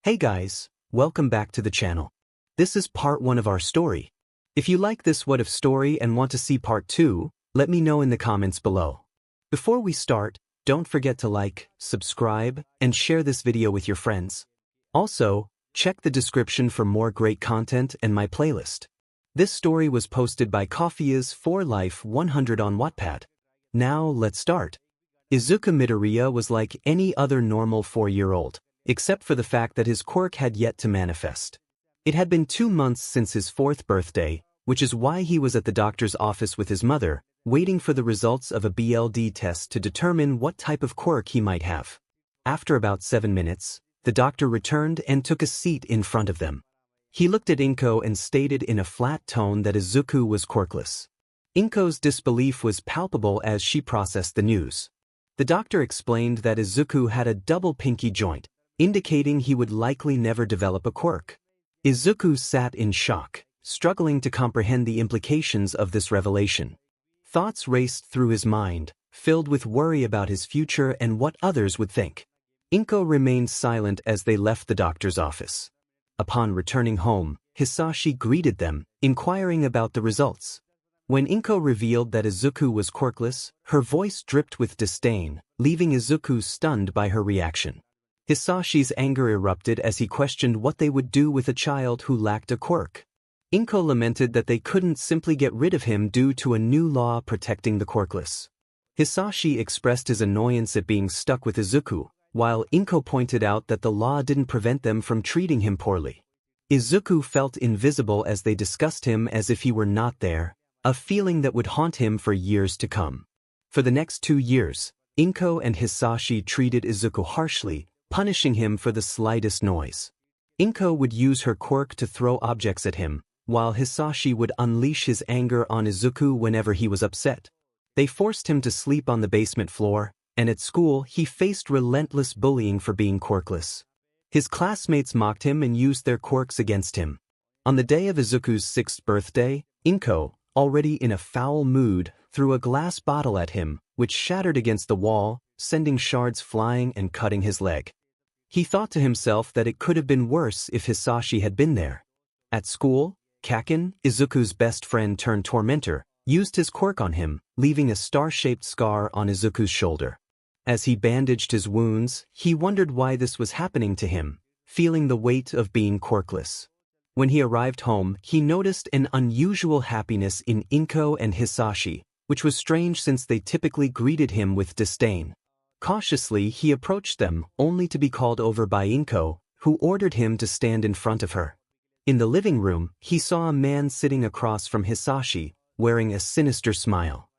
Hey guys, welcome back to the channel. This is part 1 of our story. If you like this what if story and want to see part 2, let me know in the comments below. Before we start, don't forget to like, subscribe, and share this video with your friends. Also, check the description for more great content and my playlist. This story was posted by 𝗧𝗵𝗲𝗕𝗶𝗍𝗏 on Wattpad. Now let's start. Izuku Midoriya was like any other normal 4-year-old, except for the fact that his quirk had yet to manifest. It had been 2 months since his 4th birthday, which is why he was at the doctor's office with his mother, waiting for the results of a BLD test to determine what type of quirk he might have. After about 7 minutes, the doctor returned and took a seat in front of them. He looked at 𝗓𝗂 and stated in a flat tone that Izuku was quirkless. 𝗓𝗂's disbelief was palpable as she processed the news. The doctor explained that Izuku had a double pinky joint, indicating he would likely never develop a quirk. Izuku sat in shock, struggling to comprehend the implications of this revelation. Thoughts raced through his mind, filled with worry about his future and what others would think. 𝗓𝗂 remained silent as they left the doctor's office. Upon returning home, Hizashi greeted them, inquiring about the results. When 𝗓𝗂 revealed that Izuku was quirkless, her voice dripped with disdain, leaving Izuku stunned by her reaction. Hisashi's anger erupted as he questioned what they would do with a child who lacked a quirk. 𝗓𝗂 lamented that they couldn't simply get rid of him due to a new law protecting the quirkless. Hizashi expressed his annoyance at being stuck with Izuku, while 𝗓𝗂 pointed out that the law didn't prevent them from treating him poorly. Izuku felt invisible as they discussed him as if he were not there, a feeling that would haunt him for years to come. For the next 2 years, 𝗓𝗂 and Hizashi treated Izuku harshly, punishing him for the slightest noise. 𝗓𝗂 would use her quirk to throw objects at him, while Hizashi would unleash his anger on Izuku whenever he was upset. They forced him to sleep on the basement floor, and at school he faced relentless bullying for being quirkless. His classmates mocked him and used their quirks against him. On the day of Izuku's 6th birthday, 𝗓𝗂, already in a foul mood, threw a glass bottle at him, which shattered against the wall, sending shards flying and cutting his leg. He thought to himself that it could have been worse if Hizashi had been there. At school, Kaken, Izuku's best friend turned tormentor, used his quirk on him, leaving a star-shaped scar on Izuku's shoulder. As he bandaged his wounds, he wondered why this was happening to him, feeling the weight of being quirkless. When he arrived home, he noticed an unusual happiness in 𝗓𝗂 and Hizashi, which was strange since they typically greeted him with disdain. Cautiously, he approached them, only to be called over by 𝗓𝗂, who ordered him to stand in front of her. In the living room, he saw a man sitting across from Hizashi, wearing a sinister smile.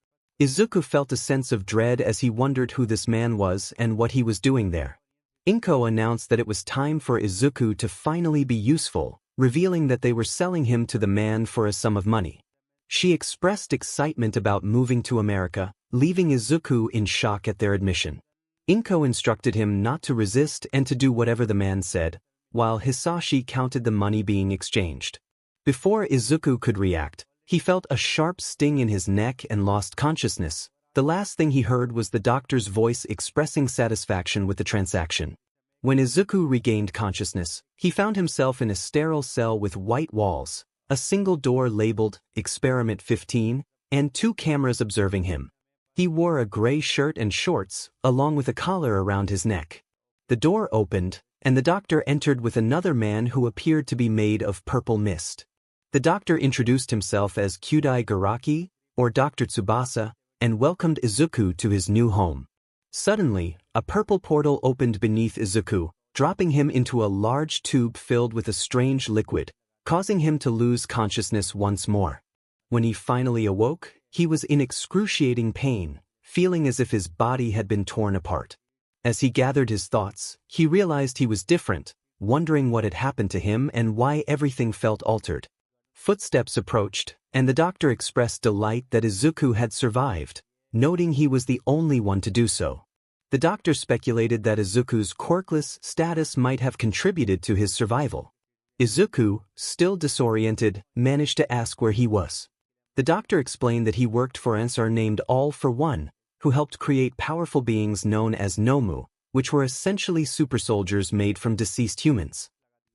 Izuku felt a sense of dread as he wondered who this man was and what he was doing there. 𝗓𝗂 announced that it was time for Izuku to finally be useful, revealing that they were selling him to the man for a sum of money. She expressed excitement about moving to America, leaving Izuku in shock at their admission. 𝗓𝗂 instructed him not to resist and to do whatever the man said, while Hizashi counted the money being exchanged. Before Izuku could react, he felt a sharp sting in his neck and lost consciousness. The last thing he heard was the doctor's voice expressing satisfaction with the transaction. When Izuku regained consciousness, he found himself in a sterile cell with white walls, a single door labeled Experiment 15, and 2 cameras observing him. He wore a gray shirt and shorts, along with a collar around his neck. The door opened, and the doctor entered with another man who appeared to be made of purple mist. The doctor introduced himself as Kyudai-Garaki, or Dr. Tsubasa, and welcomed Izuku to his new home. Suddenly, a purple portal opened beneath Izuku, dropping him into a large tube filled with a strange liquid, causing him to lose consciousness once more. When he finally awoke, he was in excruciating pain, feeling as if his body had been torn apart. As he gathered his thoughts, he realized he was different, wondering what had happened to him and why everything felt altered. Footsteps approached, and the doctor expressed delight that Izuku had survived, noting he was the only one to do so. The doctor speculated that Izuku's quirkless status might have contributed to his survival. Izuku, still disoriented, managed to ask where he was. The doctor explained that he worked for an Erasure named 𝗓𝗏, who helped create powerful beings known as Nomu, which were essentially super soldiers made from deceased humans.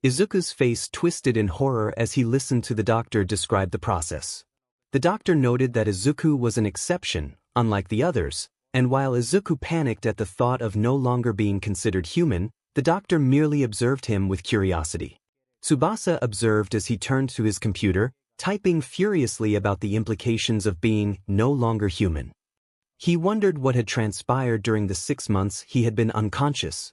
Izuku's face twisted in horror as he listened to the doctor describe the process. The doctor noted that Izuku was an exception, unlike the others, and while Izuku panicked at the thought of no longer being considered human, the doctor merely observed him with curiosity. Tsubasa observed as he turned to his computer, typing furiously about the implications of being no longer human. He wondered what had transpired during the 6 months he had been unconscious.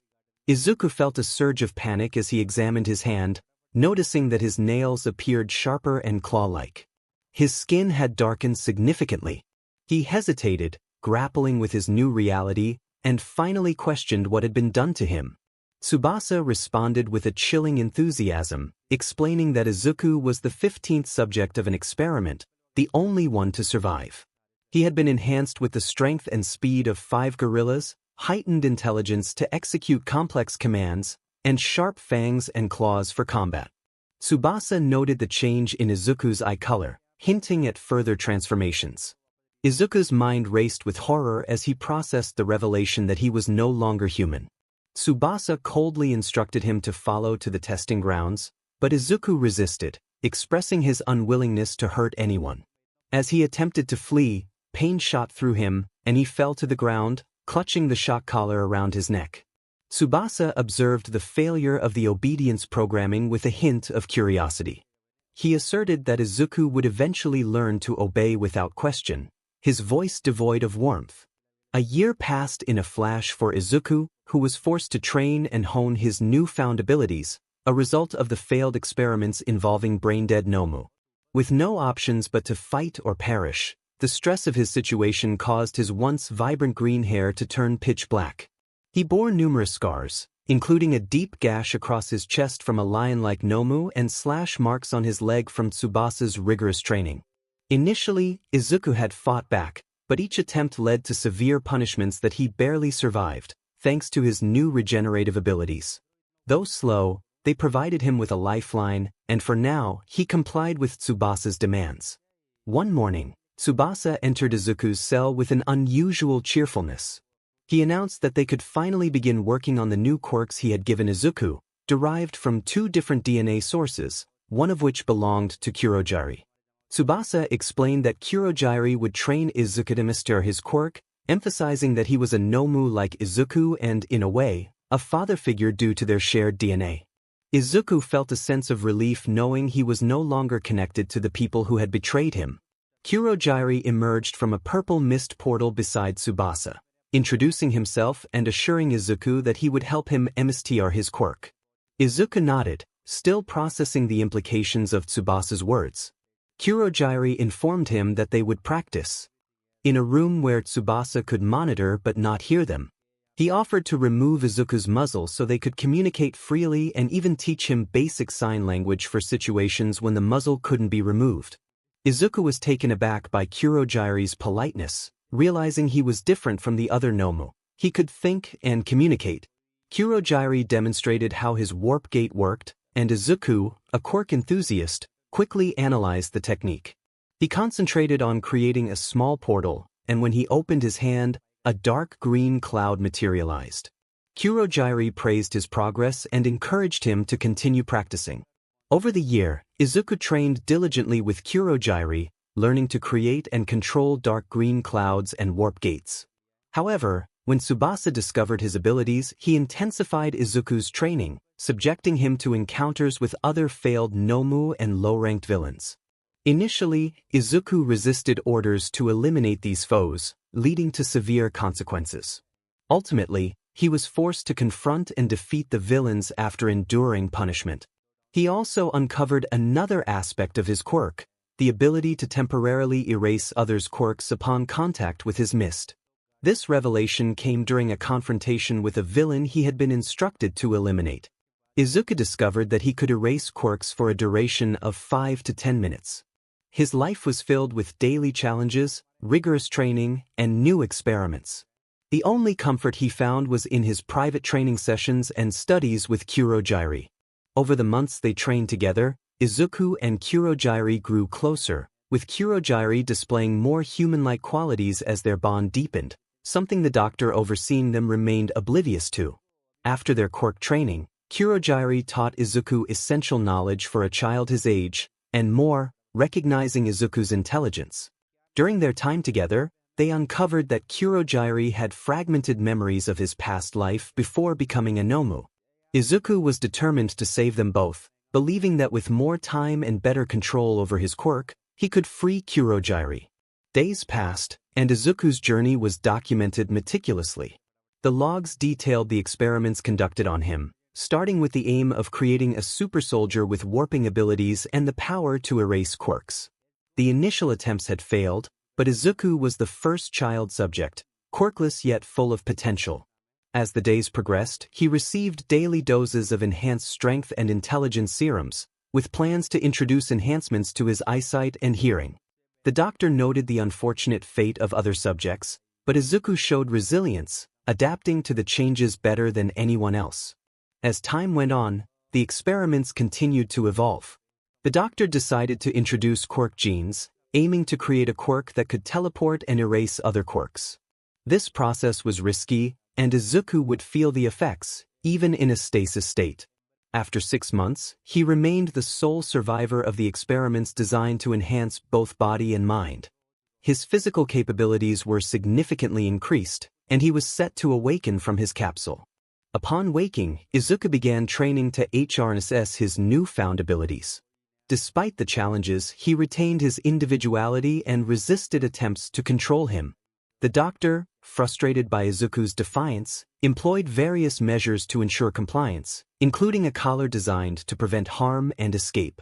Izuku felt a surge of panic as he examined his hand, noticing that his nails appeared sharper and claw-like. His skin had darkened significantly. He hesitated, grappling with his new reality, and finally questioned what had been done to him. Tsubasa responded with a chilling enthusiasm, explaining that Izuku was the 15th subject of an experiment, the only one to survive. He had been enhanced with the strength and speed of 5 gorillas, heightened intelligence to execute complex commands, and sharp fangs and claws for combat. Tsubasa noted the change in Izuku's eye color, hinting at further transformations. Izuku's mind raced with horror as he processed the revelation that he was no longer human. Tsubasa coldly instructed him to follow to the testing grounds, but Izuku resisted, expressing his unwillingness to hurt anyone. As he attempted to flee, pain shot through him, and he fell to the ground, clutching the shock collar around his neck. Tsubasa observed the failure of the obedience programming with a hint of curiosity. He asserted that Izuku would eventually learn to obey without question, his voice devoid of warmth. A year passed in a flash for Izuku, who was forced to train and hone his newfound abilities, a result of the failed experiments involving brain-dead Nomu. With no options but to fight or perish, the stress of his situation caused his once vibrant green hair to turn pitch black. He bore numerous scars, including a deep gash across his chest from a lion-like Nomu and slash marks on his leg from Tsubasa's rigorous training. Initially, Izuku had fought back, but each attempt led to severe punishments that he barely survived, thanks to his new regenerative abilities. Though slow, they provided him with a lifeline, and for now, he complied with Tsubasa's demands. One morning, Tsubasa entered Izuku's cell with an unusual cheerfulness. He announced that they could finally begin working on the new quirks he had given Izuku, derived from 2 different DNA sources, one of which belonged to 𝗬𝗓𝗁. Tsubasa explained that 𝗬𝗓𝗁 would train Izuku to master his quirk, emphasizing that he was a Nomu like Izuku and, in a way, a father figure due to their shared DNA. Izuku felt a sense of relief knowing he was no longer connected to the people who had betrayed him. 𝗬𝗓𝗁 emerged from a purple mist portal beside Tsubasa, introducing himself and assuring Izuku that he would help him master his quirk. Izuku nodded, still processing the implications of Tsubasa's words. 𝗬𝗓𝗁 informed him that they would practice in a room where Tsubasa could monitor but not hear them. He offered to remove Izuku's muzzle so they could communicate freely and even teach him basic sign language for situations when the muzzle couldn't be removed. Izuku was taken aback by 𝗬𝗓𝗁's politeness, realizing he was different from the other Nomu. He could think and communicate. 𝗬𝗓𝗁 demonstrated how his warp gate worked, and Izuku, a quirk enthusiast, quickly analyzed the technique. He concentrated on creating a small portal, and when he opened his hand, a dark green cloud materialized. 𝗬𝗓𝗁 praised his progress and encouraged him to continue practicing. Over the year, Izuku trained diligently with 𝗬𝗓𝗁, learning to create and control dark green clouds and warp gates. However, when Tsubasa discovered his abilities, he intensified Izuku's training, subjecting him to encounters with other failed Nomu and low-ranked villains. Initially, Izuku resisted orders to eliminate these foes, leading to severe consequences. Ultimately, he was forced to confront and defeat the villains after enduring punishment. He also uncovered another aspect of his quirk, the ability to temporarily erase others' quirks upon contact with his mist. This revelation came during a confrontation with a villain he had been instructed to eliminate. Izuku discovered that he could erase quirks for a duration of 5 to 10 minutes. His life was filled with daily challenges, rigorous training, and new experiments. The only comfort he found was in his private training sessions and studies with 𝗬𝗓𝗁. Over the months they trained together, Izuku and 𝗬𝗓𝗁 grew closer, with 𝗬𝗓𝗁 displaying more human-like qualities as their bond deepened, something the doctor overseeing them remained oblivious to. After their quirk training, 𝗧𝗪𝗧 taught Izuku essential knowledge for a child his age, and more, recognizing Izuku's intelligence. During their time together, they uncovered that 𝗧𝗪𝗧 had fragmented memories of his past life before becoming a Nomu. Izuku was determined to save them both, believing that with more time and better control over his quirk, he could free 𝗧𝗪𝗧. Days passed, and Izuku's journey was documented meticulously. The logs detailed the experiments conducted on him, starting with the aim of creating a super soldier with warping abilities and the power to erase quirks. The initial attempts had failed, but Izuku was the first child subject, quirkless yet full of potential. As the days progressed, he received daily doses of enhanced strength and intelligence serums, with plans to introduce enhancements to his eyesight and hearing. The doctor noted the unfortunate fate of other subjects, but Izuku showed resilience, adapting to the changes better than anyone else. As time went on, the experiments continued to evolve. The doctor decided to introduce quirk genes, aiming to create a quirk that could teleport and erase other quirks. This process was risky, and Izuku would feel the effects, even in a stasis state. After 6 months, he remained the sole survivor of the experiments designed to enhance both body and mind. His physical capabilities were significantly increased, and he was set to awaken from his capsule. Upon waking, Izuku began training to harness his newfound abilities. Despite the challenges, he retained his individuality and resisted attempts to control him. The doctor, frustrated by Izuku's defiance, employed various measures to ensure compliance, including a collar designed to prevent harm and escape.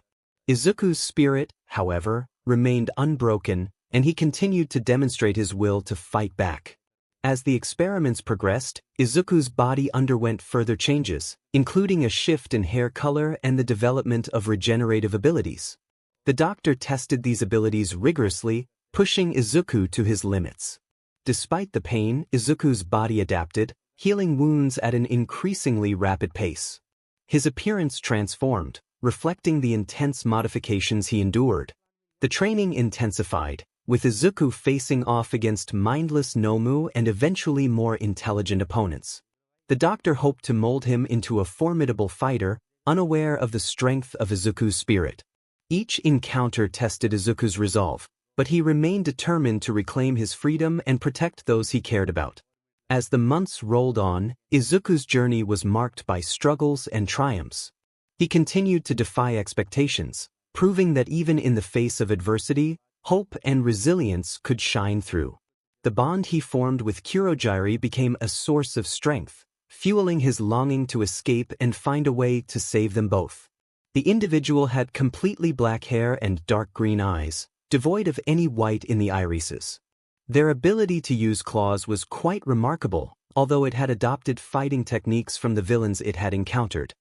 Izuku's spirit, however, remained unbroken, and he continued to demonstrate his will to fight back. As the experiments progressed, Izuku's body underwent further changes, including a shift in hair color and the development of regenerative abilities. The doctor tested these abilities rigorously, pushing Izuku to his limits. Despite the pain, Izuku's body adapted, healing wounds at an increasingly rapid pace. His appearance transformed, reflecting the intense modifications he endured. The training intensified, with Izuku facing off against mindless Nomu and eventually more intelligent opponents. The doctor hoped to mold him into a formidable fighter, unaware of the strength of Izuku's spirit. Each encounter tested Izuku's resolve, but he remained determined to reclaim his freedom and protect those he cared about. As the months rolled on, Izuku's journey was marked by struggles and triumphs. He continued to defy expectations, proving that even in the face of adversity, hope and resilience could shine through. The bond he formed with 𝗧𝗪𝗧 became a source of strength, fueling his longing to escape and find a way to save them both. The individual had completely black hair and dark green eyes, devoid of any white in the irises. Their ability to use claws was quite remarkable, although it had adopted fighting techniques from the villains it had encountered.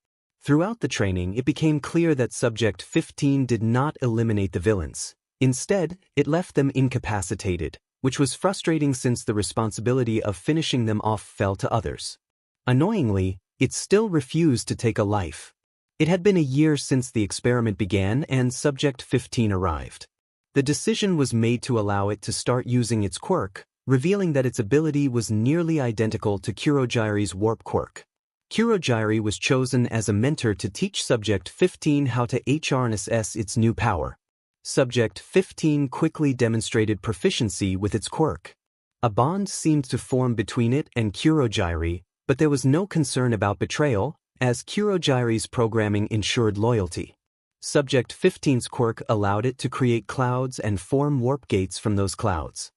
Throughout the training, it became clear that Subject 15 did not eliminate the villains. Instead, it left them incapacitated, which was frustrating since the responsibility of finishing them off fell to others. Annoyingly, it still refused to take a life. It had been a year since the experiment began and Subject 15 arrived. The decision was made to allow it to start using its quirk, revealing that its ability was nearly identical to 𝗧𝗪𝗧's warp quirk. 𝗧𝗪𝗧 was chosen as a mentor to teach Subject 15 how to harness its new power. Subject 15 quickly demonstrated proficiency with its quirk. A bond seemed to form between it and 𝗧𝗪𝗧, but there was no concern about betrayal, as 𝗧𝗪𝗧's programming ensured loyalty. Subject 15's quirk allowed it to create clouds and form warp gates from those clouds.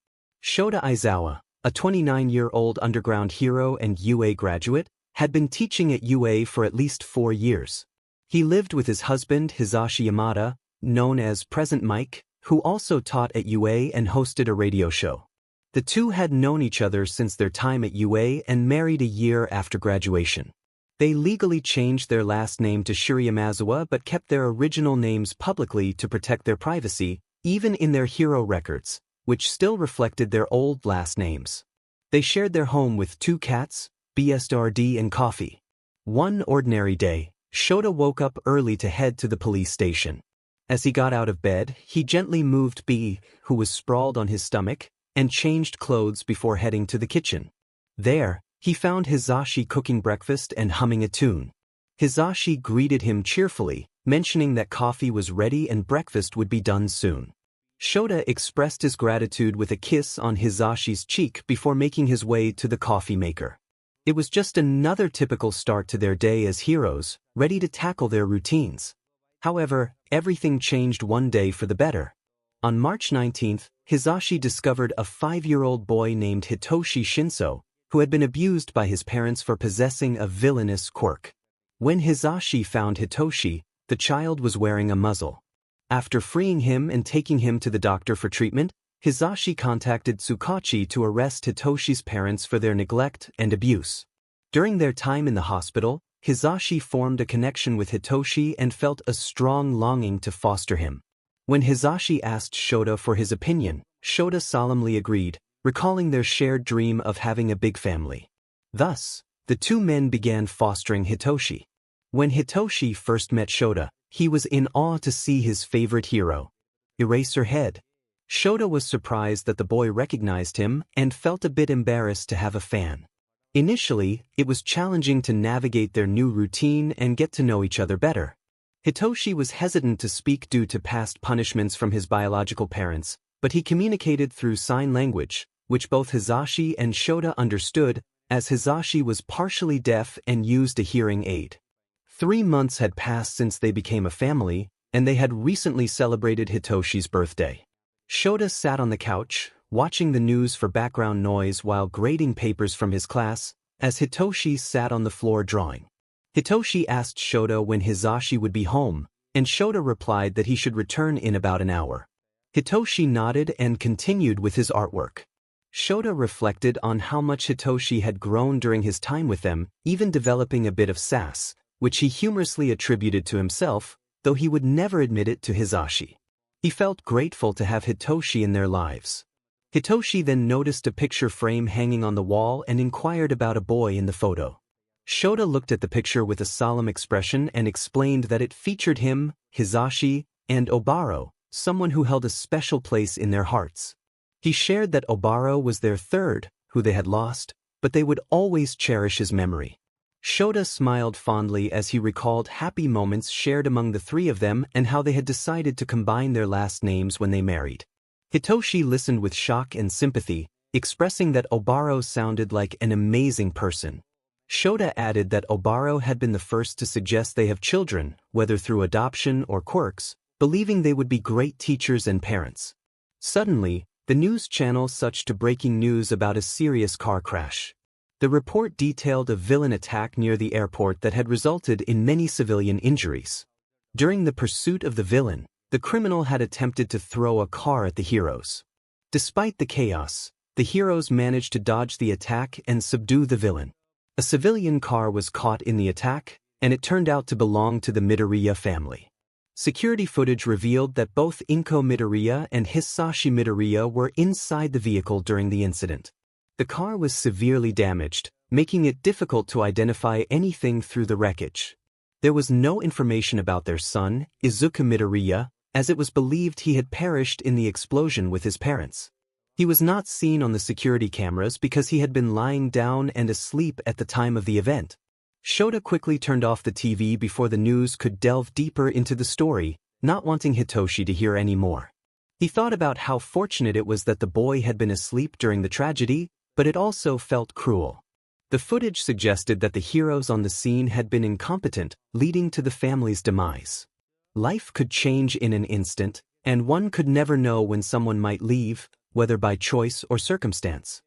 Shota Aizawa, a 29-year-old underground hero and UA graduate, had been teaching at UA for at least 4 years. He lived with his husband Hizashi Yamada, known as Present Mike, who also taught at UA and hosted a radio show. The two had known each other since their time at UA and married a year after graduation. They legally changed their last name to Shirayamazawa but kept their original names publicly to protect their privacy, even in their hero records, which still reflected their old last names. They shared their home with 2 cats, 𝗬𝗲𝗏 and coffee. One ordinary day, Shota woke up early to head to the police station. As he got out of bed, he gently moved 𝗬𝗲𝗏, who was sprawled on his stomach, and changed clothes before heading to the kitchen. There, he found Hizashi cooking breakfast and humming a tune. Hizashi greeted him cheerfully, mentioning that coffee was ready and breakfast would be done soon. Shota expressed his gratitude with a kiss on Hizashi's cheek before making his way to the coffee maker. It was just another typical start to their day as heroes, ready to tackle their routines. However, everything changed one day for the better. On March 19th, Hizashi discovered a 5-year-old boy named Hitoshi Shinso, who had been abused by his parents for possessing a villainous quirk. When Hizashi found Hitoshi, the child was wearing a muzzle. After freeing him and taking him to the doctor for treatment, Hizashi contacted 𝗧𝗏𝗏𝗏 to arrest Hitoshi's parents for their neglect and abuse. During their time in the hospital, Hizashi formed a connection with Hitoshi and felt a strong longing to foster him. When Hizashi asked Shota for his opinion, Shota solemnly agreed, recalling their shared dream of having a big family. Thus, the two men began fostering Hitoshi. When Hitoshi first met Shota, he was in awe to see his favorite hero, Eraserhead. Shota was surprised that the boy recognized him and felt a bit embarrassed to have a fan. Initially, it was challenging to navigate their new routine and get to know each other better. Hitoshi was hesitant to speak due to past punishments from his biological parents, but he communicated through sign language, which both Hizashi and Shota understood, as Hizashi was partially deaf and used a hearing aid. 3 months had passed since they became a family, and they had recently celebrated Hitoshi's birthday. Shota sat on the couch, watching the news for background noise while grading papers from his class, as Hitoshi sat on the floor drawing. Hitoshi asked Shota when Hizashi would be home, and Shota replied that he should return in about an hour. Hitoshi nodded and continued with his artwork. Shota reflected on how much Hitoshi had grown during his time with them, even developing a bit of sass, which he humorously attributed to himself, though he would never admit it to Hizashi. He felt grateful to have Hitoshi in their lives. Hitoshi then noticed a picture frame hanging on the wall and inquired about a boy in the photo. Shota looked at the picture with a solemn expression and explained that it featured him, Hizashi, and Oboro, someone who held a special place in their hearts. He shared that Oboro was their third, who they had lost, but they would always cherish his memory. Shota smiled fondly as he recalled happy moments shared among the three of them and how they had decided to combine their last names when they married. Hitoshi listened with shock and sympathy, expressing that Oboro sounded like an amazing person. Shota added that Oboro had been the first to suggest they have children, whether through adoption or quirks, believing they would be great teachers and parents. Suddenly, the news channel switched to breaking news about a serious car crash. The report detailed a villain attack near the airport that had resulted in many civilian injuries. During the pursuit of the villain, the criminal had attempted to throw a car at the heroes. Despite the chaos, the heroes managed to dodge the attack and subdue the villain. A civilian car was caught in the attack, and it turned out to belong to the Midoriya family. Security footage revealed that both Izuku Midoriya and Hisashi Midoriya were inside the vehicle during the incident. The car was severely damaged, making it difficult to identify anything through the wreckage. There was no information about their son, Izuku Midoriya, as it was believed he had perished in the explosion with his parents. He was not seen on the security cameras because he had been lying down and asleep at the time of the event. Shota quickly turned off the TV before the news could delve deeper into the story, not wanting Hitoshi to hear any more. He thought about how fortunate it was that the boy had been asleep during the tragedy, but it also felt cruel. The footage suggested that the heroes on the scene had been incompetent, leading to the family's demise. Life could change in an instant, and one could never know when someone might leave, whether by choice or circumstance.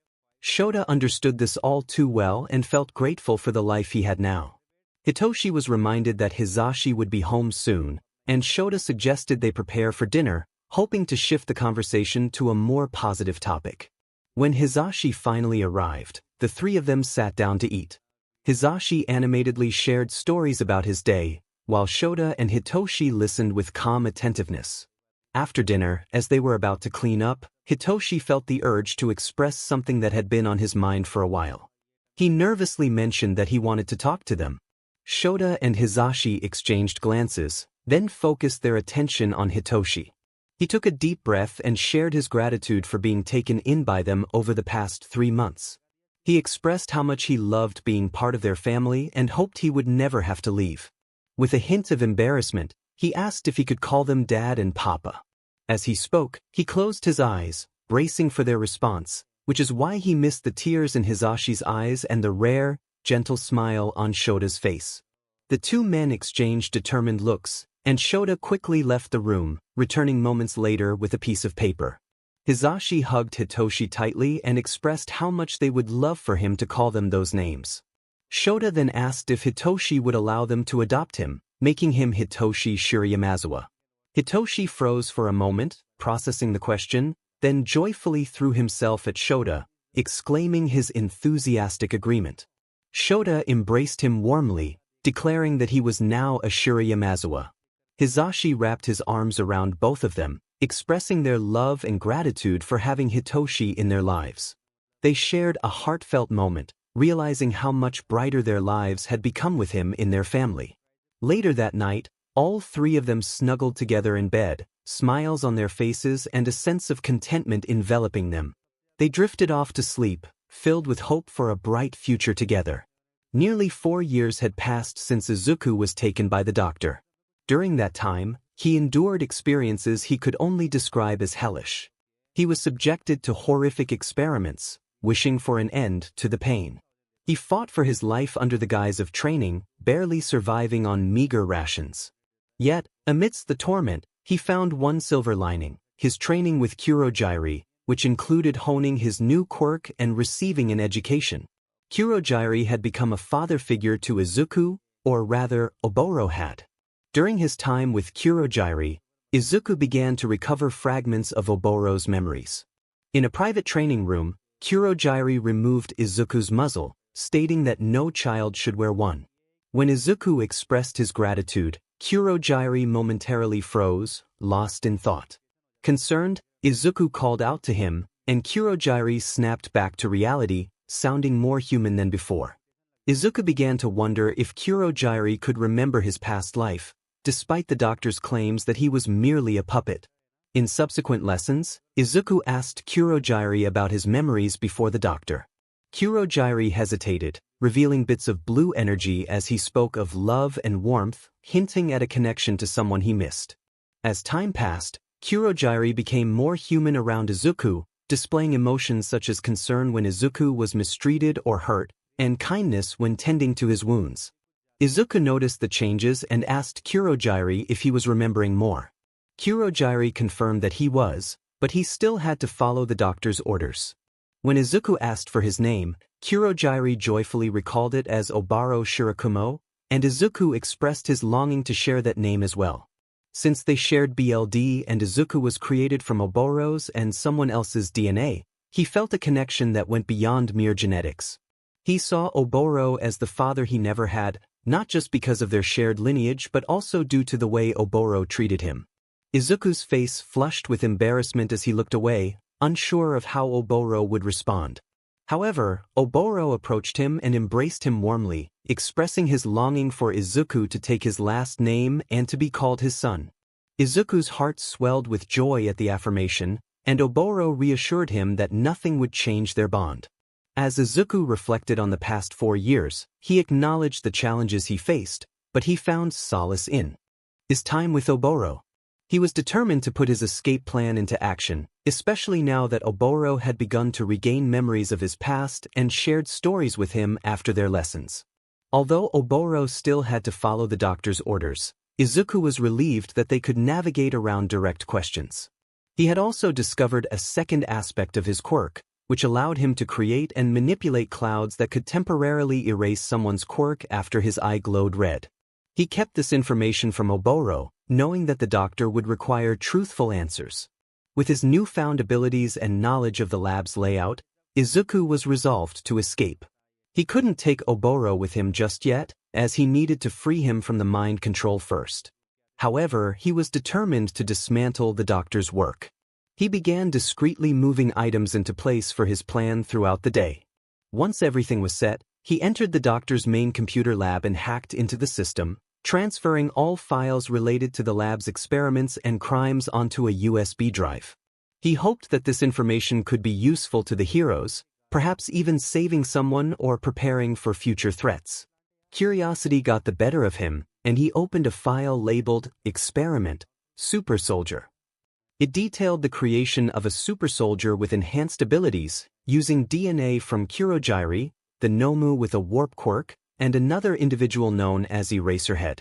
Shota understood this all too well and felt grateful for the life he had now. Hitoshi was reminded that Hizashi would be home soon, and Shota suggested they prepare for dinner, hoping to shift the conversation to a more positive topic. When Hizashi finally arrived, the three of them sat down to eat. Hizashi animatedly shared stories about his day, while Shota and Hitoshi listened with calm attentiveness. After dinner, as they were about to clean up, Hitoshi felt the urge to express something that had been on his mind for a while. He nervously mentioned that he wanted to talk to them. Shota and Hizashi exchanged glances, then focused their attention on Hitoshi. He took a deep breath and shared his gratitude for being taken in by them over the past 3 months. He expressed how much he loved being part of their family and hoped he would never have to leave. With a hint of embarrassment, he asked if he could call them Dad and Papa. As he spoke, he closed his eyes, bracing for their response, which is why he missed the tears in Hizashi's eyes and the rare, gentle smile on Shota's face. The two men exchanged determined looks, and Shota quickly left the room, returning moments later with a piece of paper. Hizashi hugged Hitoshi tightly and expressed how much they would love for him to call them those names. Shota then asked if Hitoshi would allow them to adopt him, making him Hitoshi Shirayamazawa. Hitoshi froze for a moment, processing the question, then joyfully threw himself at Shota, exclaiming his enthusiastic agreement. Shota embraced him warmly, declaring that he was now a Shirayamazawa. Hizashi wrapped his arms around both of them, expressing their love and gratitude for having Hitoshi in their lives. They shared a heartfelt moment, realizing how much brighter their lives had become with him in their family. Later that night, all three of them snuggled together in bed, smiles on their faces and a sense of contentment enveloping them. They drifted off to sleep, filled with hope for a bright future together. Nearly 4 years had passed since Izuku was taken by the doctor. During that time, he endured experiences he could only describe as hellish. He was subjected to horrific experiments, wishing for an end to the pain. He fought for his life under the guise of training, barely surviving on meager rations. Yet, amidst the torment, he found one silver lining: his training with 𝗧𝗪𝗓, which included honing his new quirk and receiving an education. 𝗧𝗪𝗓 had become a father figure to Izuku, or rather, Oboro had. During his time with 𝗧𝗪𝗓, Izuku began to recover fragments of Oboro's memories. In a private training room, 𝗧𝗪𝗓 removed Izuku's muzzle, stating that no child should wear one. When Izuku expressed his gratitude, 𝗧𝗪𝗓 momentarily froze, lost in thought. Concerned, Izuku called out to him, and 𝗧𝗪𝗓 snapped back to reality, sounding more human than before. Izuku began to wonder if 𝗧𝗪𝗓 could remember his past life, despite the doctor's claims that he was merely a puppet. In subsequent lessons, Izuku asked 𝗧𝗪𝗓 about his memories before the doctor. 𝗧𝗪𝗓 hesitated, revealing bits of blue energy as he spoke of love and warmth, hinting at a connection to someone he missed. As time passed, 𝗧𝗪𝗓 became more human around Izuku, displaying emotions such as concern when Izuku was mistreated or hurt, and kindness when tending to his wounds. Izuku noticed the changes and asked 𝗧𝗪𝗓 if he was remembering more. 𝗧𝗪𝗓 confirmed that he was, but he still had to follow the doctor's orders. When Izuku asked for his name, 𝗧𝗪𝗓 joyfully recalled it as Oboro Shirakumo, and Izuku expressed his longing to share that name as well. Since they shared BLD and Izuku was created from Oboro's and someone else's DNA, he felt a connection that went beyond mere genetics. He saw Oboro as the father he never had, not just because of their shared lineage but also due to the way Oboro treated him. Izuku's face flushed with embarrassment as he looked away, unsure of how Oboro would respond. However, Oboro approached him and embraced him warmly, expressing his longing for Izuku to take his last name and to be called his son. Izuku's heart swelled with joy at the affirmation, and Oboro reassured him that nothing would change their bond. As Izuku reflected on the past 4 years, he acknowledged the challenges he faced, but he found solace in his time with Oboro. He was determined to put his escape plan into action, especially now that Oboro had begun to regain memories of his past and shared stories with him after their lessons. Although Oboro still had to follow the doctor's orders, Izuku was relieved that they could navigate around direct questions. He had also discovered a second aspect of his quirk, which allowed him to create and manipulate clouds that could temporarily erase someone's quirk after his eye glowed red. He kept this information from Oboro, knowing that the doctor would require truthful answers. With his newfound abilities and knowledge of the lab's layout, Izuku was resolved to escape. He couldn't take Oboro with him just yet, as he needed to free him from the mind control first. However, he was determined to dismantle the doctor's work. He began discreetly moving items into place for his plan throughout the day. Once everything was set, he entered the doctor's main computer lab and hacked into the system, transferring all files related to the lab's experiments and crimes onto a USB drive. He hoped that this information could be useful to the heroes, perhaps even saving someone or preparing for future threats. Curiosity got the better of him, and he opened a file labeled Experiment, Super Soldier. It detailed the creation of a super soldier with enhanced abilities, using DNA from 𝗬𝗁𝗫, the Nomu with a warp quirk, and another individual known as Eraserhead.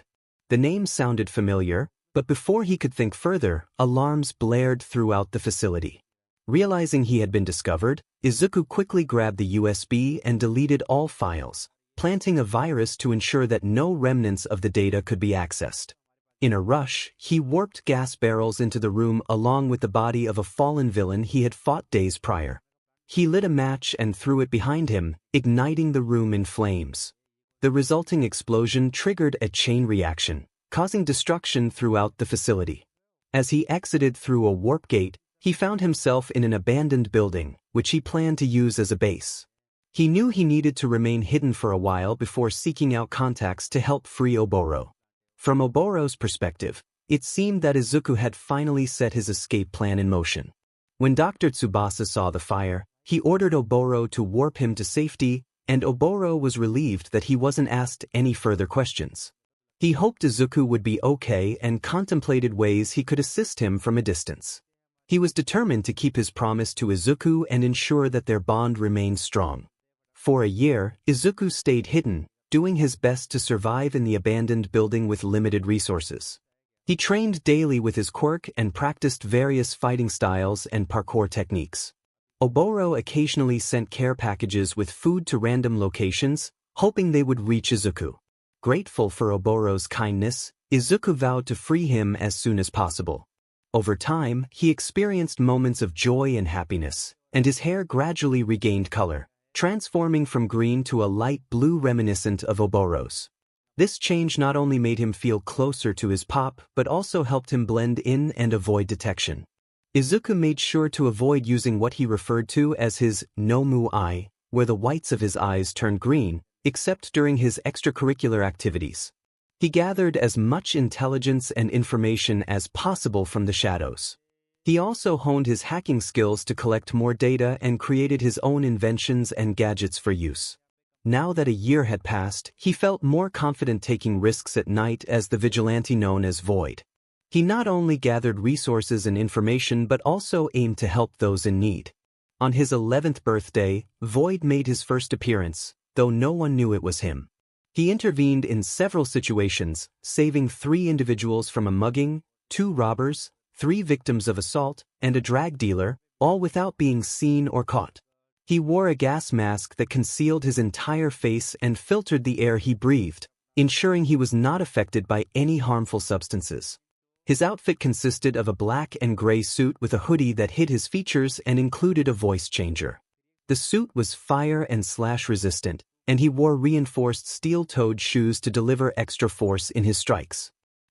The name sounded familiar, but before he could think further, alarms blared throughout the facility. Realizing he had been discovered, Izuku quickly grabbed the USB and deleted all files, planting a virus to ensure that no remnants of the data could be accessed. In a rush, he warped gas barrels into the room along with the body of a fallen villain he had fought days prior. He lit a match and threw it behind him, igniting the room in flames. The resulting explosion triggered a chain reaction, causing destruction throughout the facility. As he exited through a warp gate, he found himself in an abandoned building, which he planned to use as a base. He knew he needed to remain hidden for a while before seeking out contacts to help free Oboro. From Oboro's perspective, it seemed that Izuku had finally set his escape plan in motion. When Dr. Tsubasa saw the fire, he ordered Oboro to warp him to safety, and Oboro was relieved that he wasn't asked any further questions. He hoped Izuku would be okay and contemplated ways he could assist him from a distance. He was determined to keep his promise to Izuku and ensure that their bond remained strong. For a year, Izuku stayed hidden, doing his best to survive in the abandoned building with limited resources. He trained daily with his quirk and practiced various fighting styles and parkour techniques. Oboro occasionally sent care packages with food to random locations, hoping they would reach Izuku. Grateful for Oboro's kindness, Izuku vowed to free him as soon as possible. Over time, he experienced moments of joy and happiness, and his hair gradually regained color, transforming from green to a light blue reminiscent of Oboro's. This change not only made him feel closer to his pop but also helped him blend in and avoid detection. Izuku made sure to avoid using what he referred to as his Nomu eye, where the whites of his eyes turned green, except during his extracurricular activities. He gathered as much intelligence and information as possible from the shadows. He also honed his hacking skills to collect more data and created his own inventions and gadgets for use. Now that a year had passed, he felt more confident taking risks at night as the vigilante known as Void. He not only gathered resources and information but also aimed to help those in need. On his 11th birthday, Void made his first appearance, though no one knew it was him. He intervened in several situations, saving 3 individuals from a mugging, 2 robbers, 3 victims of assault, and a drag dealer, all without being seen or caught. He wore a gas mask that concealed his entire face and filtered the air he breathed, ensuring he was not affected by any harmful substances. His outfit consisted of a black and gray suit with a hoodie that hid his features and included a voice changer. The suit was fire and slash resistant, and he wore reinforced steel-toed shoes to deliver extra force in his strikes.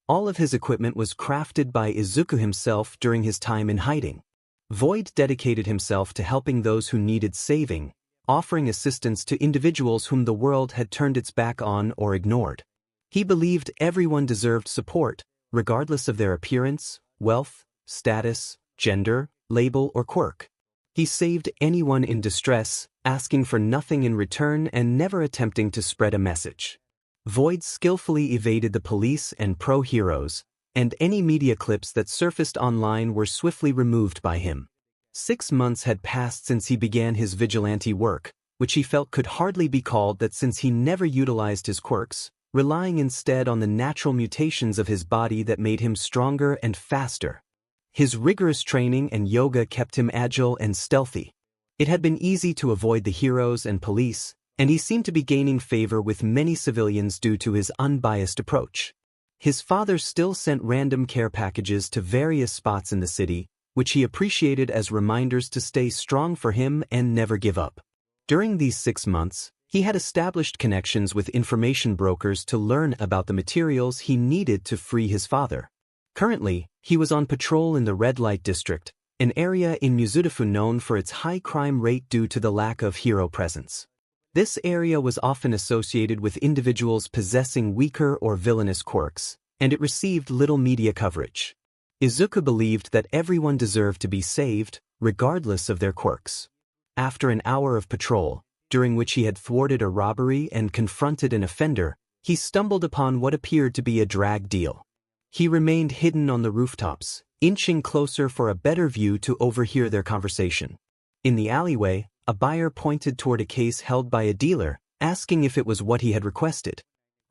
All of his equipment was crafted by Izuku himself during his time in hiding. Void dedicated himself to helping those who needed saving, offering assistance to individuals whom the world had turned its back on or ignored. He believed everyone deserved support, regardless of their appearance, wealth, status, gender, label, or quirk. He saved anyone in distress, asking for nothing in return and never attempting to spread a message. Void skillfully evaded the police and pro-heroes, and any media clips that surfaced online were swiftly removed by him. 6 months had passed since he began his vigilante work, which he felt could hardly be called that since he never utilized his quirks, relying instead on the natural mutations of his body that made him stronger and faster. His rigorous training and yoga kept him agile and stealthy. It had been easy to avoid the heroes and police, and he seemed to be gaining favor with many civilians due to his unbiased approach. His father still sent random care packages to various spots in the city, which he appreciated as reminders to stay strong for him and never give up. During these 6 months, he had established connections with information brokers to learn about the materials he needed to free his father. Currently, he was on patrol in the Red Light District, an area in Mizudafu known for its high crime rate due to the lack of hero presence. This area was often associated with individuals possessing weaker or villainous quirks, and it received little media coverage. Izuku believed that everyone deserved to be saved, regardless of their quirks. After an hour of patrol, during which he had thwarted a robbery and confronted an offender, he stumbled upon what appeared to be a drag deal. He remained hidden on the rooftops, inching closer for a better view to overhear their conversation. In the alleyway, a buyer pointed toward a case held by a dealer, asking if it was what he had requested.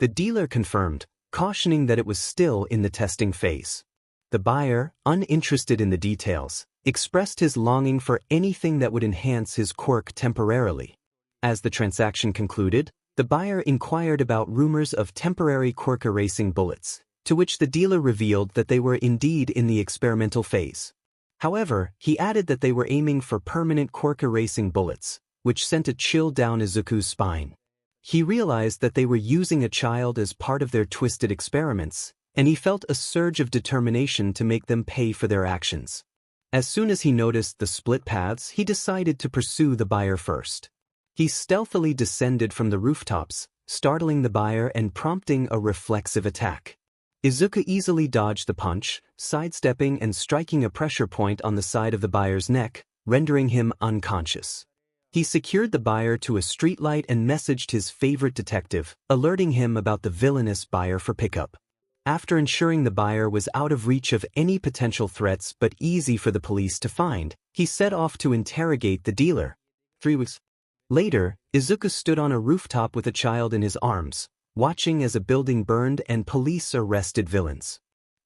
The dealer confirmed, cautioning that it was still in the testing phase. The buyer, uninterested in the details, expressed his longing for anything that would enhance his quirk temporarily. As the transaction concluded, the buyer inquired about rumors of temporary quirk erasing bullets, to which the dealer revealed that they were indeed in the experimental phase. However, he added that they were aiming for permanent quirk erasing bullets, which sent a chill down Izuku's spine. He realized that they were using a child as part of their twisted experiments, and he felt a surge of determination to make them pay for their actions. As soon as he noticed the split paths, he decided to pursue the buyer first. He stealthily descended from the rooftops, startling the buyer and prompting a reflexive attack. Izuku easily dodged the punch, sidestepping and striking a pressure point on the side of the buyer's neck, rendering him unconscious. He secured the buyer to a streetlight and messaged his favorite detective, alerting him about the villainous buyer for pickup. After ensuring the buyer was out of reach of any potential threats but easy for the police to find, he set off to interrogate the dealer. 3 weeks later, Izuku stood on a rooftop with a child in his arms, watching as a building burned and police arrested villains.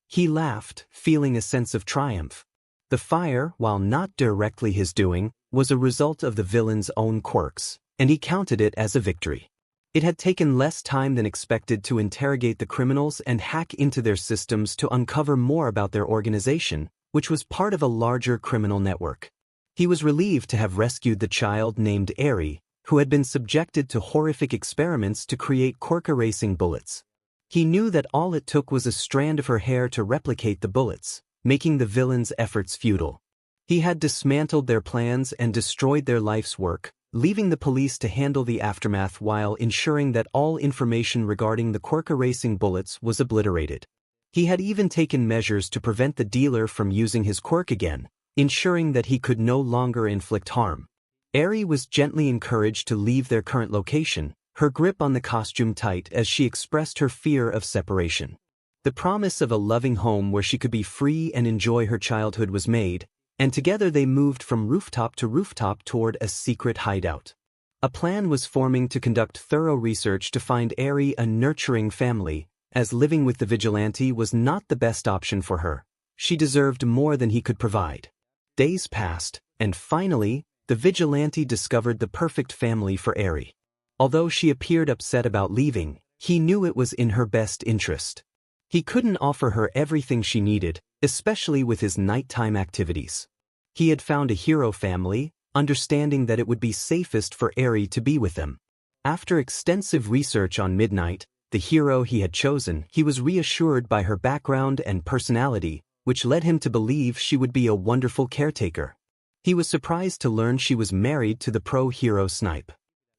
He laughed, feeling a sense of triumph. The fire, while not directly his doing, was a result of the villain's own quirks, and he counted it as a victory. It had taken less time than expected to interrogate the criminals and hack into their systems to uncover more about their organization, which was part of a larger criminal network. He was relieved to have rescued the child named Eri, who had been subjected to horrific experiments to create quirk erasing bullets. He knew that all it took was a strand of her hair to replicate the bullets, making the villains' efforts futile. He had dismantled their plans and destroyed their life's work, leaving the police to handle the aftermath while ensuring that all information regarding the quirk erasing bullets was obliterated. He had even taken measures to prevent the dealer from using his quirk again, ensuring that he could no longer inflict harm. Eri was gently encouraged to leave their current location, her grip on the costume tight as she expressed her fear of separation. The promise of a loving home where she could be free and enjoy her childhood was made, and together they moved from rooftop to rooftop toward a secret hideout. A plan was forming to conduct thorough research to find Eri a nurturing family, as living with the vigilante was not the best option for her. She deserved more than he could provide. Days passed, and finally, the vigilante discovered the perfect family for Eri. Although she appeared upset about leaving, he knew it was in her best interest. He couldn't offer her everything she needed, especially with his nighttime activities. He had found a hero family, understanding that it would be safest for Eri to be with them. After extensive research on Midnight, the hero he had chosen, he was reassured by her background and personality, which led him to believe she would be a wonderful caretaker. He was surprised to learn she was married to the pro-hero Snipe.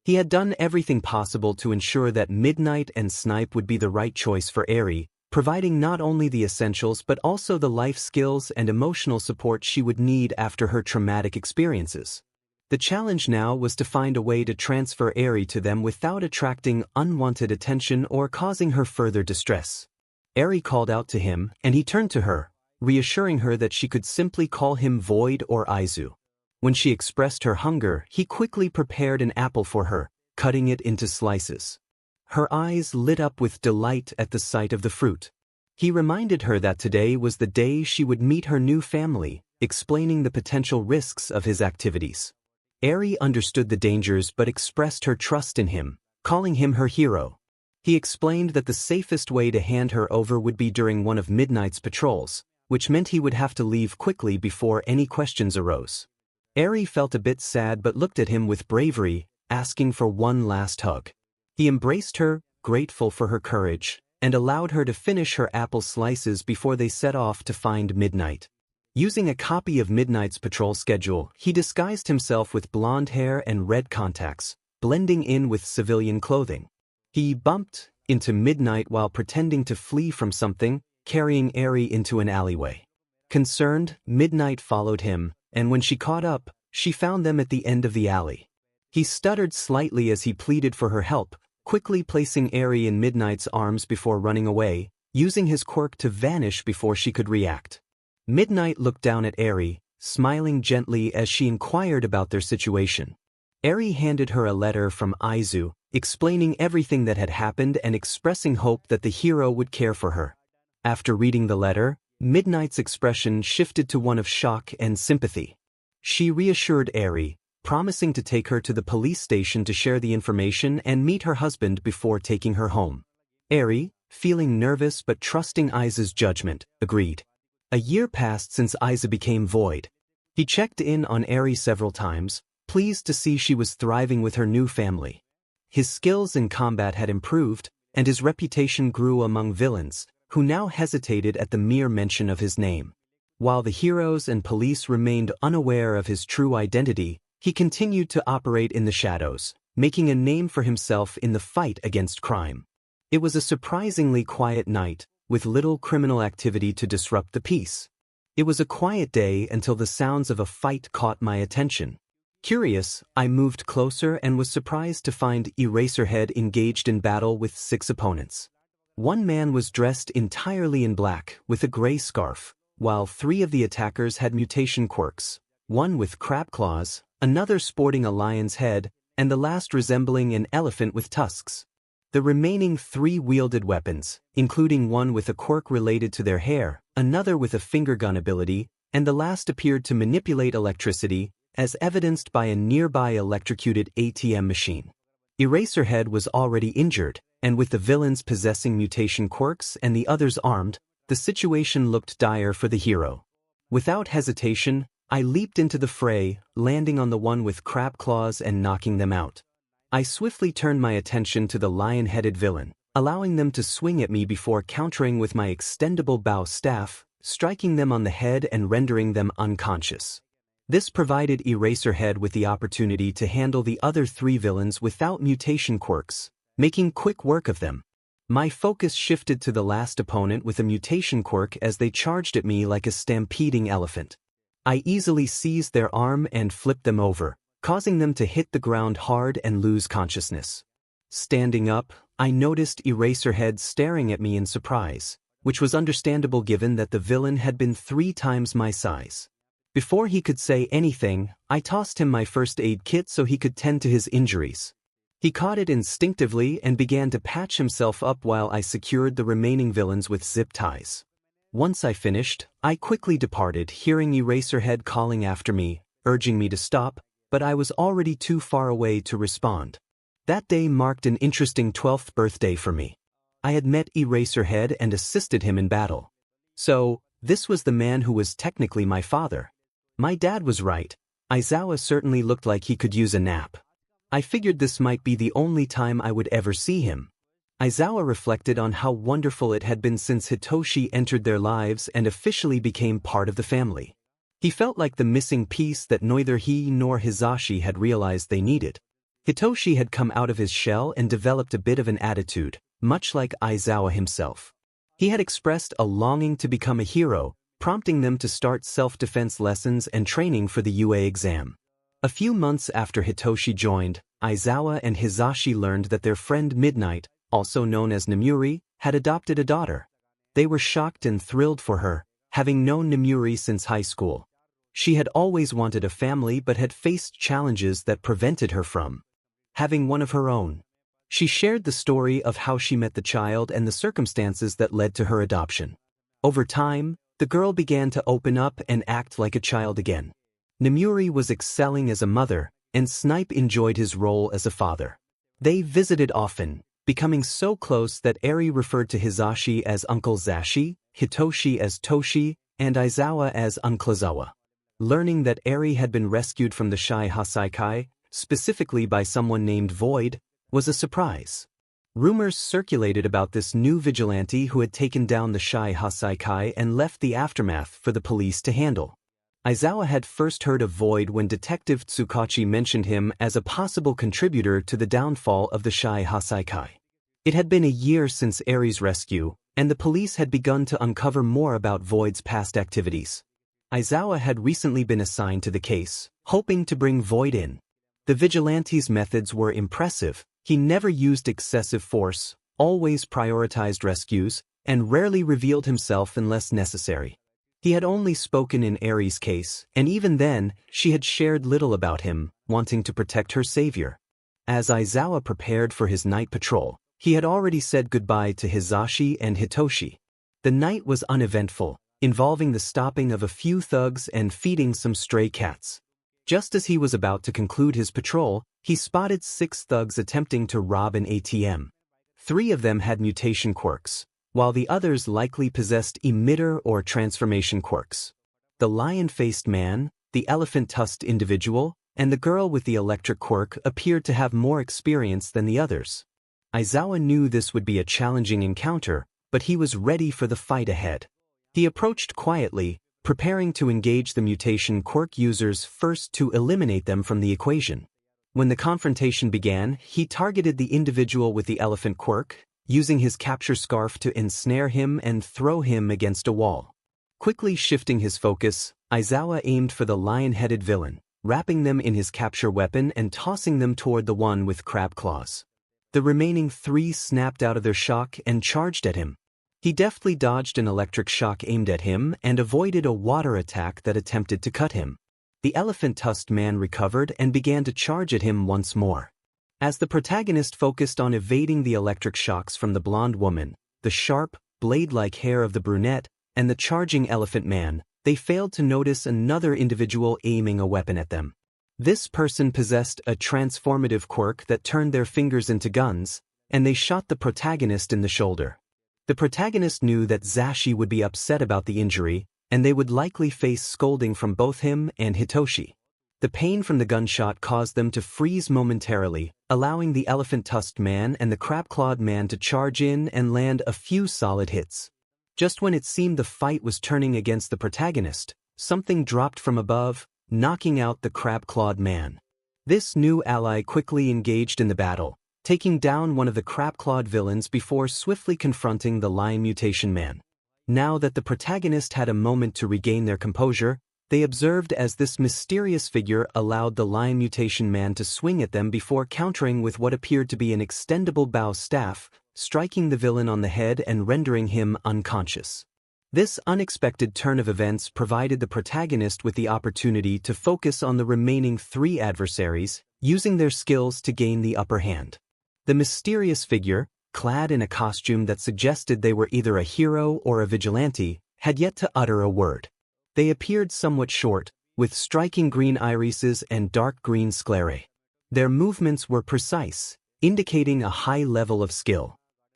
He had done everything possible to ensure that Midnight and Snipe would be the right choice for Eri, providing not only the essentials but also the life skills and emotional support she would need after her traumatic experiences. The challenge now was to find a way to transfer Eri to them without attracting unwanted attention or causing her further distress. Eri called out to him, and he turned to her, reassuring her that she could simply call him Void or Aizu. When she expressed her hunger, he quickly prepared an apple for her, cutting it into slices. Her eyes lit up with delight at the sight of the fruit. He reminded her that today was the day she would meet her new family, explaining the potential risks of his activities. Eri understood the dangers but expressed her trust in him, calling him her hero. He explained that the safest way to hand her over would be during one of Midnight's patrols, which meant he would have to leave quickly before any questions arose. Eri felt a bit sad but looked at him with bravery, asking for one last hug. He embraced her, grateful for her courage, and allowed her to finish her apple slices before they set off to find Midnight. Using a copy of Midnight's patrol schedule, he disguised himself with blonde hair and red contacts, blending in with civilian clothing. He bumped into Midnight while pretending to flee from something, carrying Eri into an alleyway. Concerned, Midnight followed him, and when she caught up, she found them at the end of the alley. He stuttered slightly as he pleaded for her help, quickly placing Eri in Midnight's arms before running away, using his quirk to vanish before she could react. Midnight looked down at Eri, smiling gently as she inquired about their situation. Eri handed her a letter from Izuku, explaining everything that had happened and expressing hope that the hero would care for her. After reading the letter, Midnight's expression shifted to one of shock and sympathy. She reassured Eri, promising to take her to the police station to share the information and meet her husband before taking her home. Eri, feeling nervous but trusting Aiza's judgment, agreed. A year passed since Aiza became void. He checked in on Eri several times, pleased to see she was thriving with her new family. His skills in combat had improved, and his reputation grew among villains, who now hesitated at the mere mention of his name. While the heroes and police remained unaware of his true identity, he continued to operate in the shadows, making a name for himself in the fight against crime. It was a surprisingly quiet night, with little criminal activity to disrupt the peace. It was a quiet day until the sounds of a fight caught my attention. Curious, I moved closer and was surprised to find Eraserhead engaged in battle with 6 opponents. One man was dressed entirely in black, with a gray scarf, while 3 of the attackers had mutation quirks, one with crab claws, another sporting a lion's head, and the last resembling an elephant with tusks. The remaining 3 wielded weapons, including one with a quirk related to their hair, another with a finger gun ability, and the last appeared to manipulate electricity, as evidenced by a nearby electrocuted ATM machine. Eraserhead was already injured, and with the villains possessing mutation quirks and the others armed, the situation looked dire for the hero. Without hesitation, I leaped into the fray, landing on the one with crab claws and knocking them out. I swiftly turned my attention to the lion-headed villain, allowing them to swing at me before countering with my extendable bow staff, striking them on the head and rendering them unconscious. This provided Eraserhead with the opportunity to handle the other 3 villains without mutation quirks, making quick work of them. My focus shifted to the last opponent with a mutation quirk as they charged at me like a stampeding elephant. I easily seized their arm and flipped them over, causing them to hit the ground hard and lose consciousness. Standing up, I noticed Eraserhead staring at me in surprise, which was understandable given that the villain had been 3 times my size. Before he could say anything, I tossed him my first aid kit so he could tend to his injuries. He caught it instinctively and began to patch himself up while I secured the remaining villains with zip ties. Once I finished, I quickly departed, hearing Eraserhead calling after me, urging me to stop, but I was already too far away to respond. That day marked an interesting 12th birthday for me. I had met Eraserhead and assisted him in battle. So, this was the man who was technically my father. My dad was right. Aizawa certainly looked like he could use a nap. I figured this might be the only time I would ever see him. Aizawa reflected on how wonderful it had been since Hitoshi entered their lives and officially became part of the family. He felt like the missing piece that neither he nor Hizashi had realized they needed. Hitoshi had come out of his shell and developed a bit of an attitude, much like Aizawa himself. He had expressed a longing to become a hero, prompting them to start self-defense lessons and training for the UA exam. A few months after Hitoshi joined, Aizawa and Hizashi learned that their friend Midnight, also known as Nemuri, had adopted a daughter. They were shocked and thrilled for her, having known Nemuri since high school. She had always wanted a family but had faced challenges that prevented her from having one of her own. She shared the story of how she met the child and the circumstances that led to her adoption. Over time, the girl began to open up and act like a child again. Nemuri was excelling as a mother, and Snipe enjoyed his role as a father. They visited often, becoming so close that Eri referred to Hizashi as Uncle Zashi, Hitoshi as Toshi, and Aizawa as Unclezawa. Learning that Eri had been rescued from the 𝗧𝗵𝗲, specifically by someone named Void, was a surprise. Rumors circulated about this new vigilante who had taken down the 𝗧𝗵𝗲 and left the aftermath for the police to handle. Aizawa had first heard of Void when Detective 𝗧𝗵𝗲 mentioned him as a possible contributor to the downfall of the 𝗧𝗵𝗲. It had been a year since Eri's rescue, and the police had begun to uncover more about Void's past activities. Aizawa had recently been assigned to the case, hoping to bring Void in. The vigilante's methods were impressive. He never used excessive force, always prioritized rescues, and rarely revealed himself unless necessary. He had only spoken in Eri's case, and even then, she had shared little about him, wanting to protect her savior. As Aizawa prepared for his night patrol, he had already said goodbye to Hizashi and Hitoshi. The night was uneventful, involving the stopping of a few thugs and feeding some stray cats. Just as he was about to conclude his patrol, he spotted 6 thugs attempting to rob an ATM. 3 of them had mutation quirks, while the others likely possessed emitter or transformation quirks. The lion-faced man, the elephant-tusked individual, and the girl with the electric quirk appeared to have more experience than the others. Aizawa knew this would be a challenging encounter, but he was ready for the fight ahead. He approached quietly, preparing to engage the mutation quirk users first to eliminate them from the equation. When the confrontation began, he targeted the individual with the elephant quirk, using his capture scarf to ensnare him and throw him against a wall. Quickly shifting his focus, Aizawa aimed for the lion-headed villain, wrapping them in his capture weapon and tossing them toward the one with crab claws. The remaining 3 snapped out of their shock and charged at him. He deftly dodged an electric shock aimed at him and avoided a water attack that attempted to cut him. The elephant-tusked man recovered and began to charge at him once more. As the protagonist focused on evading the electric shocks from the blonde woman, the sharp, blade-like hair of the brunette, and the charging elephant man, they failed to notice another individual aiming a weapon at them. This person possessed a transformative quirk that turned their fingers into guns, and they shot the protagonist in the shoulder. The protagonist knew that Zashi would be upset about the injury, and they would likely face scolding from both him and Hitoshi. The pain from the gunshot caused them to freeze momentarily, allowing the elephant-tusked man and the crab-clawed man to charge in and land a few solid hits. Just when it seemed the fight was turning against the protagonist, something dropped from above, knocking out the crab-clawed man. This new ally quickly engaged in the battle, taking down one of the crab-clawed villains before swiftly confronting the lion mutation man. Now that the protagonist had a moment to regain their composure, they observed as this mysterious figure allowed the lion mutation man to swing at them before countering with what appeared to be an extendable bow staff, striking the villain on the head and rendering him unconscious. This unexpected turn of events provided the protagonist with the opportunity to focus on the remaining 3 adversaries, using their skills to gain the upper hand. The mysterious figure, clad in a costume that suggested they were either a hero or a vigilante, had yet to utter a word. They appeared somewhat short, with striking green irises and dark green sclerae. Their movements were precise, indicating a high level of skill.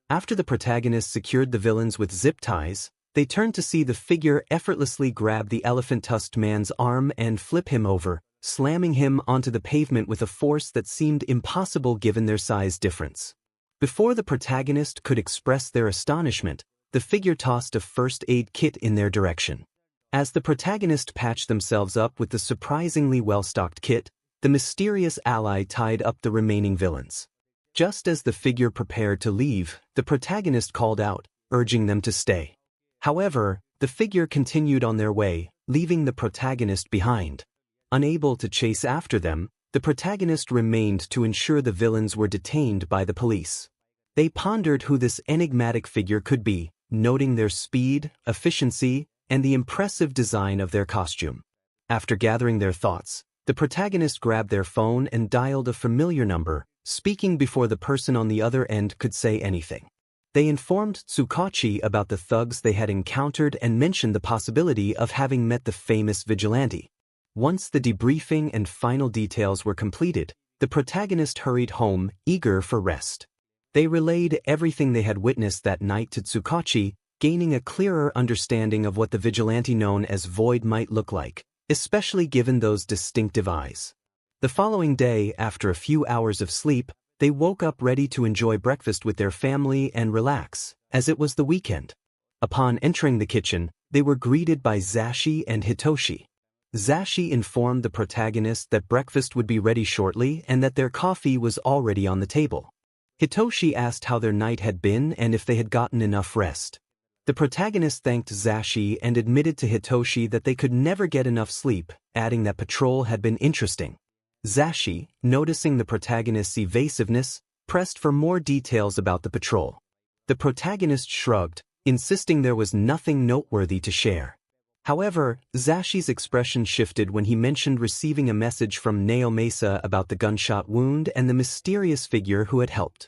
After the protagonist secured the villains with zip ties, they turned to see the figure effortlessly grab the elephant-tusked man's arm and flip him over, slamming him onto the pavement with a force that seemed impossible given their size difference. Before the protagonist could express their astonishment, the figure tossed a first aid kit in their direction. As the protagonist patched themselves up with the surprisingly well-stocked kit, the mysterious ally tied up the remaining villains. Just as the figure prepared to leave, the protagonist called out, urging them to stay. However, the figure continued on their way, leaving the protagonist behind. Unable to chase after them, the protagonist remained to ensure the villains were detained by the police. They pondered who this enigmatic figure could be, noting their speed, efficiency, and the impressive design of their costume. After gathering their thoughts, the protagonist grabbed their phone and dialed a familiar number, speaking before the person on the other end could say anything. They informed 𝗧𝗵𝗲 about the thugs they had encountered and mentioned the possibility of having met the famous vigilante. Once the debriefing and final details were completed, the protagonist hurried home, eager for rest. They relayed everything they had witnessed that night to 𝗧𝗵𝗲, gaining a clearer understanding of what the vigilante known as Void might look like, especially given those distinctive eyes. The following day, after a few hours of sleep, they woke up ready to enjoy breakfast with their family and relax, as it was the weekend. Upon entering the kitchen, they were greeted by Zashi and Hitoshi. Zashi informed the protagonist that breakfast would be ready shortly and that their coffee was already on the table. Hitoshi asked how their night had been and if they had gotten enough rest. The protagonist thanked 𝗧𝗓𝗓 and admitted to Hitoshi that they could never get enough sleep, adding that patrol had been interesting. 𝗧𝗓𝗓, noticing the protagonist's evasiveness, pressed for more details about the patrol. The protagonist shrugged, insisting there was nothing noteworthy to share. However, 𝗧𝗓𝗓's expression shifted when he mentioned receiving a message from 𝗧𝗵𝗲 about the gunshot wound and the mysterious figure who had helped.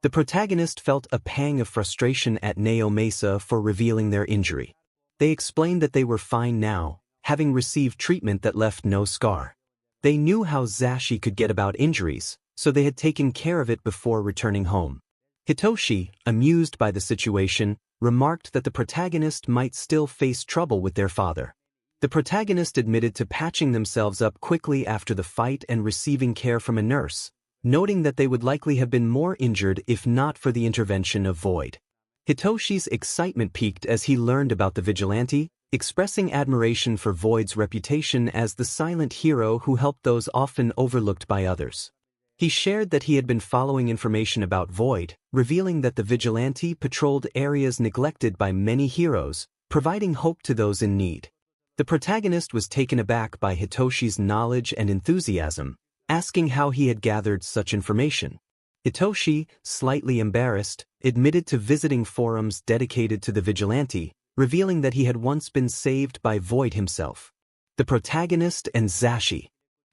The protagonist felt a pang of frustration at 𝗧𝗵𝗲 for revealing their injury. They explained that they were fine now, having received treatment that left no scar. They knew how 𝗧𝗓𝗓 could get about injuries, so they had taken care of it before returning home. Hitoshi, amused by the situation, remarked that the protagonist might still face trouble with their father. The protagonist admitted to patching themselves up quickly after the fight and receiving care from a nurse, noting that they would likely have been more injured if not for the intervention of Void. Hitoshi's excitement peaked as he learned about the vigilante, expressing admiration for Void's reputation as the silent hero who helped those often overlooked by others. He shared that he had been following information about Void, revealing that the vigilante patrolled areas neglected by many heroes, providing hope to those in need. The protagonist was taken aback by Hitoshi's knowledge and enthusiasm, asking how he had gathered such information. Hitoshi, slightly embarrassed, admitted to visiting forums dedicated to the vigilante, revealing that he had once been saved by Void himself. The protagonist and 𝗧𝗓𝗓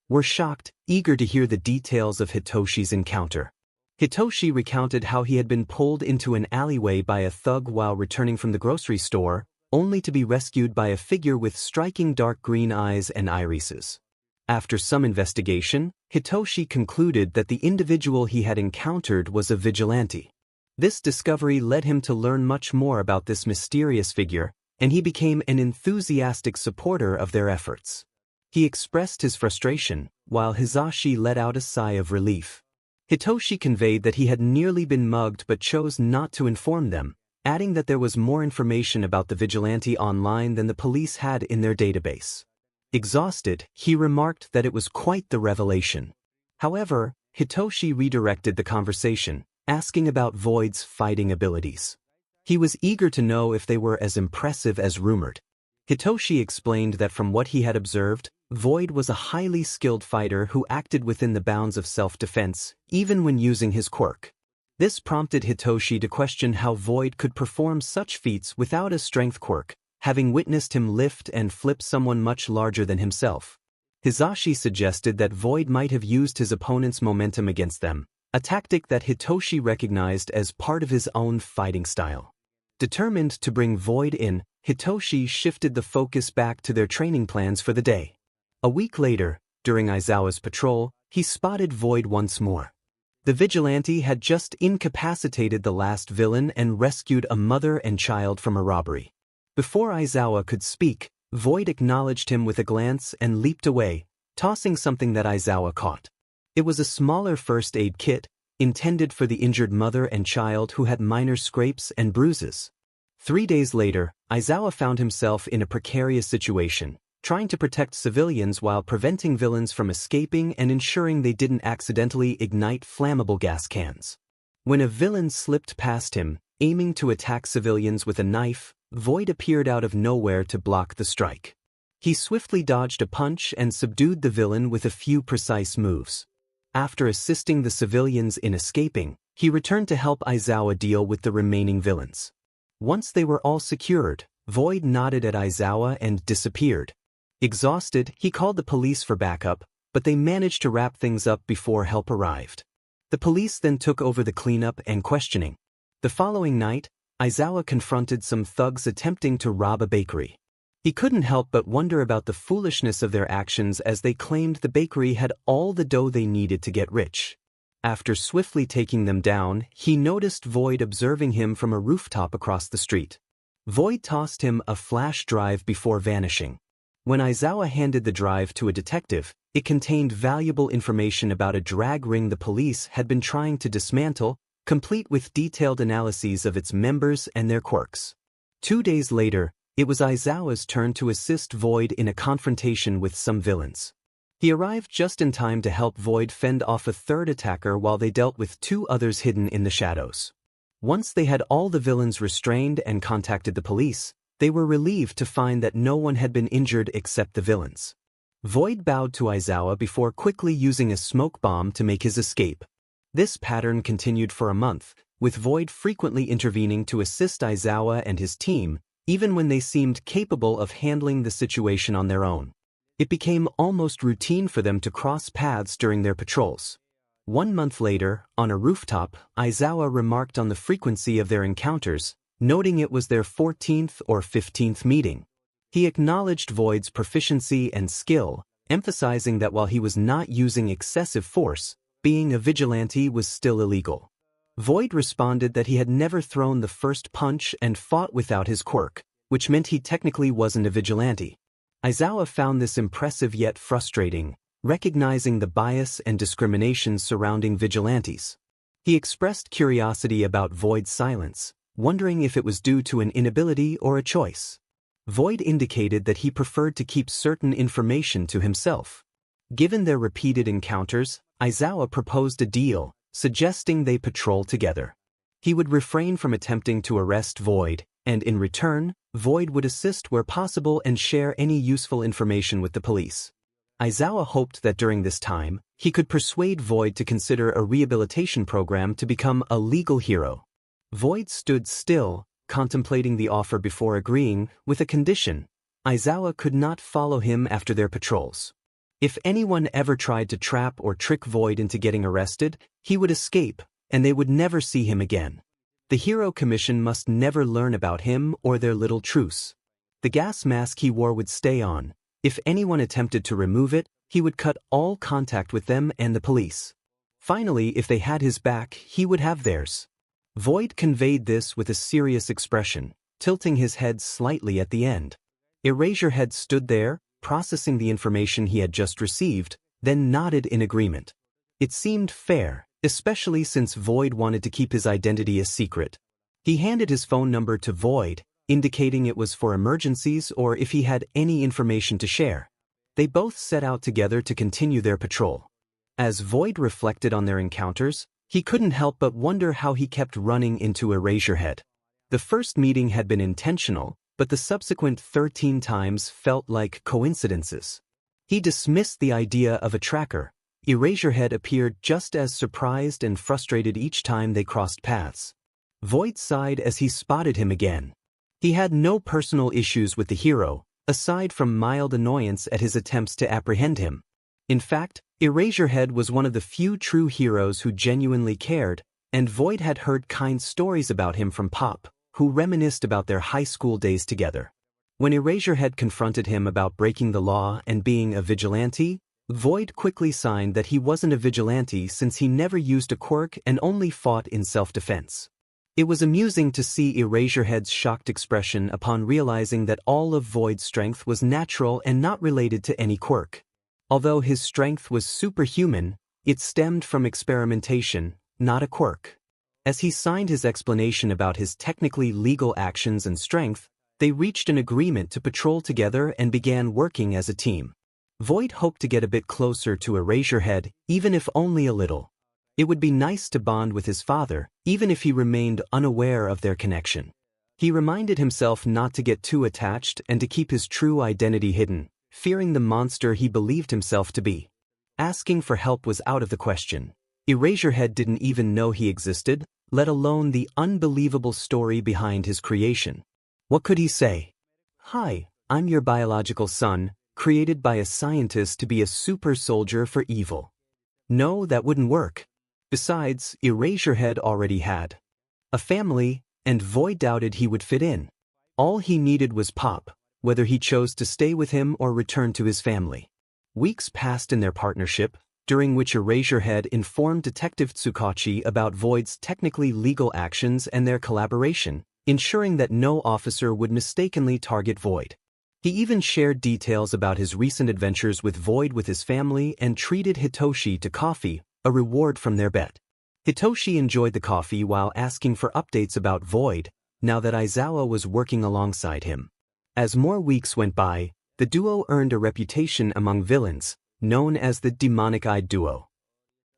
were shocked, eager to hear the details of Hitoshi's encounter. Hitoshi recounted how he had been pulled into an alleyway by a thug while returning from the grocery store, only to be rescued by a figure with striking dark green eyes and irises. After some investigation, Hitoshi concluded that the individual he had encountered was a vigilante. This discovery led him to learn much more about this mysterious figure, and he became an enthusiastic supporter of their efforts. He expressed his frustration, while Hizashi let out a sigh of relief. Hitoshi conveyed that he had nearly been mugged but chose not to inform them, adding that there was more information about the vigilante online than the police had in their database. Exhausted, he remarked that it was quite the revelation. However, Hitoshi redirected the conversation, asking about Void's fighting abilities. He was eager to know if they were as impressive as rumored. Hitoshi explained that from what he had observed, Void was a highly skilled fighter who acted within the bounds of self-defense, even when using his quirk. This prompted Hitoshi to question how Void could perform such feats without a strength quirk, having witnessed him lift and flip someone much larger than himself. Hizashi suggested that Void might have used his opponent's momentum against them, a tactic that Hitoshi recognized as part of his own fighting style. Determined to bring Void in, Hitoshi shifted the focus back to their training plans for the day. A week later, during Aizawa's patrol, he spotted Void once more. The vigilante had just incapacitated the last villain and rescued a mother and child from a robbery. Before Aizawa could speak, Void acknowledged him with a glance and leaped away, tossing something that Aizawa caught. It was a smaller first aid kit, intended for the injured mother and child who had minor scrapes and bruises. 3 days later, Aizawa found himself in a precarious situation, trying to protect civilians while preventing villains from escaping and ensuring they didn't accidentally ignite flammable gas cans. When a villain slipped past him, aiming to attack civilians with a knife, Void appeared out of nowhere to block the strike. He swiftly dodged a punch and subdued the villain with a few precise moves. After assisting the civilians in escaping, he returned to help Aizawa deal with the remaining villains. Once they were all secured, Void nodded at Aizawa and disappeared. Exhausted, he called the police for backup, but they managed to wrap things up before help arrived. The police then took over the cleanup and questioning. The following night, Aizawa confronted some thugs attempting to rob a bakery. He couldn't help but wonder about the foolishness of their actions as they claimed the bakery had all the dough they needed to get rich. After swiftly taking them down, he noticed Void observing him from a rooftop across the street. Void tossed him a flash drive before vanishing. When Aizawa handed the drive to a detective, it contained valuable information about a drag ring the police had been trying to dismantle, complete with detailed analyses of its members and their quirks. 2 days later, it was Aizawa's turn to assist Void in a confrontation with some villains. He arrived just in time to help Void fend off a third attacker while they dealt with 2 others hidden in the shadows. Once they had all the villains restrained and contacted the police, they were relieved to find that no one had been injured except the villains. Void bowed to Aizawa before quickly using a smoke bomb to make his escape. This pattern continued for a month, with Void frequently intervening to assist Aizawa and his team, even when they seemed capable of handling the situation on their own. It became almost routine for them to cross paths during their patrols. 1 month later, on a rooftop, Aizawa remarked on the frequency of their encounters, noting it was their 14th or 15th meeting. He acknowledged Void's proficiency and skill, emphasizing that while he was not using excessive force, being a vigilante was still illegal. Void responded that he had never thrown the first punch and fought without his quirk, which meant he technically wasn't a vigilante. Aizawa found this impressive yet frustrating, recognizing the bias and discrimination surrounding vigilantes. He expressed curiosity about Void's silence, wondering if it was due to an inability or a choice. Void indicated that he preferred to keep certain information to himself. Given their repeated encounters, Aizawa proposed a deal, suggesting they patrol together. He would refrain from attempting to arrest Void, and in return, Void would assist where possible and share any useful information with the police. Aizawa hoped that during this time, he could persuade Void to consider a rehabilitation program to become a legal hero. Void stood still, contemplating the offer before agreeing, with a condition: Aizawa could not follow him after their patrols. If anyone ever tried to trap or trick Void into getting arrested, he would escape, and they would never see him again. The Hero Commission must never learn about him or their little truce. The gas mask he wore would stay on. If anyone attempted to remove it, he would cut all contact with them and the police. Finally, if they had his back, he would have theirs. Void conveyed this with a serious expression, tilting his head slightly at the end. Eraserhead stood there, processing the information he had just received, then nodded in agreement. It seemed fair, especially since Void wanted to keep his identity a secret. He handed his phone number to Void, indicating it was for emergencies or if he had any information to share. They both set out together to continue their patrol. As Void reflected on their encounters, he couldn't help but wonder how he kept running into Eraserhead. The first meeting had been intentional, but the subsequent 13 times felt like coincidences. He dismissed the idea of a tracker. Eraserhead appeared just as surprised and frustrated each time they crossed paths. Void sighed as he spotted him again. He had no personal issues with the hero, aside from mild annoyance at his attempts to apprehend him. In fact, Eraserhead was one of the few true heroes who genuinely cared, and Void had heard kind stories about him from Pop, who reminisced about their high school days together. When Eraserhead confronted him about breaking the law and being a vigilante, Void quickly signed that he wasn't a vigilante since he never used a quirk and only fought in self-defense. It was amusing to see Eraserhead's shocked expression upon realizing that all of Void's strength was natural and not related to any quirk. Although his strength was superhuman, it stemmed from experimentation, not a quirk. As he signed his explanation about his technically legal actions and strength, they reached an agreement to patrol together and began working as a team. Void hoped to get a bit closer to Eraserhead, even if only a little. It would be nice to bond with his father, even if he remained unaware of their connection. He reminded himself not to get too attached and to keep his true identity hidden, fearing the monster he believed himself to be. Asking for help was out of the question. Eraserhead didn't even know he existed, let alone the unbelievable story behind his creation. What could he say? "Hi, I'm your biological son, created by a scientist to be a super soldier for evil." No, that wouldn't work. Besides, Eraserhead already had a family, and Void doubted he would fit in. All he needed was Pop, whether he chose to stay with him or return to his family. Weeks passed in their partnership, during which Eraserhead informed Detective 𝗧𝗵𝗲 about Void's technically legal actions and their collaboration, ensuring that no officer would mistakenly target Void. He even shared details about his recent adventures with Void with his family and treated Hitoshi to coffee, a reward from their bet. Hitoshi enjoyed the coffee while asking for updates about Void, now that Aizawa was working alongside him. As more weeks went by, the duo earned a reputation among villains, known as the demonic-eyed duo.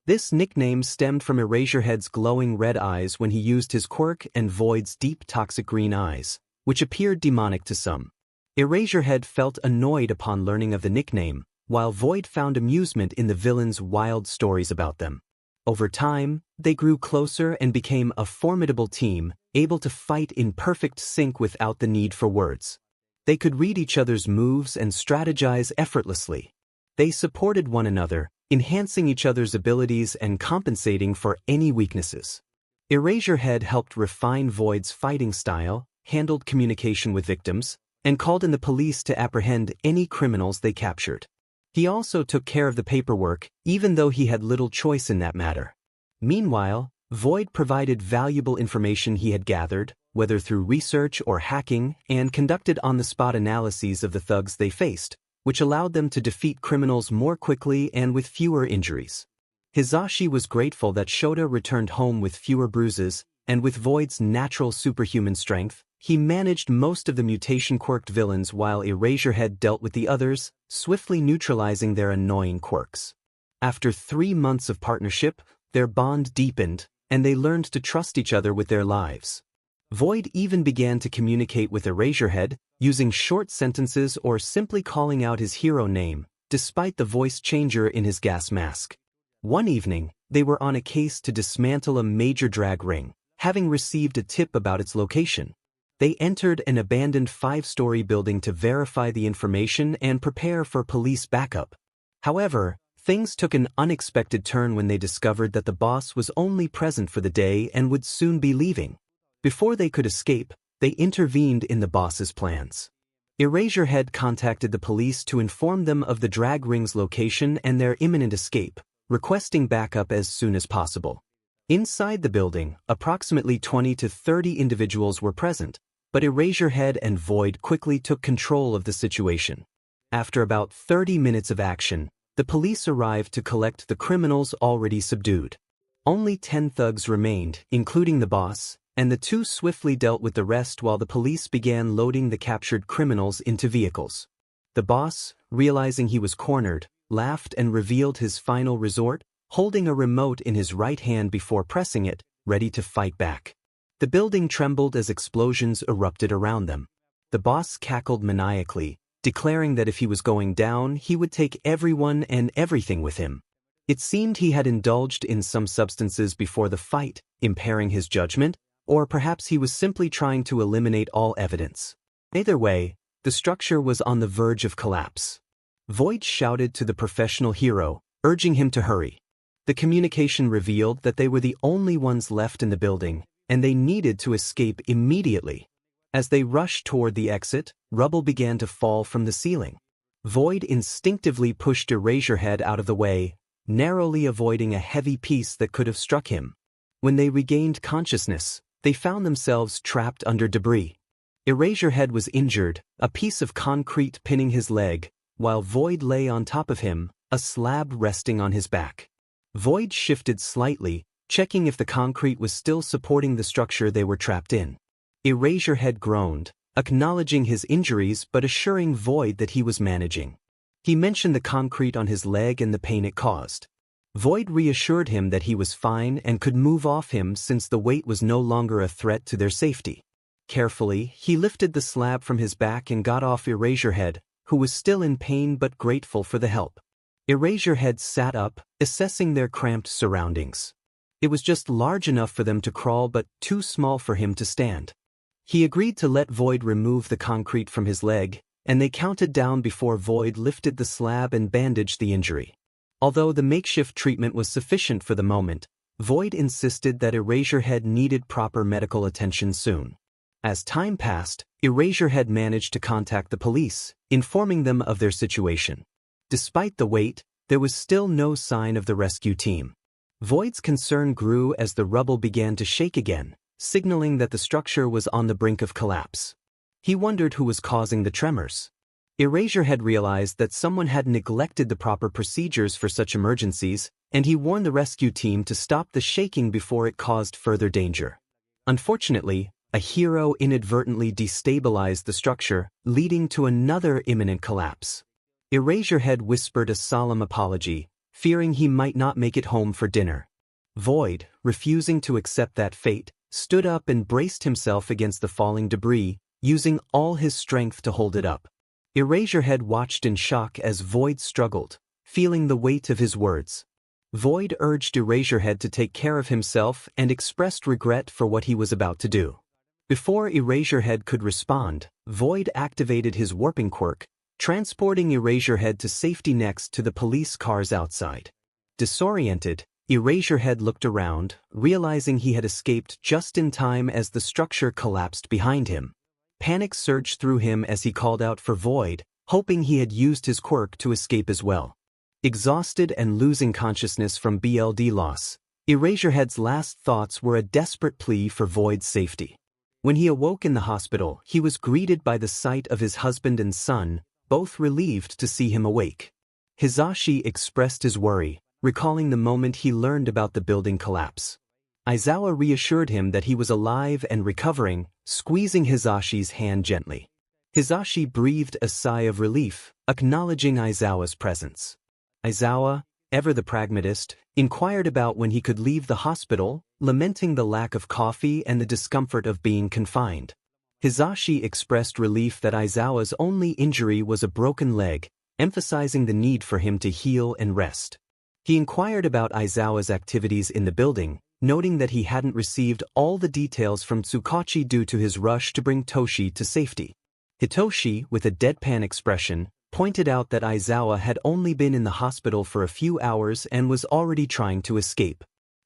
This nickname stemmed from 𝗎𝗫𝗄𝗃's glowing red eyes when he used his quirk and 𝗬𝗏𝗏's deep toxic green eyes, which appeared demonic to some. 𝗎𝗫𝗄𝗃 felt annoyed upon learning of the nickname, while 𝗬𝗏 found amusement in the villain's wild stories about them. Over time, they grew closer and became a formidable team, able to fight in perfect sync without the need for words. They could read each other's moves and strategize effortlessly. They supported one another, enhancing each other's abilities and compensating for any weaknesses. 𝗎𝗫𝗄𝗃 helped refine 𝗬𝗏's fighting style, handled communication with victims, and called in the police to apprehend any criminals they captured. He also took care of the paperwork, even though he had little choice in that matter. Meanwhile, 𝗬𝗏 provided valuable information he had gathered, whether through research or hacking, and conducted on-the-spot analyses of the thugs they faced, which allowed them to defeat criminals more quickly and with fewer injuries. Hizashi was grateful that Shota returned home with fewer bruises, and with 𝗬𝗏's natural superhuman strength, he managed most of the mutation-quirked villains while 𝗎𝗫𝗄𝗃 dealt with the others, swiftly neutralizing their annoying quirks. After 3 months of partnership, their bond deepened, and they learned to trust each other with their lives. 𝗬𝗏 even began to communicate with 𝗎𝗫𝗄𝗃, using short sentences or simply calling out his hero name, despite the voice changer in his gas mask. One evening, they were on a case to dismantle a major drag ring, having received a tip about its location. They entered an abandoned 5-story building to verify the information and prepare for police backup. However, things took an unexpected turn when they discovered that the boss was only present for the day and would soon be leaving. Before they could escape, they intervened in the boss's plans. 𝗎𝗫𝗄𝗃 contacted the police to inform them of the drag ring's location and their imminent escape, requesting backup as soon as possible. Inside the building, approximately 20 to 30 individuals were present, but 𝗎𝗫𝗄𝗃 and 𝗬𝗏 quickly took control of the situation. After about 30 minutes of action, the police arrived to collect the criminals already subdued. Only 10 thugs remained, including the boss, and the two swiftly dealt with the rest while the police began loading the captured criminals into vehicles. The boss, realizing he was cornered, laughed and revealed his final resort, holding a remote in his right hand before pressing it, ready to fight back. The building trembled as explosions erupted around them. The boss cackled maniacally, declaring that if he was going down, he would take everyone and everything with him. It seemed he had indulged in some substances before the fight, impairing his judgment, or perhaps he was simply trying to eliminate all evidence. Either way, the structure was on the verge of collapse. 𝗬𝗏 shouted to the professional hero, urging him to hurry. The communication revealed that they were the only ones left in the building, and they needed to escape immediately. As they rushed toward the exit, rubble began to fall from the ceiling. 𝗬𝗏 instinctively pushed 𝗎𝗫𝗄𝗃 out of the way, narrowly avoiding a heavy piece that could have struck him. When they regained consciousness, they found themselves trapped under debris. 𝗎𝗫𝗄𝗃 was injured, a piece of concrete pinning his leg, while 𝗬𝗏 lay on top of him, a slab resting on his back. 𝗬𝗏 shifted slightly, checking if the concrete was still supporting the structure they were trapped in. 𝗎𝗫𝗄𝗃 groaned, acknowledging his injuries but assuring 𝗬𝗏 that he was managing. He mentioned the concrete on his leg and the pain it caused. 𝗬𝗏 reassured him that he was fine and could move off him since the weight was no longer a threat to their safety. Carefully, he lifted the slab from his back and got off 𝗎𝗫𝗄𝗃, who was still in pain but grateful for the help. 𝗎𝗫𝗄𝗃 sat up, assessing their cramped surroundings. It was just large enough for them to crawl but too small for him to stand. He agreed to let 𝗬𝗏 remove the concrete from his leg, and they counted down before 𝗬𝗏 lifted the slab and bandaged the injury. Although the makeshift treatment was sufficient for the moment, 𝗬𝗏 insisted that 𝗎𝗫𝗄𝗃 needed proper medical attention soon. As time passed, 𝗎𝗫𝗄𝗃 managed to contact the police, informing them of their situation. Despite the wait, there was still no sign of the rescue team. 𝗬𝗏's concern grew as the rubble began to shake again, signaling that the structure was on the brink of collapse. He wondered who was causing the tremors. 𝗎𝗫𝗄𝗃 realized that someone had neglected the proper procedures for such emergencies, and he warned the rescue team to stop the shaking before it caused further danger. Unfortunately, a hero inadvertently destabilized the structure, leading to another imminent collapse. 𝗎𝗫𝗄𝗃 whispered a solemn apology, fearing he might not make it home for dinner. Void, refusing to accept that fate, stood up and braced himself against the falling debris, using all his strength to hold it up. Eraserhead watched in shock as Void struggled, feeling the weight of his words. Void urged Eraserhead to take care of himself and expressed regret for what he was about to do. Before Eraserhead could respond, Void activated his warping quirk, transporting Eraserhead to safety next to the police cars outside. Disoriented, Eraserhead looked around, realizing he had escaped just in time as the structure collapsed behind him. Panic surged through him as he called out for Void, hoping he had used his quirk to escape as well. Exhausted and losing consciousness from BLD loss, Eraserhead's last thoughts were a desperate plea for Void's safety. When he awoke in the hospital, he was greeted by the sight of his husband and son, both relieved to see him awake. Hizashi expressed his worry, recalling the moment he learned about the building collapse. Aizawa reassured him that he was alive and recovering, squeezing Hizashi's hand gently. Hizashi breathed a sigh of relief, acknowledging Aizawa's presence. Aizawa, ever the pragmatist, inquired about when he could leave the hospital, lamenting the lack of coffee and the discomfort of being confined. Hizashi expressed relief that Aizawa's only injury was a broken leg, emphasizing the need for him to heal and rest. He inquired about Aizawa's activities in the building, noting that he hadn't received all the details from 𝗧𝗵𝗄𝐁𝗵 due to his rush to bring Toshi to safety. Hitoshi, with a deadpan expression, pointed out that Aizawa had only been in the hospital for a few hours and was already trying to escape.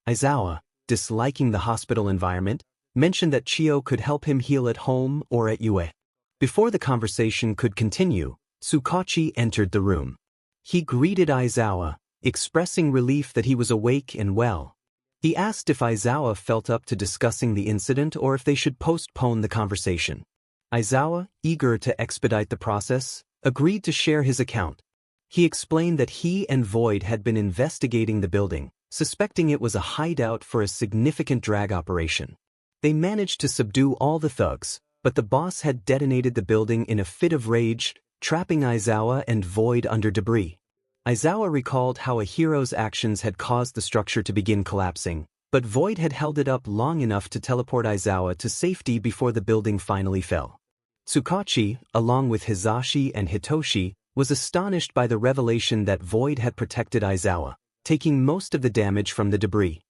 Aizawa, disliking the hospital environment, mentioned that Chiyo could help him heal at home or at Ue. Before the conversation could continue, 𝗧𝗵𝗄𝐁𝗵 entered the room. He greeted Aizawa, expressing relief that he was awake and well. He asked if Aizawa felt up to discussing the incident or if they should postpone the conversation. Aizawa, eager to expedite the process, agreed to share his account. He explained that he and Void had been investigating the building, suspecting it was a hideout for a significant drag operation. They managed to subdue all the thugs, but the boss had detonated the building in a fit of rage, trapping Aizawa and Void under debris. Aizawa recalled how a hero's actions had caused the structure to begin collapsing, but Void had held it up long enough to teleport Aizawa to safety before the building finally fell. 𝗧𝗵𝗄𝐁𝗵, along with Hizashi and Hitoshi, was astonished by the revelation that Void had protected Aizawa, taking most of the damage from the debris.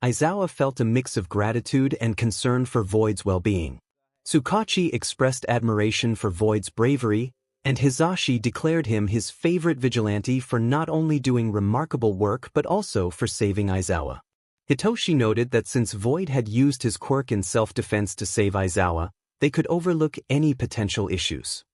Aizawa felt a mix of gratitude and concern for Void's well-being. 𝗧𝗵𝗄𝐁𝗵 expressed admiration for Void's bravery, and Hizashi declared him his favorite vigilante for not only doing remarkable work but also for saving Aizawa. Hitoshi noted that since Void had used his quirk in self-defense to save Aizawa, they could overlook any potential issues.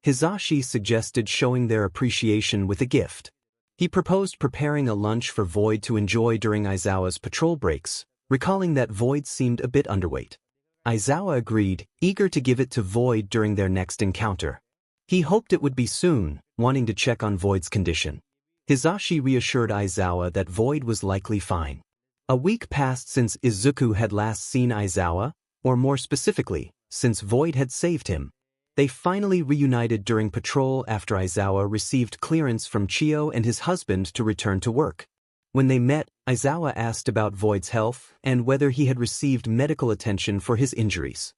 Hizashi suggested showing their appreciation with a gift. He proposed preparing a lunch for Void to enjoy during Aizawa's patrol breaks, recalling that Void seemed a bit underweight. Aizawa agreed, eager to give it to Void during their next encounter. He hoped it would be soon, wanting to check on Void's condition. Hizashi reassured Aizawa that Void was likely fine. A week passed since Izuku had last seen Aizawa, or more specifically, since Void had saved him. They finally reunited during patrol after Aizawa received clearance from Chiyo and his husband to return to work. When they met, Aizawa asked about Void's health and whether he had received medical attention for his injuries.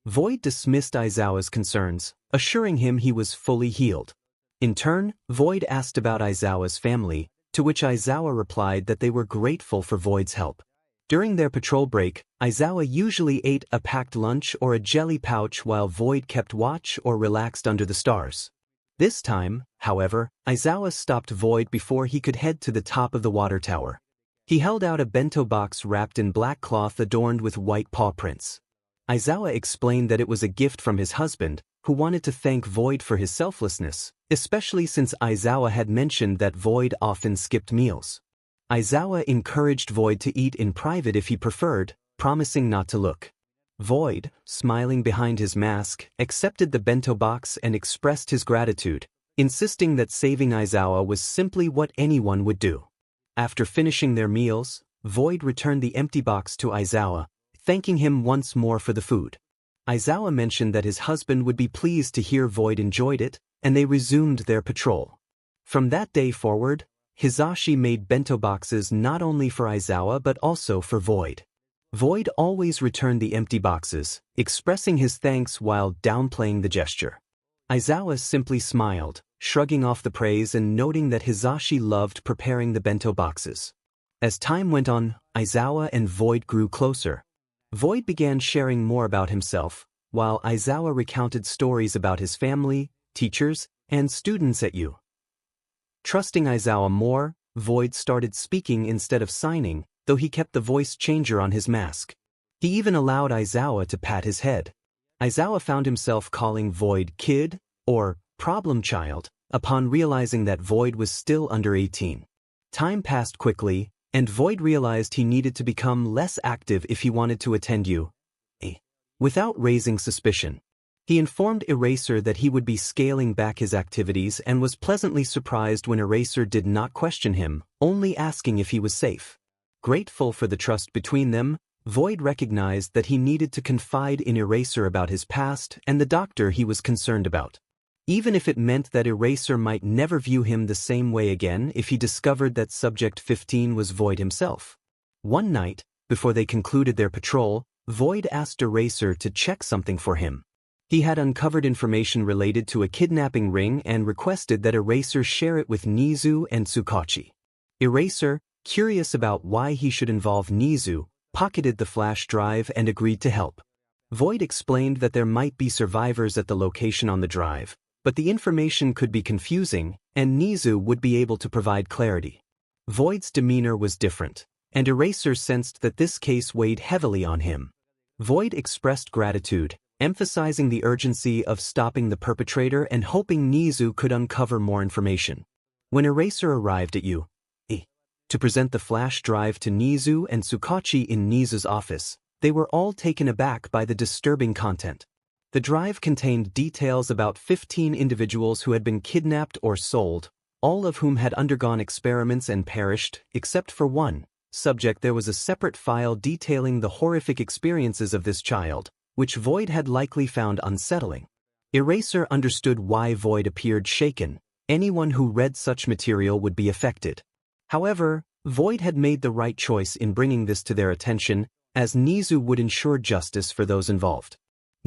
Void dismissed Aizawa's concerns, assuring him he was fully healed. In turn, Void asked about Aizawa's family, to which Aizawa replied that they were grateful for Void's help. During their patrol break, Aizawa usually ate a packed lunch or a jelly pouch while Void kept watch or relaxed under the stars. This time, however, Aizawa stopped Void before he could head to the top of the water tower. He held out a bento box wrapped in black cloth adorned with white paw prints. Aizawa explained that it was a gift from his husband, who wanted to thank Void for his selflessness, especially since Aizawa had mentioned that Void often skipped meals. Aizawa encouraged Void to eat in private if he preferred, promising not to look. Void, smiling behind his mask, accepted the bento box and expressed his gratitude, insisting that saving Aizawa was simply what anyone would do. After finishing their meals, Void returned the empty box to Aizawa, thanking him once more for the food. Aizawa mentioned that his husband would be pleased to hear Void enjoyed it, and they resumed their patrol. From that day forward, Hizashi made bento boxes not only for Aizawa but also for Void. Void always returned the empty boxes, expressing his thanks while downplaying the gesture. Aizawa simply smiled, shrugging off the praise and noting that Hizashi loved preparing the bento boxes. As time went on, Aizawa and Void grew closer. Void began sharing more about himself, while Aizawa recounted stories about his family, teachers, and students at U. Trusting Aizawa more, Void started speaking instead of signing, though he kept the voice changer on his mask. He even allowed Aizawa to pat his head. Aizawa found himself calling Void kid, or problem child, upon realizing that Void was still under 18. Time passed quickly, and Void realized he needed to become less active if he wanted to attend U. Without raising suspicion, he informed Erasure that he would be scaling back his activities and was pleasantly surprised when Erasure did not question him, only asking if he was safe. Grateful for the trust between them, Void recognized that he needed to confide in Erasure about his past and the doctor he was concerned about. Even if it meant that Erasure might never view him the same way again if he discovered that Subject 15 was Void himself. One night, before they concluded their patrol, Void asked Erasure to check something for him. He had uncovered information related to a kidnapping ring and requested that Erasure share it with 𝗍𝗬 and 𝗧𝗏𝗁. Erasure, curious about why he should involve 𝗍𝗬, pocketed the flash drive and agreed to help. Void explained that there might be survivors at the location on the drive, but the information could be confusing, and 𝗍𝗬 would be able to provide clarity. Void's demeanor was different, and Erasure sensed that this case weighed heavily on him. Void expressed gratitude, emphasizing the urgency of stopping the perpetrator and hoping 𝗍𝗬 could uncover more information. When Erasure arrived at U. to present the flash drive to 𝗍𝗬 and 𝗧𝗏𝗁 in 𝗍𝗬's office, they were all taken aback by the disturbing content. The drive contained details about 15 individuals who had been kidnapped or sold, all of whom had undergone experiments and perished, except for one subject. There was a separate file detailing the horrific experiences of this child, which Void had likely found unsettling. Erasure understood why Void appeared shaken. Anyone who read such material would be affected. However, Void had made the right choice in bringing this to their attention, as 𝗍𝗬 would ensure justice for those involved.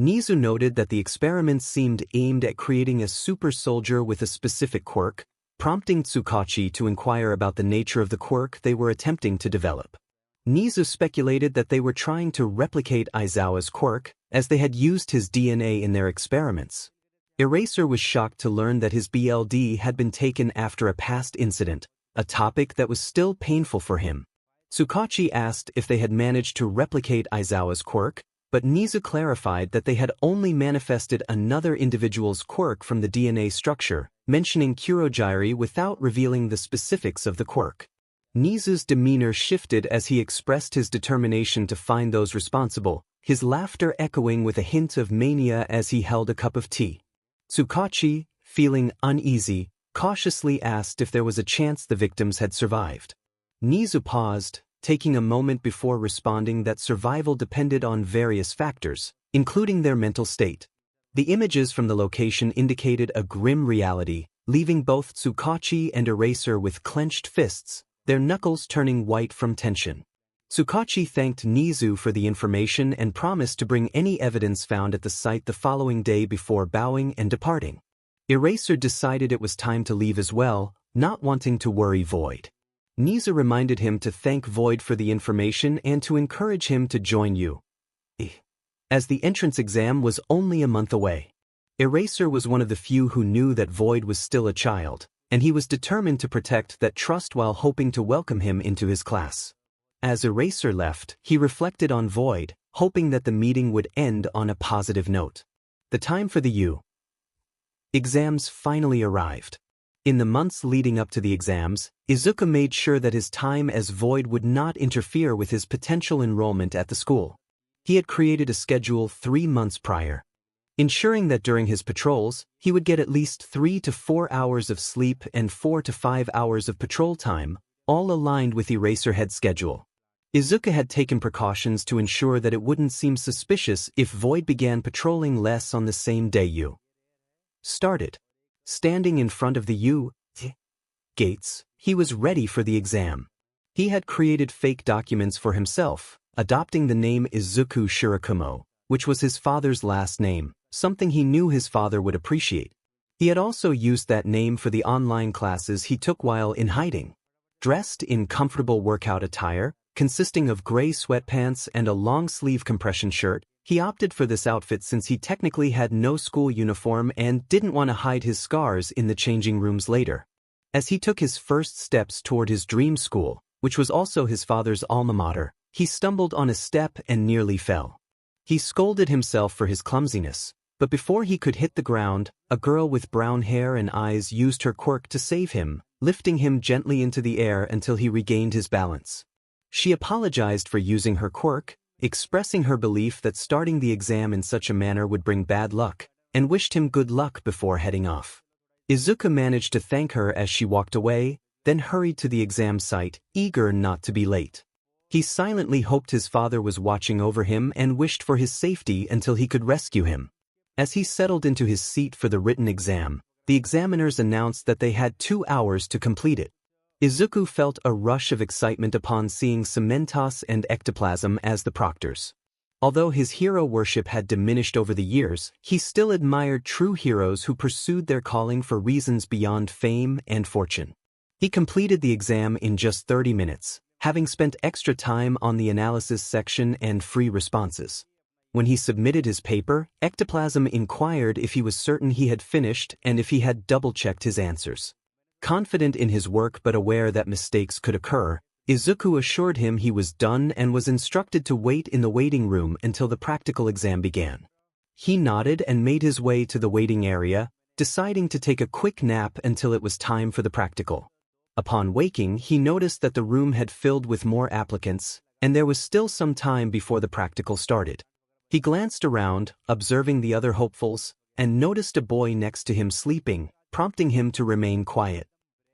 𝗍𝗬 noted that the experiments seemed aimed at creating a super soldier with a specific quirk, prompting 𝗧𝗏𝗁 to inquire about the nature of the quirk they were attempting to develop. 𝗍𝗬 speculated that they were trying to replicate Aizawa's quirk, as they had used his DNA in their experiments. Erasure was shocked to learn that his BLD had been taken after a past incident, a topic that was still painful for him. 𝗧𝗏𝗁 asked if they had managed to replicate Aizawa's quirk, but 𝗍𝗬 clarified that they had only manifested another individual's quirk from the DNA structure, mentioning 𝗬𝗁𝗎 without revealing the specifics of the quirk. 𝗍𝗬's demeanor shifted as he expressed his determination to find those responsible, his laughter echoing with a hint of mania as he held a cup of tea. 𝗧𝗏𝗁, feeling uneasy, cautiously asked if there was a chance the victims had survived. 𝗍𝗬 paused, taking a moment before responding that survival depended on various factors, including their mental state. The images from the location indicated a grim reality, leaving both 𝗧𝗏𝗁 and Erasure with clenched fists, their knuckles turning white from tension. 𝗧𝗏𝗁 thanked 𝗍𝗬 for the information and promised to bring any evidence found at the site the following day before bowing and departing. Erasure decided it was time to leave as well, not wanting to worry Void. 𝗍𝗬 reminded him to thank Void for the information and to encourage him to join U. As the entrance exam was only a month away. Erasure was one of the few who knew that Void was still a child, and he was determined to protect that trust while hoping to welcome him into his class. As Erasure left, he reflected on Void, hoping that the meeting would end on a positive note. The time for the U. exams finally arrived. In the months leading up to the exams, Izuku made sure that his time as Void would not interfere with his potential enrollment at the school. He had created a schedule 3 months prior, ensuring that during his patrols, he would get at least 3 to 4 hours of sleep and 4 to 5 hours of patrol time, all aligned with Eraserhead's schedule. Izuku had taken precautions to ensure that it wouldn't seem suspicious if Void began patrolling less on the same day U. started. Standing in front of the U. gates, he was ready for the exam. He had created fake documents for himself, adopting the name Izuku Shirakumo, which was his father's last name, something he knew his father would appreciate. He had also used that name for the online classes he took while in hiding. Dressed in comfortable workout attire, consisting of gray sweatpants and a long-sleeve compression shirt, he opted for this outfit since he technically had no school uniform and didn't want to hide his scars in the changing rooms later. As he took his first steps toward his dream school, which was also his father's alma mater, he stumbled on a step and nearly fell. He scolded himself for his clumsiness, but before he could hit the ground, a girl with brown hair and eyes used her quirk to save him, lifting him gently into the air until he regained his balance. She apologized for using her quirk, expressing her belief that starting the exam in such a manner would bring bad luck, and wished him good luck before heading off. Izuku managed to thank her as she walked away, then hurried to the exam site, eager not to be late. He silently hoped his father was watching over him and wished for his safety until he could rescue him. As he settled into his seat for the written exam, the examiners announced that they had 2 hours to complete it. Izuku felt a rush of excitement upon seeing 𝗬𝗵𝗲 and ectoplasm as the proctors. Although his hero worship had diminished over the years, he still admired true heroes who pursued their calling for reasons beyond fame and fortune. He completed the exam in just 30 minutes, having spent extra time on the analysis section and free responses. When he submitted his paper, ectoplasm inquired if he was certain he had finished and if he had double-checked his answers. Confident in his work but aware that mistakes could occur, Izuku assured him he was done and was instructed to wait in the waiting room until the practical exam began. He nodded and made his way to the waiting area, deciding to take a quick nap until it was time for the practical. Upon waking, he noticed that the room had filled with more applicants, and there was still some time before the practical started. He glanced around, observing the other hopefuls, and noticed a boy next to him sleeping, prompting him to remain quiet.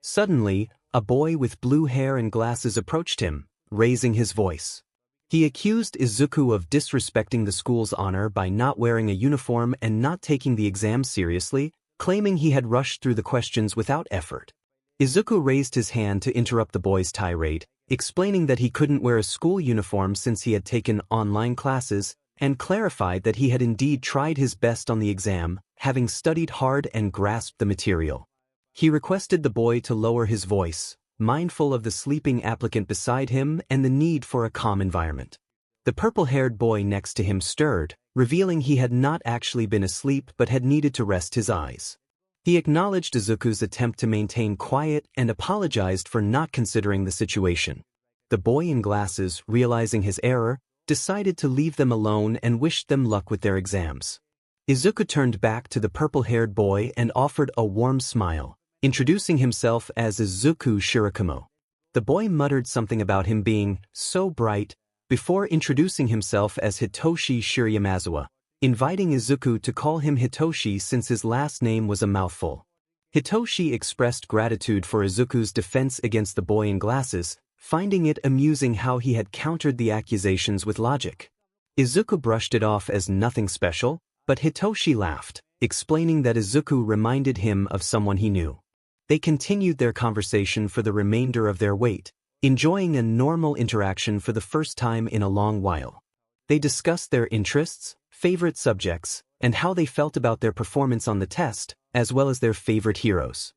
Suddenly, a boy with blue hair and glasses approached him, raising his voice. He accused Izuku of disrespecting the school's honor by not wearing a uniform and not taking the exam seriously, claiming he had rushed through the questions without effort. Izuku raised his hand to interrupt the boy's tirade, explaining that he couldn't wear a school uniform since he had taken online classes, and clarified that he had indeed tried his best on the exam, having studied hard and grasped the material. He requested the boy to lower his voice, mindful of the sleeping applicant beside him and the need for a calm environment. The purple-haired boy next to him stirred, revealing he had not actually been asleep but had needed to rest his eyes. He acknowledged Izuku's attempt to maintain quiet and apologized for not considering the situation. The boy in glasses, realizing his error, decided to leave them alone and wished them luck with their exams. Izuku turned back to the purple-haired boy and offered a warm smile, introducing himself as Izuku Shirakumo. The boy muttered something about him being so bright before introducing himself as Hitoshi Shirayamazawa, inviting Izuku to call him Hitoshi since his last name was a mouthful. Hitoshi expressed gratitude for Izuku's defense against the boy in glasses, finding it amusing how he had countered the accusations with logic. Izuku brushed it off as nothing special, but Hitoshi laughed, explaining that Izuku reminded him of someone he knew. They continued their conversation for the remainder of their wait, enjoying a normal interaction for the first time in a long while. They discussed their interests, favorite subjects, and how they felt about their performance on the test, as well as their favorite heroes.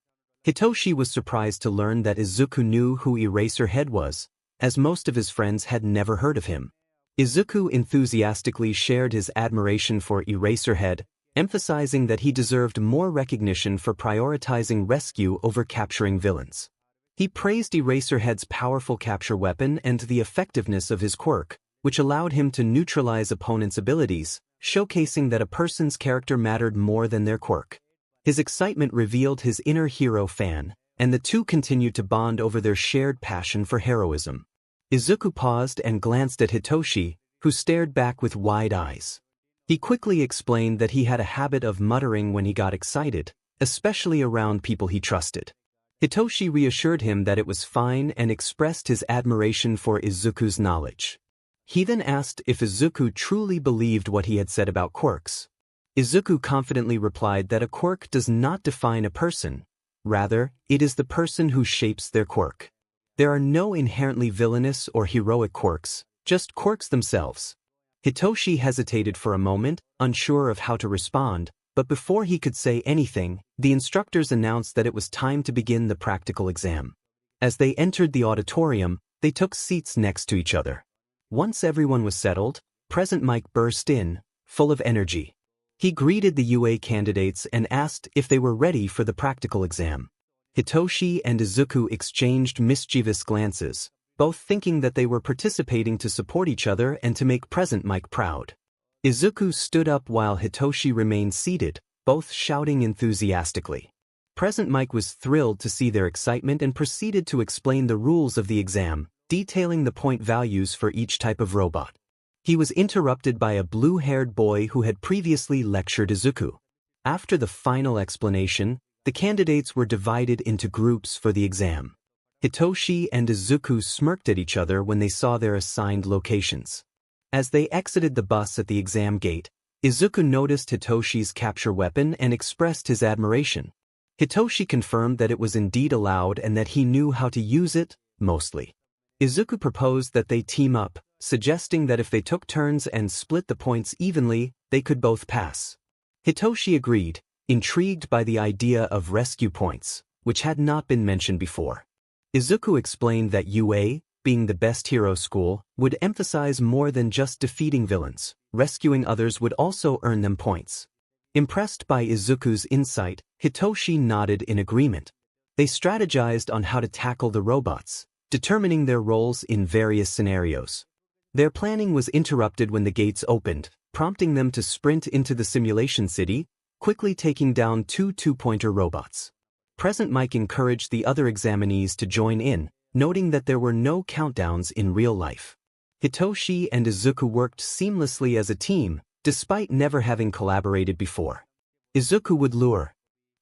Hitoshi was surprised to learn that Izuku knew who Eraserhead was, as most of his friends had never heard of him. Izuku enthusiastically shared his admiration for Eraserhead, emphasizing that he deserved more recognition for prioritizing rescue over capturing villains. He praised Eraserhead's powerful capture weapon and the effectiveness of his quirk, which allowed him to neutralize opponents' abilities, showcasing that a person's character mattered more than their quirk. His excitement revealed his inner hero fan, and the two continued to bond over their shared passion for heroism. Izuku paused and glanced at Hitoshi, who stared back with wide eyes. He quickly explained that he had a habit of muttering when he got excited, especially around people he trusted. Hitoshi reassured him that it was fine and expressed his admiration for Izuku's knowledge. He then asked if Izuku truly believed what he had said about quirks. Izuku confidently replied that a quirk does not define a person, Rather, it is the person who shapes their quirk. There are no inherently villainous or heroic quirks, just quirks themselves. Hitoshi hesitated for a moment, unsure of how to respond, but before he could say anything, the instructors announced that it was time to begin the practical exam. As they entered the auditorium, they took seats next to each other. Once everyone was settled, Present Mike burst in, full of energy. He greeted the UA candidates and asked if they were ready for the practical exam. Hitoshi and Izuku exchanged mischievous glances, both thinking that they were participating to support each other and to make Present Mike proud. Izuku stood up while Hitoshi remained seated, both shouting enthusiastically. Present Mike was thrilled to see their excitement and proceeded to explain the rules of the exam, detailing the point values for each type of robot. He was interrupted by a blue-haired boy who had previously lectured Izuku. After the final explanation, the candidates were divided into groups for the exam. Hitoshi and Izuku smirked at each other when they saw their assigned locations. As they exited the bus at the exam gate, Izuku noticed Hitoshi's capture weapon and expressed his admiration. Hitoshi confirmed that it was indeed allowed and that he knew how to use it, mostly. Izuku proposed that they team up, suggesting that if they took turns and split the points evenly, they could both pass. Hitoshi agreed, intrigued by the idea of rescue points, which had not been mentioned before. Izuku explained that UA, being the best hero school, would emphasize more than just defeating villains. Rescuing others would also earn them points. Impressed by Izuku's insight, Hitoshi nodded in agreement. They strategized on how to tackle the robots, determining their roles in various scenarios. Their planning was interrupted when the gates opened, prompting them to sprint into the simulation city, quickly taking down two two-pointer robots. Present Mike encouraged the other examinees to join in, noting that there were no countdowns in real life. Hitoshi and Izuku worked seamlessly as a team, despite never having collaborated before. Izuku would lure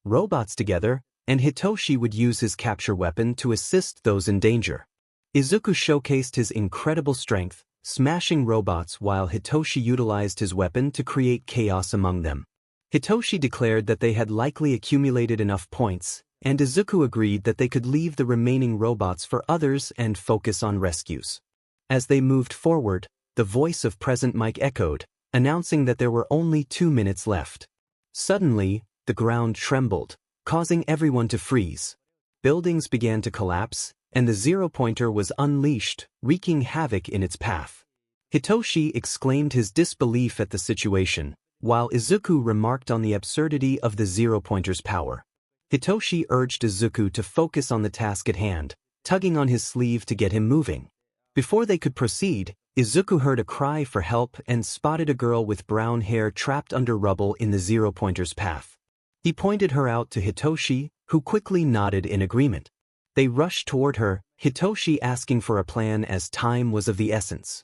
robots together, and Hitoshi would use his capture weapon to assist those in danger. Izuku showcased his incredible strength, smashing robots while Hitoshi utilized his weapon to create chaos among them. Hitoshi declared that they had likely accumulated enough points, and Izuku agreed that they could leave the remaining robots for others and focus on rescues. As they moved forward, the voice of Present Mike echoed, announcing that there were only 2 minutes left. Suddenly, the ground trembled, causing everyone to freeze. Buildings began to collapse, and the zero-pointer was unleashed, wreaking havoc in its path. Hitoshi exclaimed his disbelief at the situation, while Izuku remarked on the absurdity of the zero-pointer's power. Hitoshi urged Izuku to focus on the task at hand, tugging on his sleeve to get him moving. Before they could proceed, Izuku heard a cry for help and spotted a girl with brown hair trapped under rubble in the zero-pointer's path. He pointed her out to Hitoshi, who quickly nodded in agreement. They rushed toward her, Hitoshi asking for a plan as time was of the essence.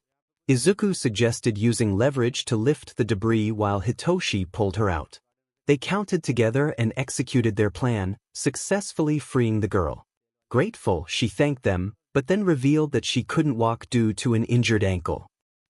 Izuku suggested using leverage to lift the debris while Hitoshi pulled her out. They counted together and executed their plan, successfully freeing the girl. Grateful, she thanked them, but then revealed that she couldn't walk due to an injured ankle.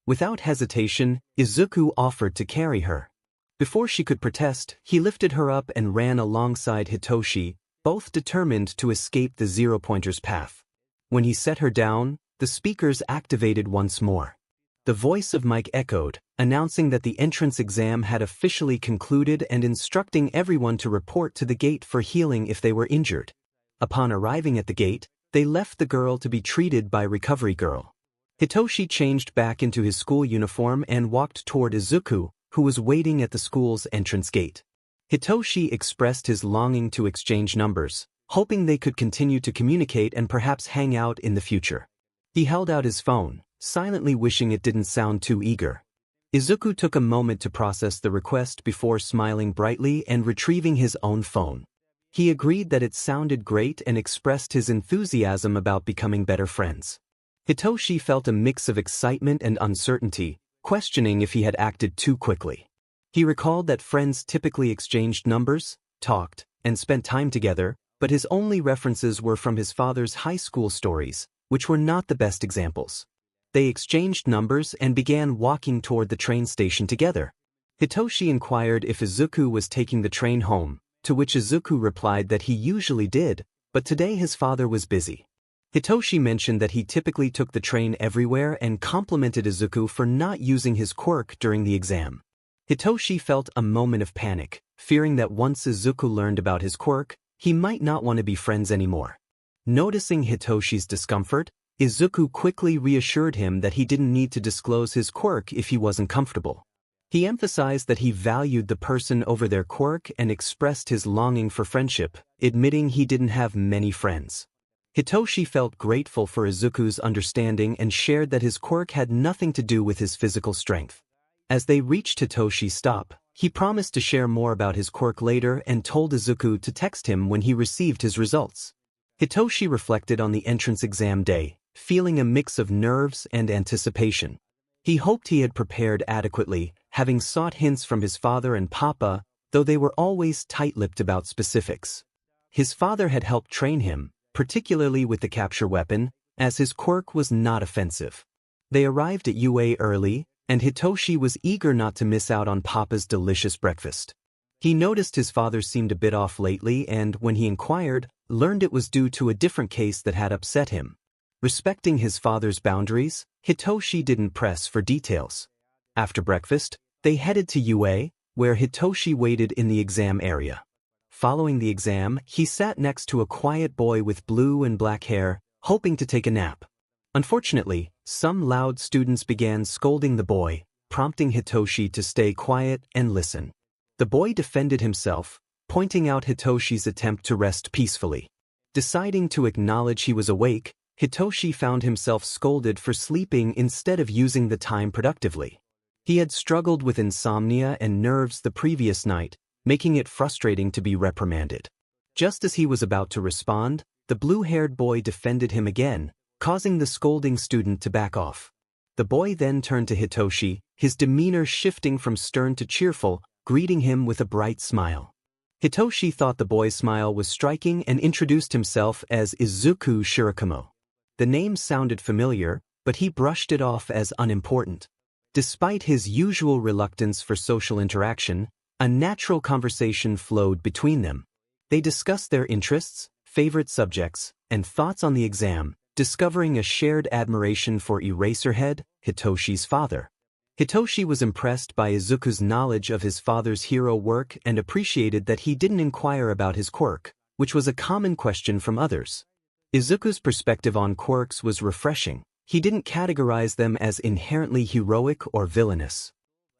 Without hesitation, Izuku offered to carry her. Before she could protest, he lifted her up and ran alongside Hitoshi, both determined to escape the zero-pointer's path. When he set her down, the speakers activated once more. The voice of Mike echoed, announcing that the entrance exam had officially concluded and instructing everyone to report to the gate for healing if they were injured. Upon arriving at the gate, they left the girl to be treated by Recovery Girl. Hitoshi changed back into his school uniform and walked toward Izuku, who was waiting at the school's entrance gate. Hitoshi expressed his longing to exchange numbers, hoping they could continue to communicate and perhaps hang out in the future. He held out his phone, silently wishing it didn't sound too eager. Izuku took a moment to process the request before smiling brightly and retrieving his own phone. He agreed that it sounded great and expressed his enthusiasm about becoming better friends. Hitoshi felt a mix of excitement and uncertainty, questioning if he had acted too quickly. He recalled that friends typically exchanged numbers, talked, and spent time together, but his only references were from his father's high school stories, which were not the best examples. They exchanged numbers and began walking toward the train station together. Hitoshi inquired if Izuku was taking the train home, to which Izuku replied that he usually did, but today his father was busy. Hitoshi mentioned that he typically took the train everywhere and complimented Izuku for not using his quirk during the exam. Hitoshi felt a moment of panic, fearing that once Izuku learned about his quirk, he might not want to be friends anymore. Noticing Hitoshi's discomfort, Izuku quickly reassured him that he didn't need to disclose his quirk if he wasn't comfortable. He emphasized that he valued the person over their quirk and expressed his longing for friendship, admitting he didn't have many friends. Hitoshi felt grateful for Izuku's understanding and shared that his quirk had nothing to do with his physical strength. As they reached Hitoshi's stop, he promised to share more about his quirk later and told Izuku to text him when he received his results. Hitoshi reflected on the entrance exam day, feeling a mix of nerves and anticipation. He hoped he had prepared adequately, having sought hints from his father and Papa, though they were always tight-lipped about specifics. His father had helped train him, particularly with the capture weapon, as his quirk was not offensive. They arrived at UA early, and Hitoshi was eager not to miss out on Papa's delicious breakfast. He noticed his father seemed a bit off lately and, when he inquired, learned it was due to a different case that had upset him. Respecting his father's boundaries, Hitoshi didn't press for details. After breakfast, they headed to UA, where Hitoshi waited in the exam area. Following the exam, he sat next to a quiet boy with blue and black hair, hoping to take a nap. Unfortunately, some loud students began scolding the boy, prompting Hitoshi to stay quiet and listen. The boy defended himself, pointing out Hitoshi's attempt to rest peacefully. Deciding to acknowledge he was awake, Hitoshi found himself scolded for sleeping instead of using the time productively. He had struggled with insomnia and nerves the previous night, making it frustrating to be reprimanded. Just as he was about to respond, the blue-haired boy defended him again, causing the scolding student to back off. The boy then turned to Hitoshi, his demeanor shifting from stern to cheerful, greeting him with a bright smile. Hitoshi thought the boy's smile was striking and introduced himself as Izuku Shirakamoto. The name sounded familiar, but he brushed it off as unimportant. Despite his usual reluctance for social interaction, a natural conversation flowed between them. They discussed their interests, favorite subjects, and thoughts on the exam, discovering a shared admiration for Eraserhead, Hitoshi's father. Hitoshi was impressed by Izuku's knowledge of his father's hero work and appreciated that he didn't inquire about his quirk, which was a common question from others. Izuku's perspective on quirks was refreshing. He didn't categorize them as inherently heroic or villainous.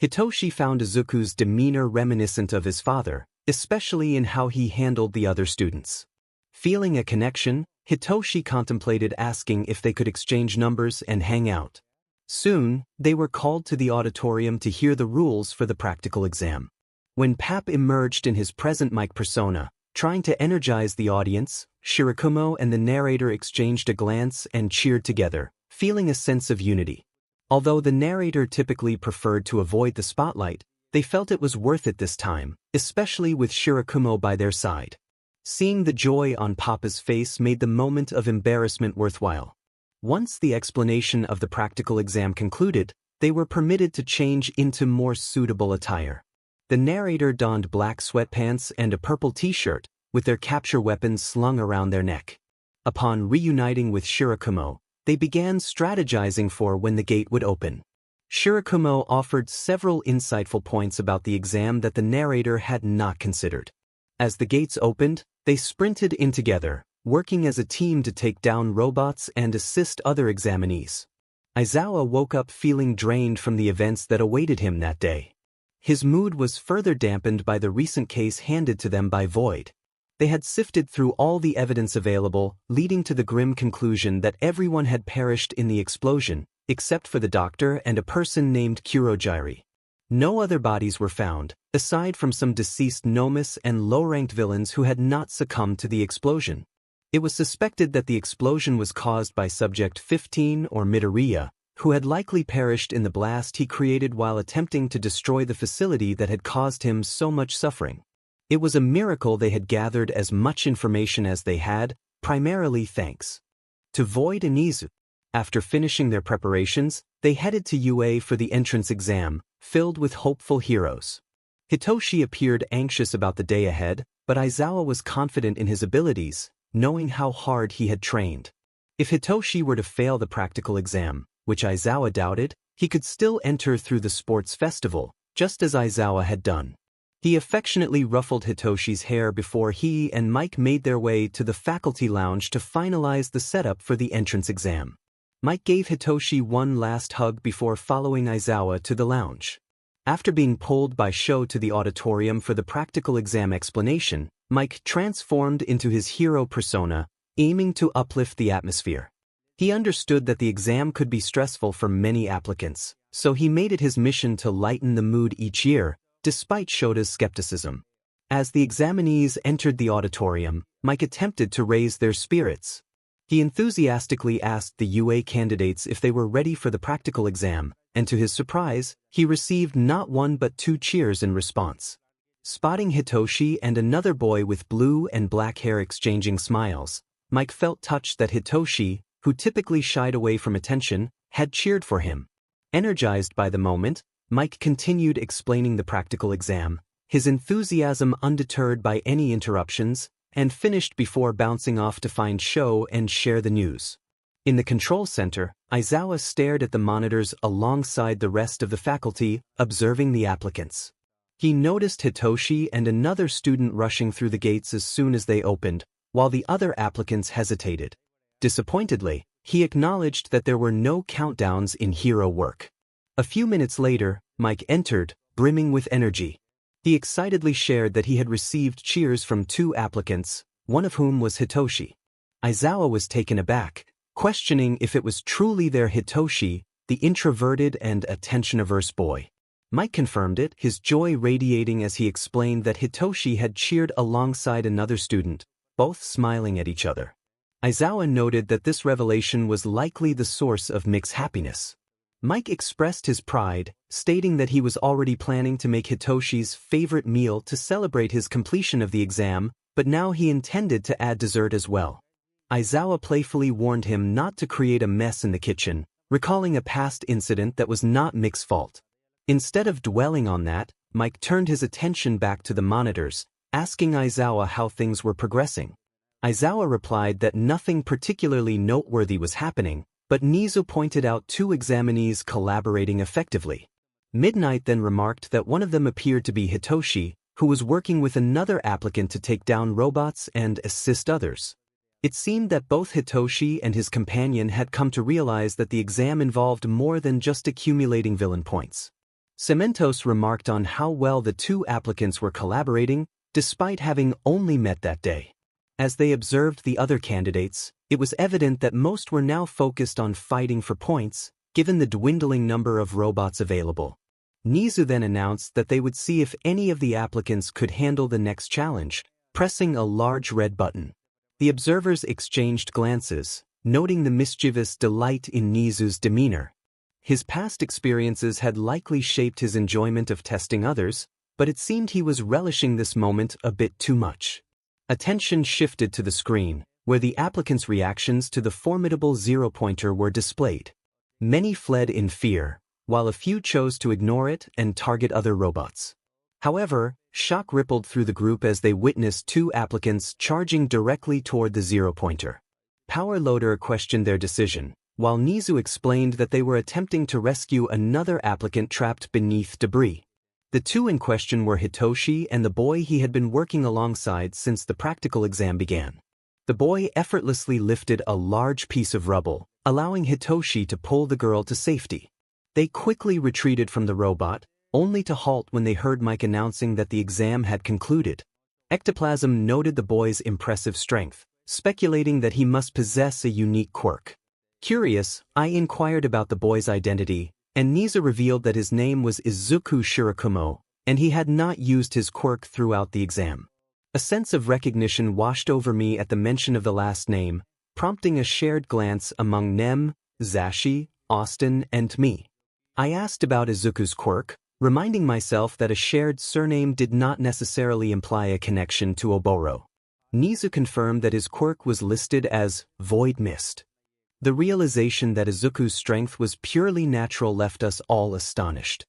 Hitoshi found Izuku's demeanor reminiscent of his father, especially in how he handled the other students. Feeling a connection, Hitoshi contemplated asking if they could exchange numbers and hang out. Soon, they were called to the auditorium to hear the rules for the practical exam. When Pap emerged in his present mic persona, trying to energize the audience, Shirakumo and the narrator exchanged a glance and cheered together, feeling a sense of unity. Although the narrator typically preferred to avoid the spotlight, they felt it was worth it this time, especially with Shirakumo by their side. Seeing the joy on Papa's face made the moment of embarrassment worthwhile. Once the explanation of the practical exam concluded, they were permitted to change into more suitable attire. The narrator donned black sweatpants and a purple t-shirt, with their capture weapons slung around their neck. Upon reuniting with Shirakumo, they began strategizing for when the gate would open. Shirakumo offered several insightful points about the exam that the narrator had not considered. As the gates opened, they sprinted in together, working as a team to take down robots and assist other examinees. Aizawa woke up feeling drained from the events that awaited him that day. His mood was further dampened by the recent case handed to them by Void. They had sifted through all the evidence available, leading to the grim conclusion that everyone had perished in the explosion, except for the doctor and a person named Kurojirai. No other bodies were found, aside from some deceased nomus and low-ranked villains who had not succumbed to the explosion. It was suspected that the explosion was caused by Subject 15 or Midoriya, who had likely perished in the blast he created while attempting to destroy the facility that had caused him so much suffering. It was a miracle they had gathered as much information as they had, primarily thanks to Void and Izuku. After finishing their preparations, they headed to UA for the entrance exam, filled with hopeful heroes. Hitoshi appeared anxious about the day ahead, but Aizawa was confident in his abilities, knowing how hard he had trained. If Hitoshi were to fail the practical exam, which Aizawa doubted, he could still enter through the sports festival, just as Aizawa had done. He affectionately ruffled Hitoshi's hair before he and Mike made their way to the faculty lounge to finalize the setup for the entrance exam. Mike gave Hitoshi one last hug before following Aizawa to the lounge. After being pulled by Sho to the auditorium for the practical exam explanation, Mike transformed into his hero persona, aiming to uplift the atmosphere. He understood that the exam could be stressful for many applicants, so he made it his mission to lighten the mood each year, despite Shota's skepticism. As the examinees entered the auditorium, Mike attempted to raise their spirits. He enthusiastically asked the UA candidates if they were ready for the practical exam, and to his surprise, he received not one but two cheers in response. Spotting Hitoshi and another boy with blue and black hair exchanging smiles, Mike felt touched that Hitoshi, who typically shied away from attention, had cheered for him. Energized by the moment, Mike continued explaining the practical exam, his enthusiasm undeterred by any interruptions, and finished before bouncing off to find Sho and share the news. In the control center, Aizawa stared at the monitors alongside the rest of the faculty, observing the applicants. He noticed Hitoshi and another student rushing through the gates as soon as they opened, while the other applicants hesitated. Disappointedly, he acknowledged that there were no countdowns in hero work. A few minutes later, Mike entered, brimming with energy. He excitedly shared that he had received cheers from two applicants, one of whom was Hitoshi. Aizawa was taken aback, questioning if it was truly their Hitoshi, the introverted and attention-averse boy. Mike confirmed it, his joy radiating as he explained that Hitoshi had cheered alongside another student, both smiling at each other. Aizawa noted that this revelation was likely the source of Mick's happiness. Mike expressed his pride, stating that he was already planning to make Hitoshi's favorite meal to celebrate his completion of the exam, but now he intended to add dessert as well. Aizawa playfully warned him not to create a mess in the kitchen, recalling a past incident that was not Mick's fault. Instead of dwelling on that, Mike turned his attention back to the monitors, asking Aizawa how things were progressing. Aizawa replied that nothing particularly noteworthy was happening, but 𝗧𝗍 pointed out two examinees collaborating effectively. Midnight then remarked that one of them appeared to be Hitoshi, who was working with another applicant to take down robots and assist others. It seemed that both Hitoshi and his companion had come to realize that the exam involved more than just accumulating villain points. 𝗬𝗵𝗲 remarked on how well the two applicants were collaborating, despite having only met that day. As they observed the other candidates, it was evident that most were now focused on fighting for points, given the dwindling number of robots available. 𝗧𝗍 then announced that they would see if any of the applicants could handle the next challenge, pressing a large red button. The observers exchanged glances, noting the mischievous delight in 𝗧𝗍's demeanor. His past experiences had likely shaped his enjoyment of testing others, but it seemed he was relishing this moment a bit too much. Attention shifted to the screen, where the applicants' reactions to the formidable zero-pointer were displayed. Many fled in fear, while a few chose to ignore it and target other robots. However, shock rippled through the group as they witnessed two applicants charging directly toward the zero-pointer. Power Loader questioned their decision, while 𝗧𝗍 explained that they were attempting to rescue another applicant trapped beneath debris. The two in question were Hitoshi and the boy he had been working alongside since the practical exam began. The boy effortlessly lifted a large piece of rubble, allowing Hitoshi to pull the girl to safety. They quickly retreated from the robot, only to halt when they heard Mike announcing that the exam had concluded. Ectoplasm noted the boy's impressive strength, speculating that he must possess a unique quirk. Curious, I inquired about the boy's identity, and 𝗧𝗍 revealed that his name was Izuku Shirakumo, and he had not used his quirk throughout the exam. A sense of recognition washed over me at the mention of the last name, prompting a shared glance among Nem, Zashi, Austin, and me. I asked about Izuku's quirk, reminding myself that a shared surname did not necessarily imply a connection to Oboro. 𝗧𝗍 confirmed that his quirk was listed as Void Mist. The realization that Izuku's strength was purely natural left us all astonished.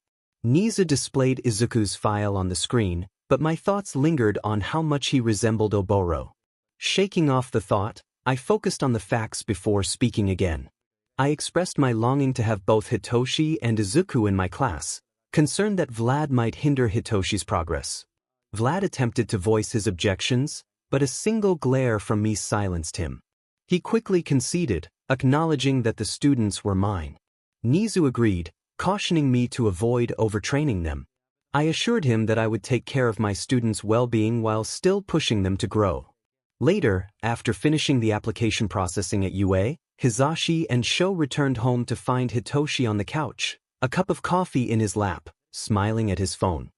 𝗧𝗍 displayed Izuku's file on the screen, but my thoughts lingered on how much he resembled Oboro. Shaking off the thought, I focused on the facts before speaking again. I expressed my longing to have both Hitoshi and Izuku in my class, concerned that Vlad might hinder Hitoshi's progress. Vlad attempted to voice his objections, but a single glare from me silenced him. He quickly conceded, acknowledging that the students were mine. Nizu agreed, cautioning me to avoid overtraining them. I assured him that I would take care of my students' well-being while still pushing them to grow. Later, after finishing the application processing at UA, Hizashi and Sho returned home to find Hitoshi on the couch, a cup of coffee in his lap, smiling at his phone.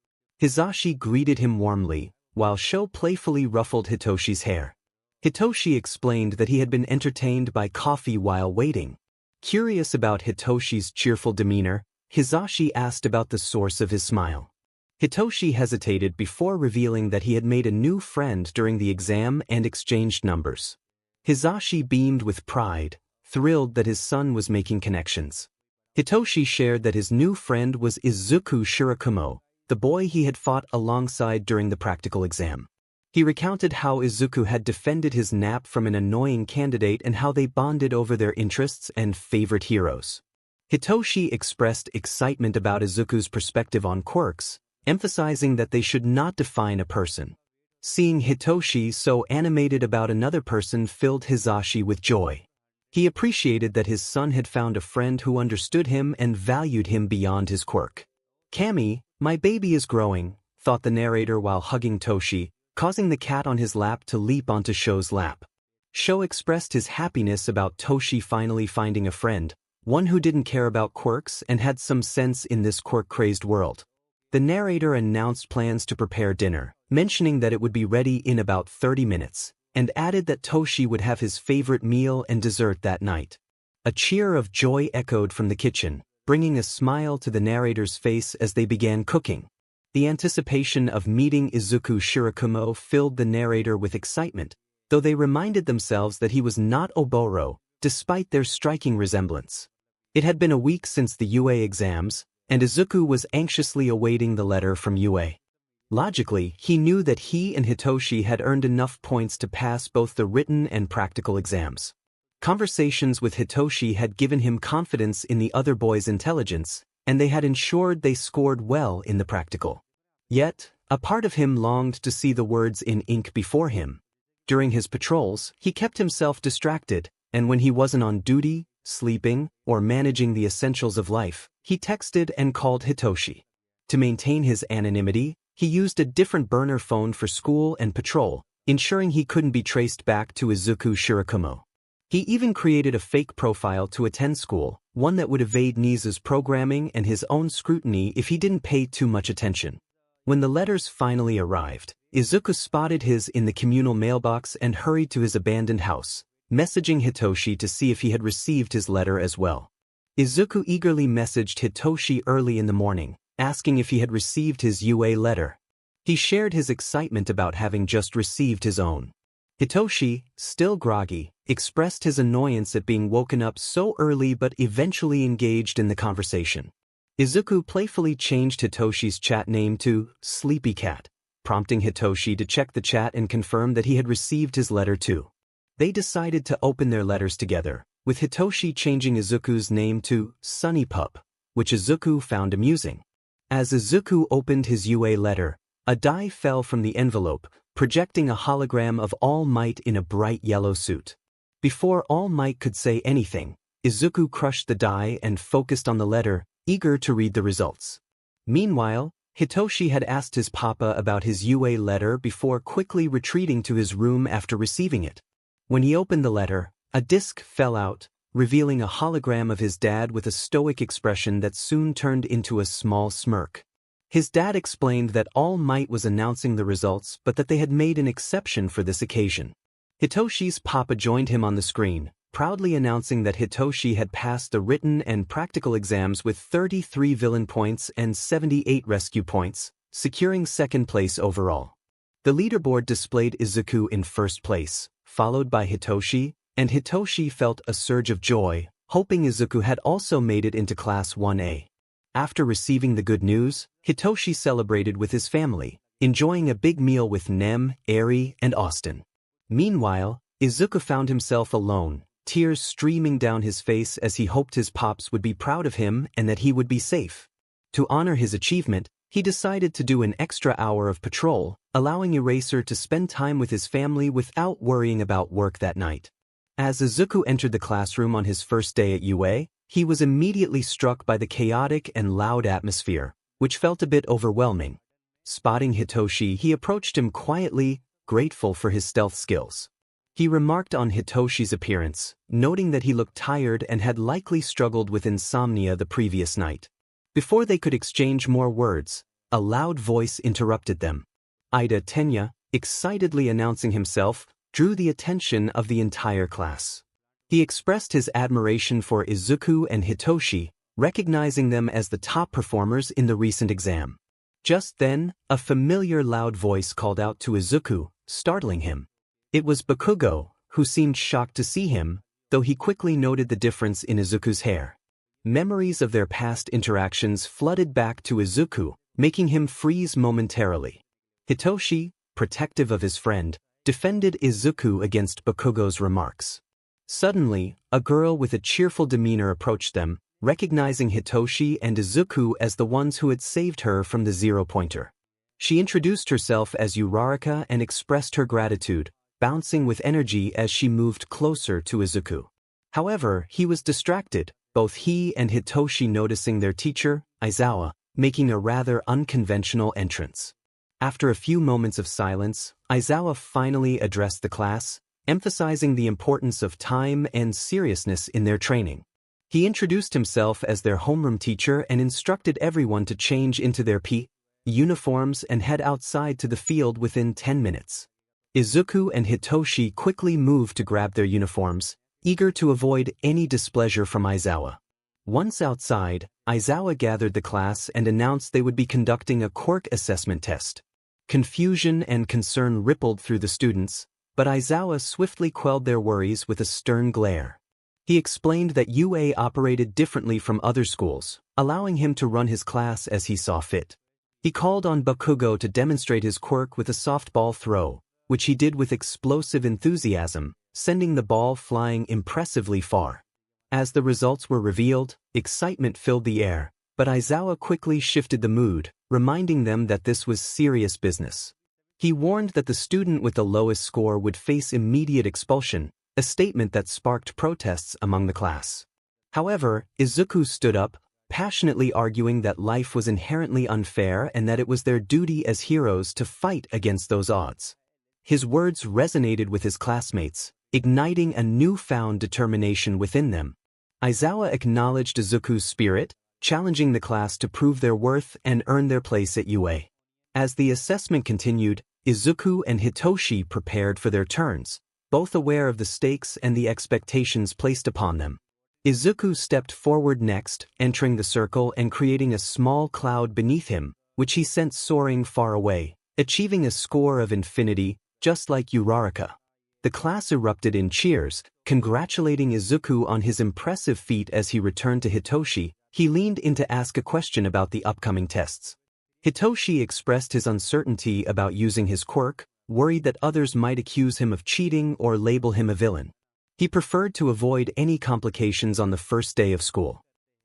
Hizashi greeted him warmly, while Sho playfully ruffled Hitoshi's hair. Hitoshi explained that he had been entertained by coffee while waiting. Curious about Hitoshi's cheerful demeanor, Hizashi asked about the source of his smile. Hitoshi hesitated before revealing that he had made a new friend during the exam and exchanged numbers. Hizashi beamed with pride, thrilled that his son was making connections. Hitoshi shared that his new friend was Izuku Shirakamoto, the boy he had fought alongside during the practical exam. He recounted how Izuku had defended his nap from an annoying candidate and how they bonded over their interests and favorite heroes. Hitoshi expressed excitement about Izuku's perspective on quirks, emphasizing that they should not define a person. Seeing Hitoshi so animated about another person filled Hizashi with joy. He appreciated that his son had found a friend who understood him and valued him beyond his quirk. "Kami, my baby is growing," thought the narrator while hugging Toshi, causing the cat on his lap to leap onto Sho's lap. Sho expressed his happiness about Toshi finally finding a friend, one who didn't care about quirks and had some sense in this quirk-crazed world. The narrator announced plans to prepare dinner, mentioning that it would be ready in about 30 minutes, and added that Toshi would have his favorite meal and dessert that night. A cheer of joy echoed from the kitchen, bringing a smile to the narrator's face as they began cooking. The anticipation of meeting Izuku Shirakamoto filled the narrator with excitement, though they reminded themselves that he was not Oboro, despite their striking resemblance. It had been a week since the UA exams, and Izuku was anxiously awaiting the letter from UA. Logically, he knew that he and Hitoshi had earned enough points to pass both the written and practical exams. Conversations with Hitoshi had given him confidence in the other boys' intelligence, and they had ensured they scored well in the practical. Yet, a part of him longed to see the words in ink before him. During his patrols, he kept himself distracted, and when he wasn't on duty, sleeping, or managing the essentials of life, he texted and called Hitoshi. To maintain his anonymity, he used a different burner phone for school and patrol, ensuring he couldn't be traced back to Izuku Shirakamoto. He even created a fake profile to attend school, one that would evade Nizu's programming and his own scrutiny if he didn't pay too much attention. When the letters finally arrived, Izuku spotted his in the communal mailbox and hurried to his abandoned house, messaging Hitoshi to see if he had received his letter as well. Izuku eagerly messaged Hitoshi early in the morning, asking if he had received his UA letter. He shared his excitement about having just received his own. Hitoshi, still groggy, expressed his annoyance at being woken up so early but eventually engaged in the conversation. Izuku playfully changed Hitoshi's chat name to Sleepy Cat, prompting Hitoshi to check the chat and confirm that he had received his letter too. They decided to open their letters together, with Hitoshi changing Izuku's name to 𝗧𝗵𝗲, which Izuku found amusing. As Izuku opened his UA letter, a die fell from the envelope, projecting a hologram of All Might in a bright yellow suit. Before All Might could say anything, Izuku crushed the die and focused on the letter, eager to read the results. Meanwhile, Hitoshi had asked his papa about his UA letter before quickly retreating to his room after receiving it. When he opened the letter, a disc fell out, revealing a hologram of his dad with a stoic expression that soon turned into a small smirk. His dad explained that All Might was announcing the results but that they had made an exception for this occasion. Hitoshi's papa joined him on the screen, proudly announcing that Hitoshi had passed the written and practical exams with 33 villain points and 78 rescue points, securing second place overall. The leaderboard displayed Izuku in first place, followed by Hitoshi, and Hitoshi felt a surge of joy, hoping Izuku had also made it into Class 1A. After receiving the good news, Hitoshi celebrated with his family, enjoying a big meal with Nem, Eri, and Austin. Meanwhile, Izuku found himself alone, tears streaming down his face as he hoped his pops would be proud of him and that he would be safe. To honor his achievement, he decided to do an extra hour of patrol, allowing Erasure to spend time with his family without worrying about work that night. As Izuku entered the classroom on his first day at UA, he was immediately struck by the chaotic and loud atmosphere, which felt a bit overwhelming. Spotting Hitoshi, he approached him quietly, grateful for his stealth skills. He remarked on Hitoshi's appearance, noting that he looked tired and had likely struggled with insomnia the previous night. Before they could exchange more words, a loud voice interrupted them. 𝗧𝗪𝗓, excitedly announcing himself, drew the attention of the entire class. He expressed his admiration for Izuku and Hitoshi, recognizing them as the top performers in the recent exam. Just then, a familiar loud voice called out to Izuku, startling him. It was Bakugo, who seemed shocked to see him, though he quickly noted the difference in Izuku's hair. Memories of their past interactions flooded back to Izuku, making him freeze momentarily. Hitoshi, protective of his friend, defended Izuku against Bakugo's remarks. Suddenly, a girl with a cheerful demeanor approached them, recognizing Hitoshi and Izuku as the ones who had saved her from the zero-pointer. She introduced herself as Uraraka and expressed her gratitude, bouncing with energy as she moved closer to Izuku. However, he was distracted, both he and Hitoshi noticing their teacher, Aizawa, making a rather unconventional entrance. After a few moments of silence, Aizawa finally addressed the class, emphasizing the importance of time and seriousness in their training. He introduced himself as their homeroom teacher and instructed everyone to change into their uniforms and head outside to the field within 10 minutes. Izuku and Hitoshi quickly moved to grab their uniforms, eager to avoid any displeasure from Aizawa. Once outside, Aizawa gathered the class and announced they would be conducting a quirk assessment test. Confusion and concern rippled through the students, but Aizawa swiftly quelled their worries with a stern glare. He explained that UA operated differently from other schools, allowing him to run his class as he saw fit. He called on Bakugo to demonstrate his quirk with a softball throw, which he did with explosive enthusiasm, sending the ball flying impressively far. As the results were revealed, excitement filled the air, but Aizawa quickly shifted the mood, reminding them that this was serious business. He warned that the student with the lowest score would face immediate expulsion, a statement that sparked protests among the class. However, Izuku stood up, passionately arguing that life was inherently unfair and that it was their duty as heroes to fight against those odds. His words resonated with his classmates, igniting a newfound determination within them. Aizawa acknowledged Izuku's spirit, challenging the class to prove their worth and earn their place at UA. As the assessment continued, Izuku and Hitoshi prepared for their turns, both aware of the stakes and the expectations placed upon them. Izuku stepped forward next, entering the circle and creating a small cloud beneath him, which he sent soaring far away, achieving a score of infinity, just like Uraraka. The class erupted in cheers, congratulating Izuku on his impressive feat. As he returned to Hitoshi, he leaned in to ask a question about the upcoming tests. Hitoshi expressed his uncertainty about using his quirk, worried that others might accuse him of cheating or label him a villain. He preferred to avoid any complications on the first day of school.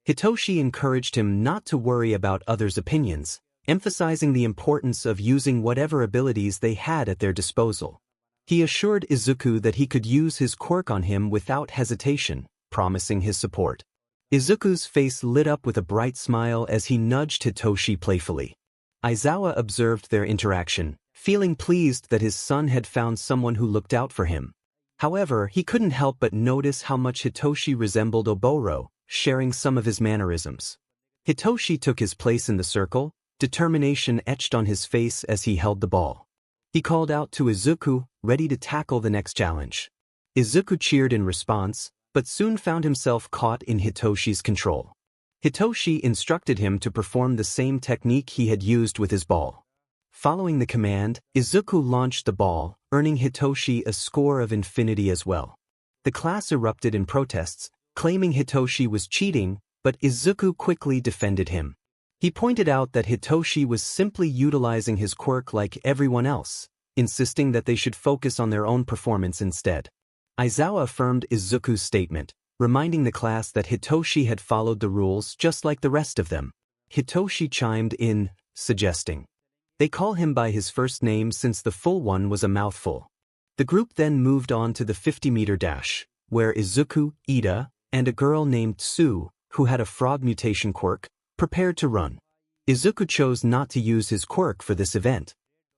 Hitoshi encouraged him not to worry about others' opinions, emphasizing the importance of using whatever abilities they had at their disposal. He assured Izuku that he could use his quirk on him without hesitation, promising his support. Izuku's face lit up with a bright smile as he nudged Hitoshi playfully. Aizawa observed their interaction, feeling pleased that his son had found someone who looked out for him. However, he couldn't help but notice how much Hitoshi resembled Oboro, sharing some of his mannerisms. Hitoshi took his place in the circle, determination etched on his face as he held the ball. He called out to Izuku, ready to tackle the next challenge. Izuku cheered in response, but soon found himself caught in Hitoshi's control. Hitoshi instructed him to perform the same technique he had used with his ball. Following the command, Izuku launched the ball, earning Hitoshi a score of infinity as well. The class erupted in protests, claiming Hitoshi was cheating, but Izuku quickly defended him. He pointed out that Hitoshi was simply utilizing his quirk like everyone else, insisting that they should focus on their own performance instead. Aizawa affirmed Izuku's statement, reminding the class that Hitoshi had followed the rules just like the rest of them. Hitoshi chimed in, suggesting, "They call him by his first name since the full one was a mouthful." The group then moved on to the 50-meter dash, where Izuku, Ida, and a girl named Tsu, who had a frog mutation quirk, prepared to run. Izuku chose not to use his quirk for this event.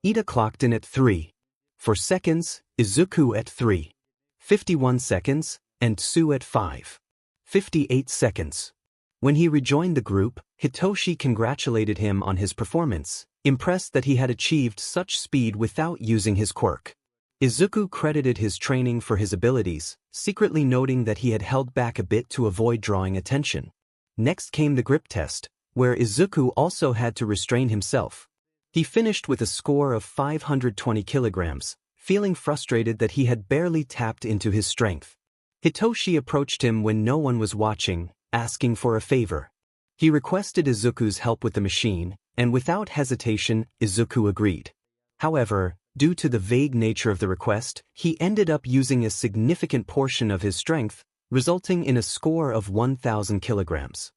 Ida clocked in at 3.4 seconds, Izuku at 3.51 seconds, and Tsu at 5.58 seconds. When he rejoined the group, Hitoshi congratulated him on his performance, impressed that he had achieved such speed without using his quirk. Izuku credited his training for his abilities, secretly noting that he had held back a bit to avoid drawing attention. Next came the grip test, where Izuku also had to restrain himself. He finished with a score of 520 kilograms, feeling frustrated that he had barely tapped into his strength. Hitoshi approached him when no one was watching, asking for a favor. He requested Izuku's help with the machine, and without hesitation, Izuku agreed. However, due to the vague nature of the request, he ended up using a significant portion of his strength, resulting in a score of 1,000 kilograms.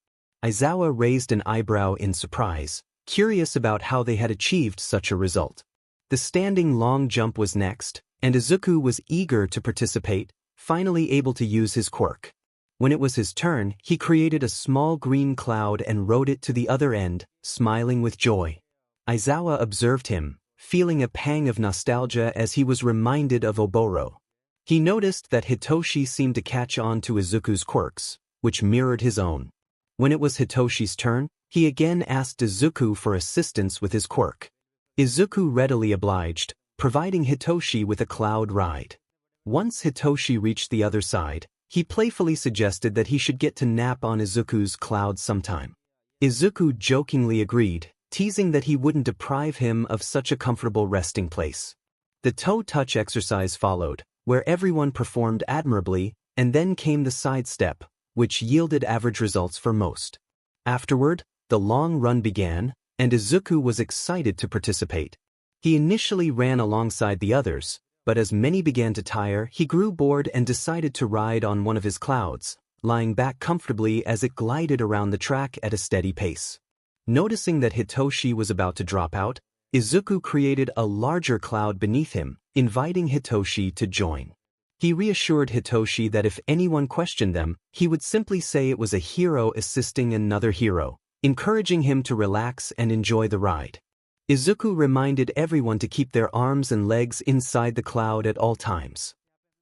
Aizawa raised an eyebrow in surprise, curious about how they had achieved such a result. The standing long jump was next, and Izuku was eager to participate, finally able to use his quirk. When it was his turn, he created a small green cloud and rode it to the other end, smiling with joy. Aizawa observed him, feeling a pang of nostalgia as he was reminded of Oboro. He noticed that Hitoshi seemed to catch on to Izuku's quirks, which mirrored his own. When it was Hitoshi's turn, he again asked Izuku for assistance with his quirk. Izuku readily obliged, providing Hitoshi with a cloud ride. Once Hitoshi reached the other side, he playfully suggested that he should get to nap on Izuku's cloud sometime. Izuku jokingly agreed, teasing that he wouldn't deprive him of such a comfortable resting place. The toe touch exercise followed, where everyone performed admirably, and then came the side step, which yielded average results for most. Afterward, the long run began, and Izuku was excited to participate. He initially ran alongside the others, but as many began to tire, he grew bored and decided to ride on one of his clouds, lying back comfortably as it glided around the track at a steady pace. Noticing that Hitoshi was about to drop out, Izuku created a larger cloud beneath him, inviting Hitoshi to join. He reassured Hitoshi that if anyone questioned them, he would simply say it was a hero assisting another hero, encouraging him to relax and enjoy the ride. Izuku reminded everyone to keep their arms and legs inside the cloud at all times.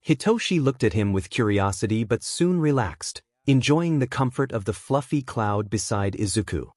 Hitoshi looked at him with curiosity but soon relaxed, enjoying the comfort of the fluffy cloud beside Izuku.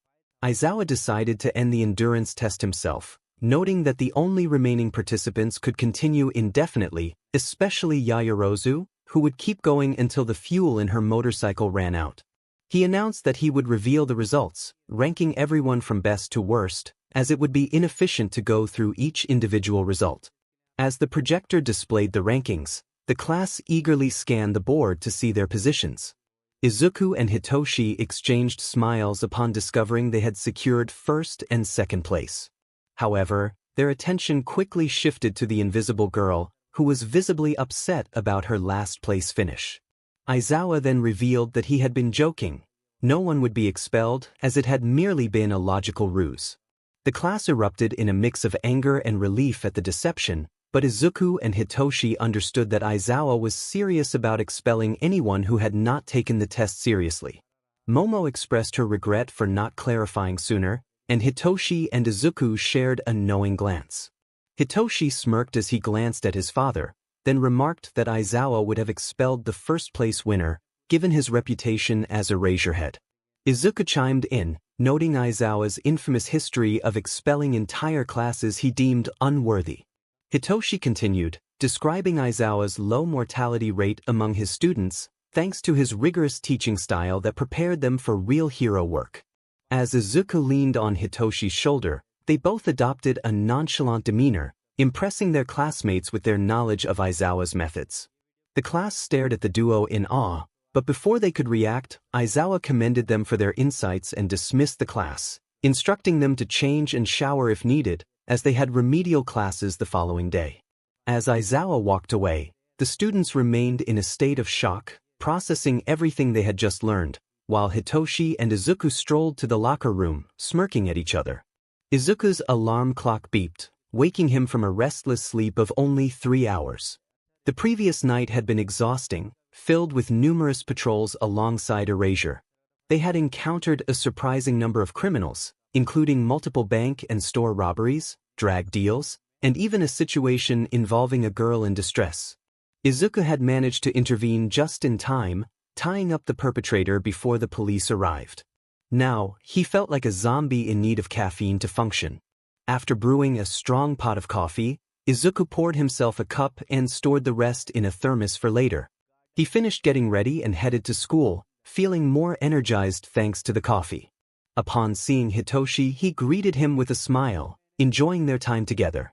Aizawa decided to end the endurance test himself, noting that the only remaining participants could continue indefinitely, especially Yaoyorozu, who would keep going until the fuel in her motorcycle ran out. He announced that he would reveal the results, ranking everyone from best to worst, as it would be inefficient to go through each individual result. As the projector displayed the rankings, the class eagerly scanned the board to see their positions. Izuku and Hitoshi exchanged smiles upon discovering they had secured first and second place. However, their attention quickly shifted to the invisible girl, who was visibly upset about her last place finish. Aizawa then revealed that he had been joking. No one would be expelled, as it had merely been a logical ruse. The class erupted in a mix of anger and relief at the deception, but Izuku and Hitoshi understood that Aizawa was serious about expelling anyone who had not taken the test seriously. Momo expressed her regret for not clarifying sooner, and Hitoshi and Izuku shared a knowing glance. Hitoshi smirked as he glanced at his father, then remarked that Aizawa would have expelled the first-place winner, given his reputation as Erasure head. Izuku chimed in, noting Aizawa's infamous history of expelling entire classes he deemed unworthy. Hitoshi continued, describing Aizawa's low mortality rate among his students, thanks to his rigorous teaching style that prepared them for real hero work. As Izuku leaned on Hitoshi's shoulder, they both adopted a nonchalant demeanor, impressing their classmates with their knowledge of Aizawa's methods. The class stared at the duo in awe, but before they could react, Aizawa commended them for their insights and dismissed the class, instructing them to change and shower if needed, as they had remedial classes the following day. As Aizawa walked away, the students remained in a state of shock, processing everything they had just learned, while Hitoshi and Izuku strolled to the locker room, smirking at each other. Izuku's alarm clock beeped, waking him from a restless sleep of only 3 hours. The previous night had been exhausting, filled with numerous patrols alongside Erasure. They had encountered a surprising number of criminals, including multiple bank and store robberies, drug deals, and even a situation involving a girl in distress. Izuku had managed to intervene just in time, tying up the perpetrator before the police arrived. Now, he felt like a zombie in need of caffeine to function. After brewing a strong pot of coffee, Izuku poured himself a cup and stored the rest in a thermos for later. He finished getting ready and headed to school, feeling more energized thanks to the coffee. Upon seeing Hitoshi, he greeted him with a smile, enjoying their time together.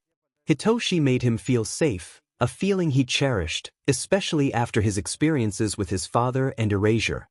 Hitoshi made him feel safe, a feeling he cherished, especially after his experiences with his father and Erasure.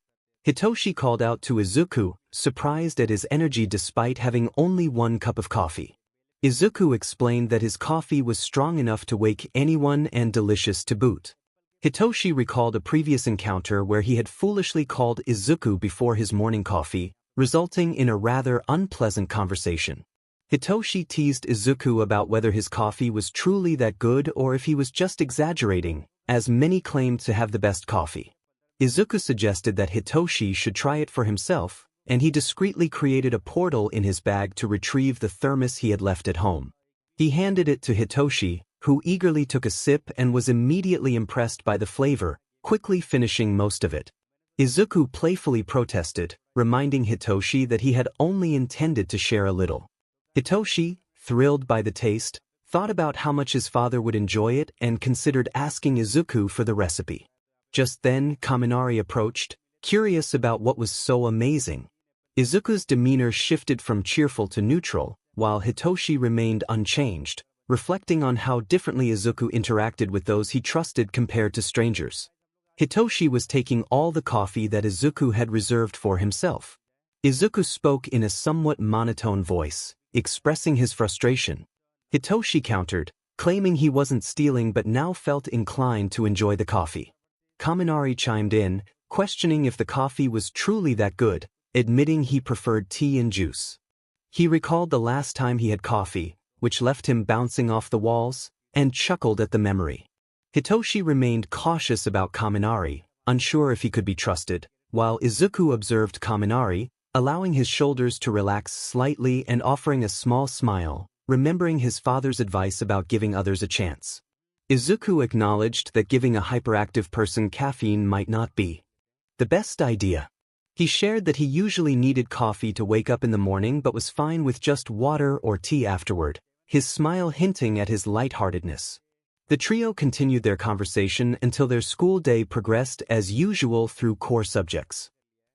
Hitoshi called out to Izuku, surprised at his energy despite having only 1 cup of coffee. Izuku explained that his coffee was strong enough to wake anyone and delicious to boot. Hitoshi recalled a previous encounter where he had foolishly called Izuku before his morning coffee, resulting in a rather unpleasant conversation. Hitoshi teased Izuku about whether his coffee was truly that good or if he was just exaggerating, as many claimed to have the best coffee. Izuku suggested that Hitoshi should try it for himself, and he discreetly created a portal in his bag to retrieve the thermos he had left at home. He handed it to Hitoshi, who eagerly took a sip and was immediately impressed by the flavor, quickly finishing most of it. Izuku playfully protested, reminding Hitoshi that he had only intended to share a little. Hitoshi, thrilled by the taste, thought about how much his father would enjoy it and considered asking Izuku for the recipe. Just then, Kaminari approached, curious about what was so amazing. Izuku's demeanor shifted from cheerful to neutral, while Hitoshi remained unchanged, reflecting on how differently Izuku interacted with those he trusted compared to strangers. Hitoshi was taking all the coffee that Izuku had reserved for himself. Izuku spoke in a somewhat monotone voice, expressing his frustration. Hitoshi countered, claiming he wasn't stealing but now felt inclined to enjoy the coffee. Kaminari chimed in, questioning if the coffee was truly that good, admitting he preferred tea and juice. He recalled the last time he had coffee, which left him bouncing off the walls, and chuckled at the memory. Hitoshi remained cautious about Kaminari, unsure if he could be trusted, while Izuku observed Kaminari, allowing his shoulders to relax slightly and offering a small smile, remembering his father's advice about giving others a chance. Izuku acknowledged that giving a hyperactive person caffeine might not be the best idea. He shared that he usually needed coffee to wake up in the morning but was fine with just water or tea afterward, his smile hinting at his lightheartedness. The trio continued their conversation until their school day progressed as usual through core subjects.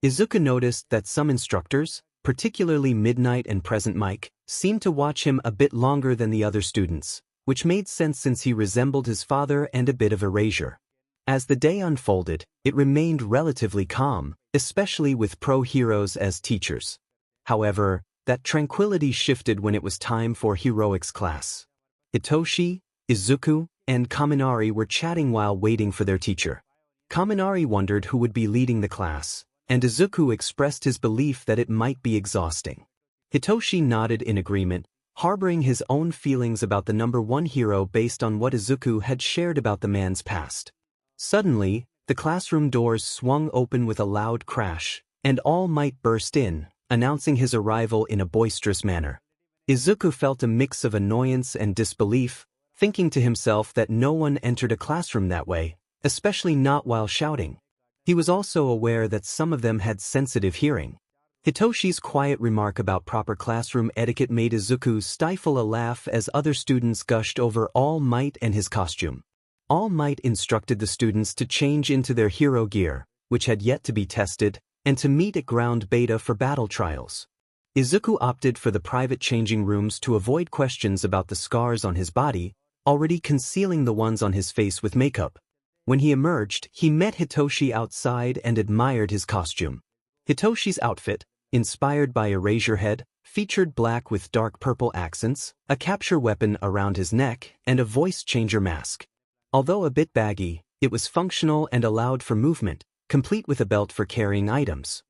Izuku noticed that some instructors, particularly Midnight and Present Mike, seemed to watch him a bit longer than the other students, which made sense since he resembled his father and a bit of Erasure. As the day unfolded, it remained relatively calm, especially with pro-heroes as teachers. However, that tranquility shifted when it was time for heroics class. Hitoshi, Izuku, and Kaminari were chatting while waiting for their teacher. Kaminari wondered who would be leading the class, and Izuku expressed his belief that it might be exhausting. Hitoshi nodded in agreement, harboring his own feelings about the number 1 hero based on what Izuku had shared about the man's past. Suddenly, the classroom doors swung open with a loud crash, and All Might burst in, announcing his arrival in a boisterous manner. Izuku felt a mix of annoyance and disbelief, thinking to himself that no one entered a classroom that way, especially not while shouting. He was also aware that some of them had sensitive hearing. Hitoshi's quiet remark about proper classroom etiquette made Izuku stifle a laugh as other students gushed over All Might and his costume. All Might instructed the students to change into their hero gear, which had yet to be tested, and to meet at ground beta for battle trials. Izuku opted for the private changing rooms to avoid questions about the scars on his body, already concealing the ones on his face with makeup. When he emerged, he met Hitoshi outside and admired his costume. Hitoshi's outfit, inspired by Erasure Head, featured black with dark purple accents, a capture weapon around his neck, and a voice changer mask. Although a bit baggy, it was functional and allowed for movement, complete with a belt for carrying items.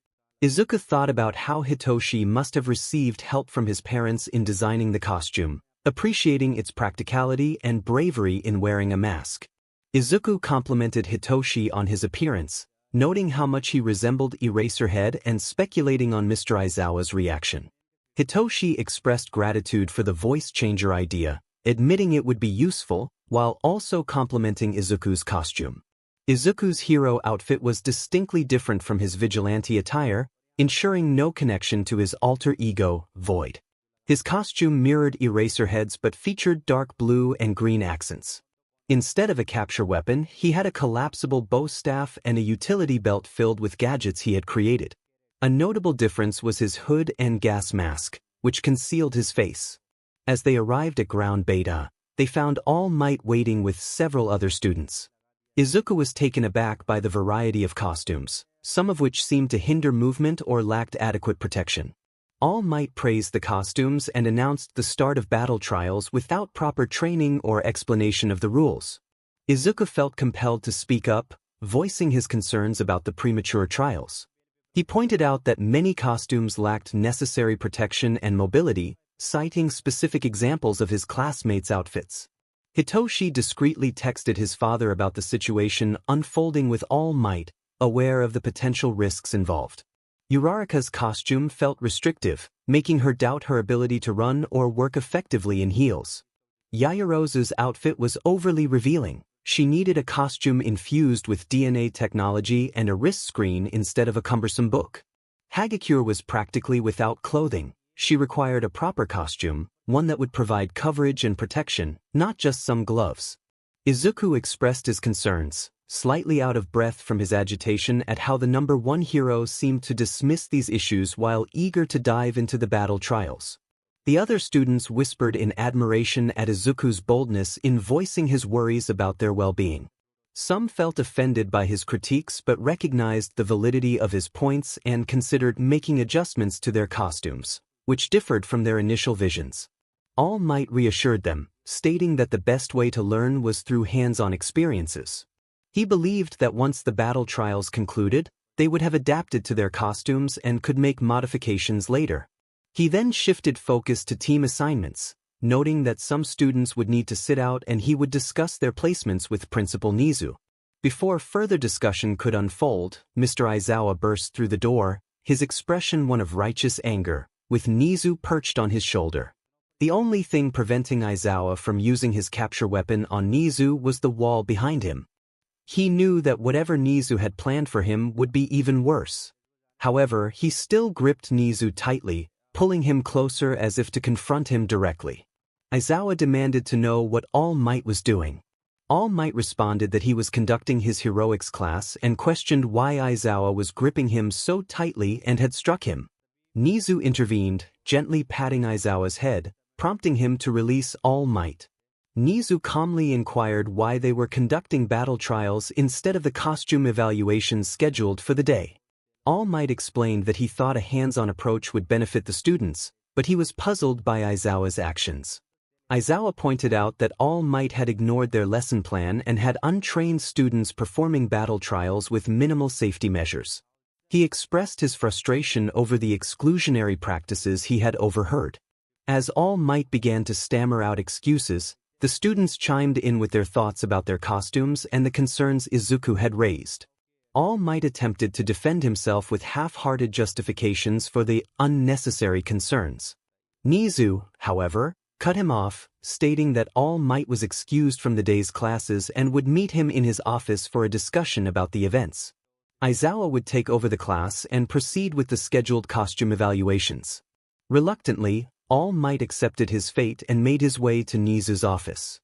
Izuku thought about how Hitoshi must have received help from his parents in designing the costume, appreciating its practicality and bravery in wearing a mask. Izuku complimented Hitoshi on his appearance, noting how much he resembled Eraserhead and speculating on Mr. Aizawa's reaction. Hitoshi expressed gratitude for the voice changer idea, admitting it would be useful, while also complimenting Izuku's costume. Izuku's hero outfit was distinctly different from his vigilante attire, ensuring no connection to his alter ego, Void. His costume mirrored Eraserhead's but featured dark blue and green accents. Instead of a capture weapon, he had a collapsible bow staff and a utility belt filled with gadgets he had created. A notable difference was his hood and gas mask, which concealed his face. As they arrived at ground beta, they found All Might waiting with several other students. Izuku was taken aback by the variety of costumes, some of which seemed to hinder movement or lacked adequate protection. All Might praised the costumes and announced the start of battle trials without proper training or explanation of the rules. Izuku felt compelled to speak up, voicing his concerns about the premature trials. He pointed out that many costumes lacked necessary protection and mobility, citing specific examples of his classmates' outfits. Hitoshi discreetly texted his father about the situation unfolding with All Might, aware of the potential risks involved. Uraraka's costume felt restrictive, making her doubt her ability to run or work effectively in heels. Yaoyorozu's outfit was overly revealing. She needed a costume infused with DNA technology and a wrist screen instead of a cumbersome book. Hagakure was practically without clothing. She required a proper costume, one that would provide coverage and protection, not just some gloves. Izuku expressed his concerns, slightly out of breath from his agitation at how the number one hero seemed to dismiss these issues while eager to dive into the battle trials. The other students whispered in admiration at Izuku's boldness in voicing his worries about their well-being. Some felt offended by his critiques but recognized the validity of his points and considered making adjustments to their costumes, which differed from their initial visions. All Might reassured them, stating that the best way to learn was through hands-on experiences. He believed that once the battle trials concluded, they would have adapted to their costumes and could make modifications later. He then shifted focus to team assignments, noting that some students would need to sit out and he would discuss their placements with Principal Nizu. Before further discussion could unfold, Mr. Aizawa burst through the door, his expression one of righteous anger, with Nizu perched on his shoulder. The only thing preventing Aizawa from using his capture weapon on Nizu was the wall behind him. He knew that whatever Nizu had planned for him would be even worse. However, he still gripped Nizu tightly, pulling him closer as if to confront him directly. Aizawa demanded to know what All Might was doing. All Might responded that he was conducting his heroics class and questioned why Aizawa was gripping him so tightly and had struck him. Nizu intervened, gently patting Aizawa's head, prompting him to release All Might. Nizu calmly inquired why they were conducting battle trials instead of the costume evaluations scheduled for the day. All Might explained that he thought a hands-on approach would benefit the students, but he was puzzled by Aizawa's actions. Aizawa pointed out that All Might had ignored their lesson plan and had untrained students performing battle trials with minimal safety measures. He expressed his frustration over the exclusionary practices he had overheard. As All Might began to stammer out excuses, the students chimed in with their thoughts about their costumes and the concerns Izuku had raised. All Might attempted to defend himself with half-hearted justifications for the unnecessary concerns. Nizu, however, cut him off, stating that All Might was excused from the day's classes and would meet him in his office for a discussion about the events. Aizawa would take over the class and proceed with the scheduled costume evaluations. Reluctantly, All Might accepted his fate and made his way to Nizu's office.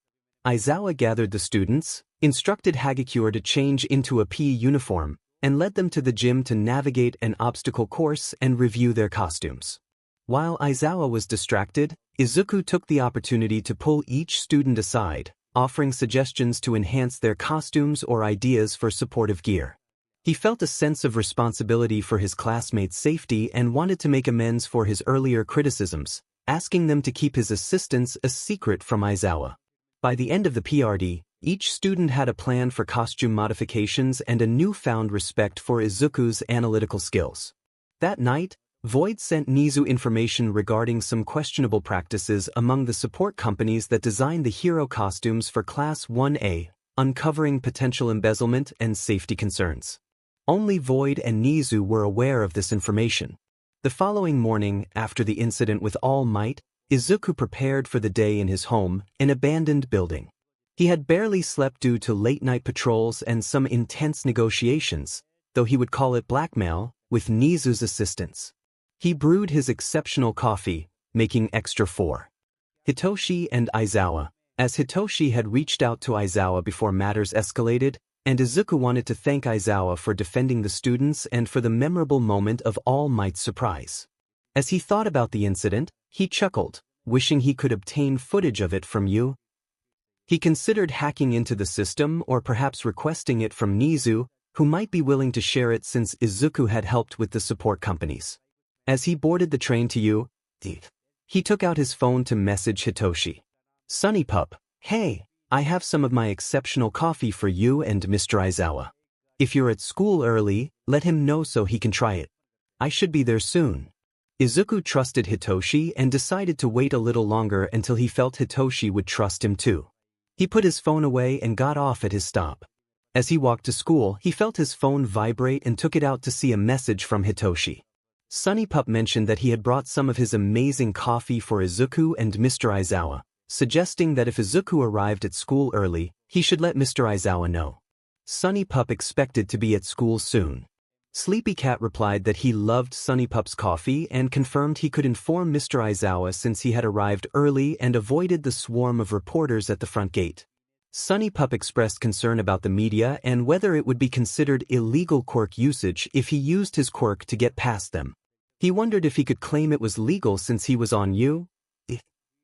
Aizawa gathered the students, instructed Hagakure to change into a PE uniform, and led them to the gym to navigate an obstacle course and review their costumes. While Aizawa was distracted, Izuku took the opportunity to pull each student aside, offering suggestions to enhance their costumes or ideas for supportive gear. He felt a sense of responsibility for his classmates' safety and wanted to make amends for his earlier criticisms, asking them to keep his assistance a secret from Aizawa. By the end of the PRD, each student had a plan for costume modifications and a newfound respect for Izuku's analytical skills. That night, Void sent Nizu information regarding some questionable practices among the support companies that designed the hero costumes for Class 1A, uncovering potential embezzlement and safety concerns. Only Void and Nizu were aware of this information. The following morning, after the incident with All Might, Izuku prepared for the day in his home, an abandoned building. He had barely slept due to late-night patrols and some intense negotiations, though he would call it blackmail, with Nizu's assistance. He brewed his exceptional coffee, making extra for Hitoshi and Aizawa, as Hitoshi had reached out to Aizawa before matters escalated, and Izuku wanted to thank Aizawa for defending the students and for the memorable moment of All Might's surprise. As he thought about the incident, he chuckled, wishing he could obtain footage of it from you. He considered hacking into the system or perhaps requesting it from Nizu, who might be willing to share it since Izuku had helped with the support companies. As he boarded the train to you, he took out his phone to message Hitoshi. 𝗧𝗵𝗲, hey, I have some of my exceptional coffee for you and Mr. Aizawa. If you're at school early, let him know so he can try it. I should be there soon. Izuku trusted Hitoshi and decided to wait a little longer until he felt Hitoshi would trust him too. He put his phone away and got off at his stop. As he walked to school, he felt his phone vibrate and took it out to see a message from Hitoshi. 𝗧𝗵𝗲 mentioned that he had brought some of his amazing coffee for Izuku and Mr. Aizawa, suggesting that if Izuku arrived at school early, he should let Mr. Aizawa know. 𝗧𝗵𝗲 expected to be at school soon. 𝗧𝗵𝗃𝗏 replied that he loved 𝗧𝗵𝗲's coffee and confirmed he could inform Mr. Aizawa since he had arrived early and avoided the swarm of reporters at the front gate. 𝗧𝗵𝗲 expressed concern about the media and whether it would be considered illegal quirk usage if he used his quirk to get past them. He wondered if he could claim it was legal since he was on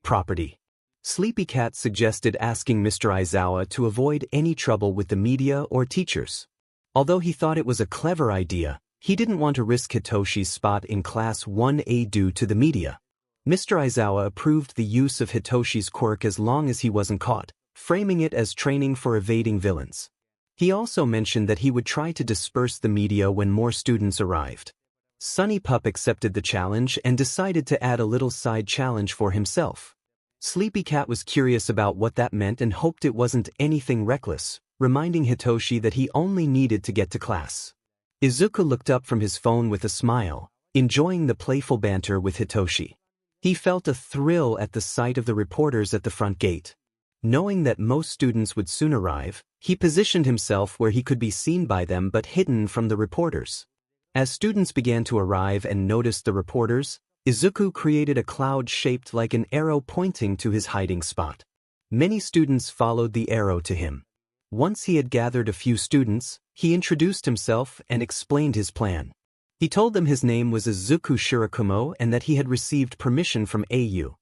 property. 𝗧𝗵𝗃𝗏 suggested asking Mr. Aizawa to avoid any trouble with the media or teachers. Although he thought it was a clever idea, he didn't want to risk Hitoshi's spot in Class 1A due to the media. Mr. Aizawa approved the use of Hitoshi's quirk as long as he wasn't caught, framing it as training for evading villains. He also mentioned that he would try to disperse the media when more students arrived. 𝗧𝗵𝗲 accepted the challenge and decided to add a little side challenge for himself. 𝗧𝗵𝗃𝗏 was curious about what that meant and hoped it wasn't anything reckless, reminding Hitoshi that he only needed to get to class. Izuku looked up from his phone with a smile, enjoying the playful banter with Hitoshi. He felt a thrill at the sight of the reporters at the front gate. Knowing that most students would soon arrive, he positioned himself where he could be seen by them but hidden from the reporters. As students began to arrive and noticed the reporters, Izuku created a cloud shaped like an arrow pointing to his hiding spot. Many students followed the arrow to him. Once he had gathered a few students, he introduced himself and explained his plan. He told them his name was Izuku Shirakumo and that he had received permission from AU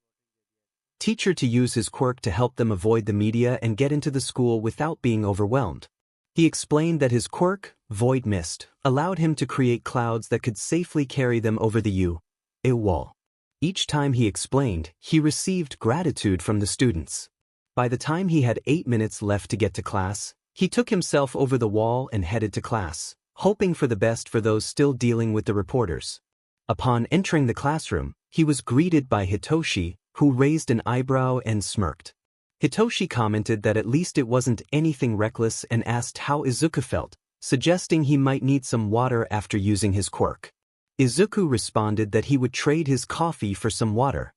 teacher to use his quirk to help them avoid the media and get into the school without being overwhelmed. He explained that his quirk, Void Mist, allowed him to create clouds that could safely carry them over the wall. Each time he explained, he received gratitude from the students. By the time he had 8 minutes left to get to class, he took himself over the wall and headed to class, hoping for the best for those still dealing with the reporters. Upon entering the classroom, he was greeted by Hitoshi, who raised an eyebrow and smirked. Hitoshi commented that at least it wasn't anything reckless and asked how Izuku felt, suggesting he might need some water after using his quirk. Izuku responded that he would trade his coffee for some water.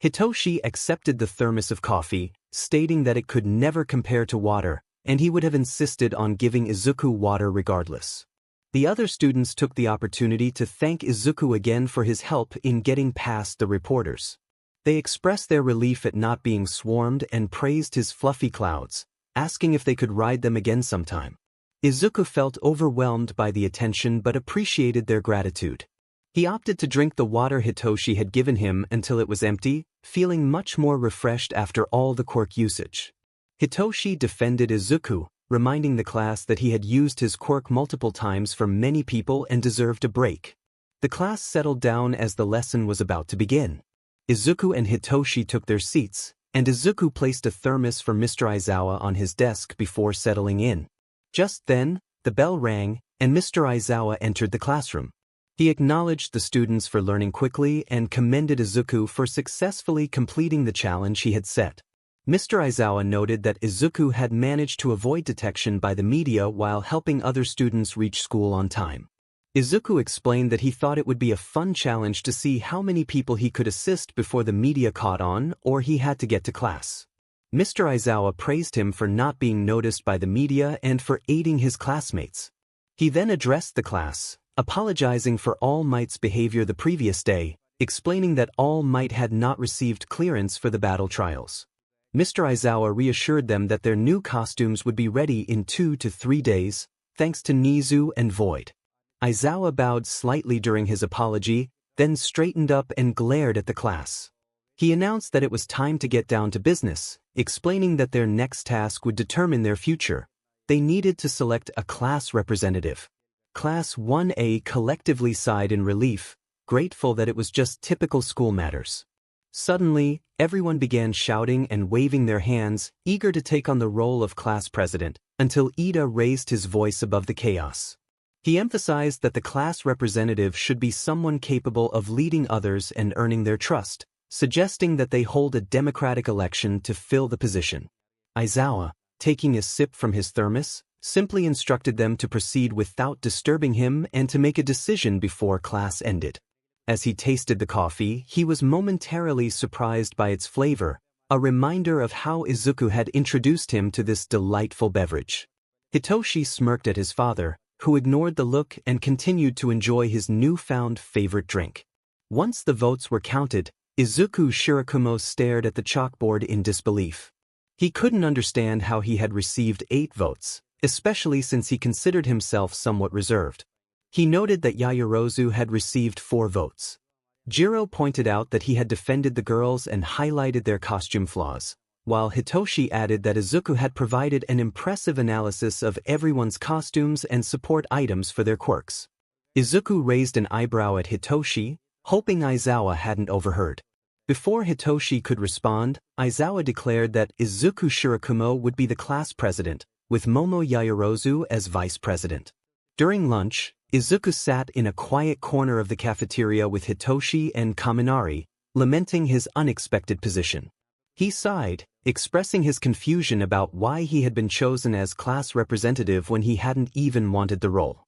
Hitoshi accepted the thermos of coffee, stating that it could never compare to water, and he would have insisted on giving Izuku water regardless. The other students took the opportunity to thank Izuku again for his help in getting past the reporters. They expressed their relief at not being swarmed and praised his fluffy clouds, asking if they could ride them again sometime. Izuku felt overwhelmed by the attention but appreciated their gratitude. He opted to drink the water Hitoshi had given him until it was empty, feeling much more refreshed after all the quirk usage. Hitoshi defended Izuku, reminding the class that he had used his quirk multiple times for many people and deserved a break. The class settled down as the lesson was about to begin. Izuku and Hitoshi took their seats, and Izuku placed a thermos for Mr. Aizawa on his desk before settling in. Just then, the bell rang, and Mr. Aizawa entered the classroom. He acknowledged the students for learning quickly and commended Izuku for successfully completing the challenge he had set. Mr. Aizawa noted that Izuku had managed to avoid detection by the media while helping other students reach school on time. Izuku explained that he thought it would be a fun challenge to see how many people he could assist before the media caught on or he had to get to class. Mr. Aizawa praised him for not being noticed by the media and for aiding his classmates. He then addressed the class, apologizing for All Might's behavior the previous day, explaining that All Might had not received clearance for the battle trials. Mr. Aizawa reassured them that their new costumes would be ready in 2 to 3 days, thanks to Nizu and Void. Aizawa bowed slightly during his apology, then straightened up and glared at the class. He announced that it was time to get down to business, explaining that their next task would determine their future. They needed to select a class representative. Class 1A collectively sighed in relief, grateful that it was just typical school matters. Suddenly, everyone began shouting and waving their hands, eager to take on the role of class president, until Ida raised his voice above the chaos. He emphasized that the class representative should be someone capable of leading others and earning their trust, suggesting that they hold a democratic election to fill the position. Aizawa, taking a sip from his thermos, simply instructed them to proceed without disturbing him and to make a decision before class ended. As he tasted the coffee, he was momentarily surprised by its flavor, a reminder of how Izuku had introduced him to this delightful beverage. Hitoshi smirked at his father, who ignored the look and continued to enjoy his newfound favorite drink. Once the votes were counted, Izuku Shirakumo stared at the chalkboard in disbelief. He couldn't understand how he had received 8 votes, especially since he considered himself somewhat reserved. He noted that Yaoyorozu had received 4 votes. Jiro pointed out that he had defended the girls and highlighted their costume flaws, while Hitoshi added that Izuku had provided an impressive analysis of everyone's costumes and support items for their quirks. Izuku raised an eyebrow at Hitoshi, hoping Aizawa hadn't overheard. Before Hitoshi could respond, Aizawa declared that Izuku Shirakumo would be the class president, with Momo Yaoyorozu as vice president. During lunch, Izuku sat in a quiet corner of the cafeteria with Hitoshi and Kaminari, lamenting his unexpected position. He sighed, expressing his confusion about why he had been chosen as class representative when he hadn't even wanted the role.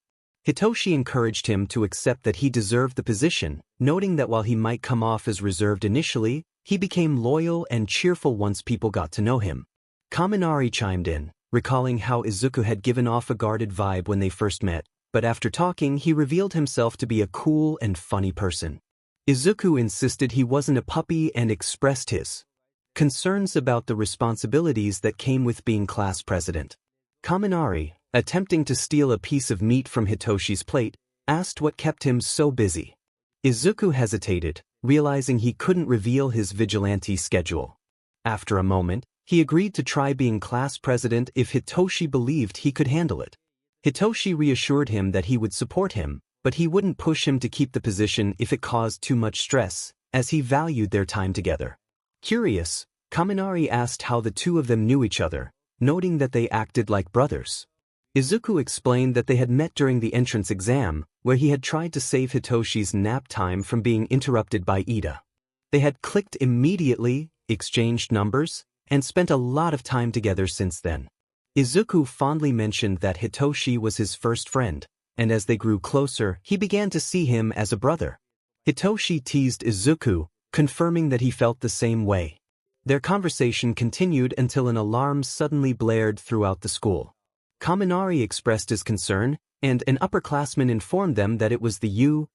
Hitoshi encouraged him to accept that he deserved the position, noting that while he might come off as reserved initially, he became loyal and cheerful once people got to know him. Kaminari chimed in, recalling how Izuku had given off a guarded vibe when they first met, but after talking he revealed himself to be a cool and funny person. Izuku insisted he wasn't a puppy and expressed his concerns about the responsibilities that came with being class president. Kaminari, attempting to steal a piece of meat from Hitoshi's plate, asked what kept him so busy. Izuku hesitated, realizing he couldn't reveal his vigilante schedule. After a moment, he agreed to try being class president if Hitoshi believed he could handle it. Hitoshi reassured him that he would support him, but he wouldn't push him to keep the position if it caused too much stress, as he valued their time together. Curious, Kaminari asked how the two of them knew each other, noting that they acted like brothers. Izuku explained that they had met during the entrance exam, where he had tried to save Hitoshi's nap time from being interrupted by Ida. They had clicked immediately, exchanged numbers, and spent a lot of time together since then. Izuku fondly mentioned that Hitoshi was his first friend, and as they grew closer, he began to see him as a brother. Hitoshi teased Izuku, confirming that he felt the same way. Their conversation continued until an alarm suddenly blared throughout the school. Kaminari expressed his concern, and an upperclassman informed them that it was the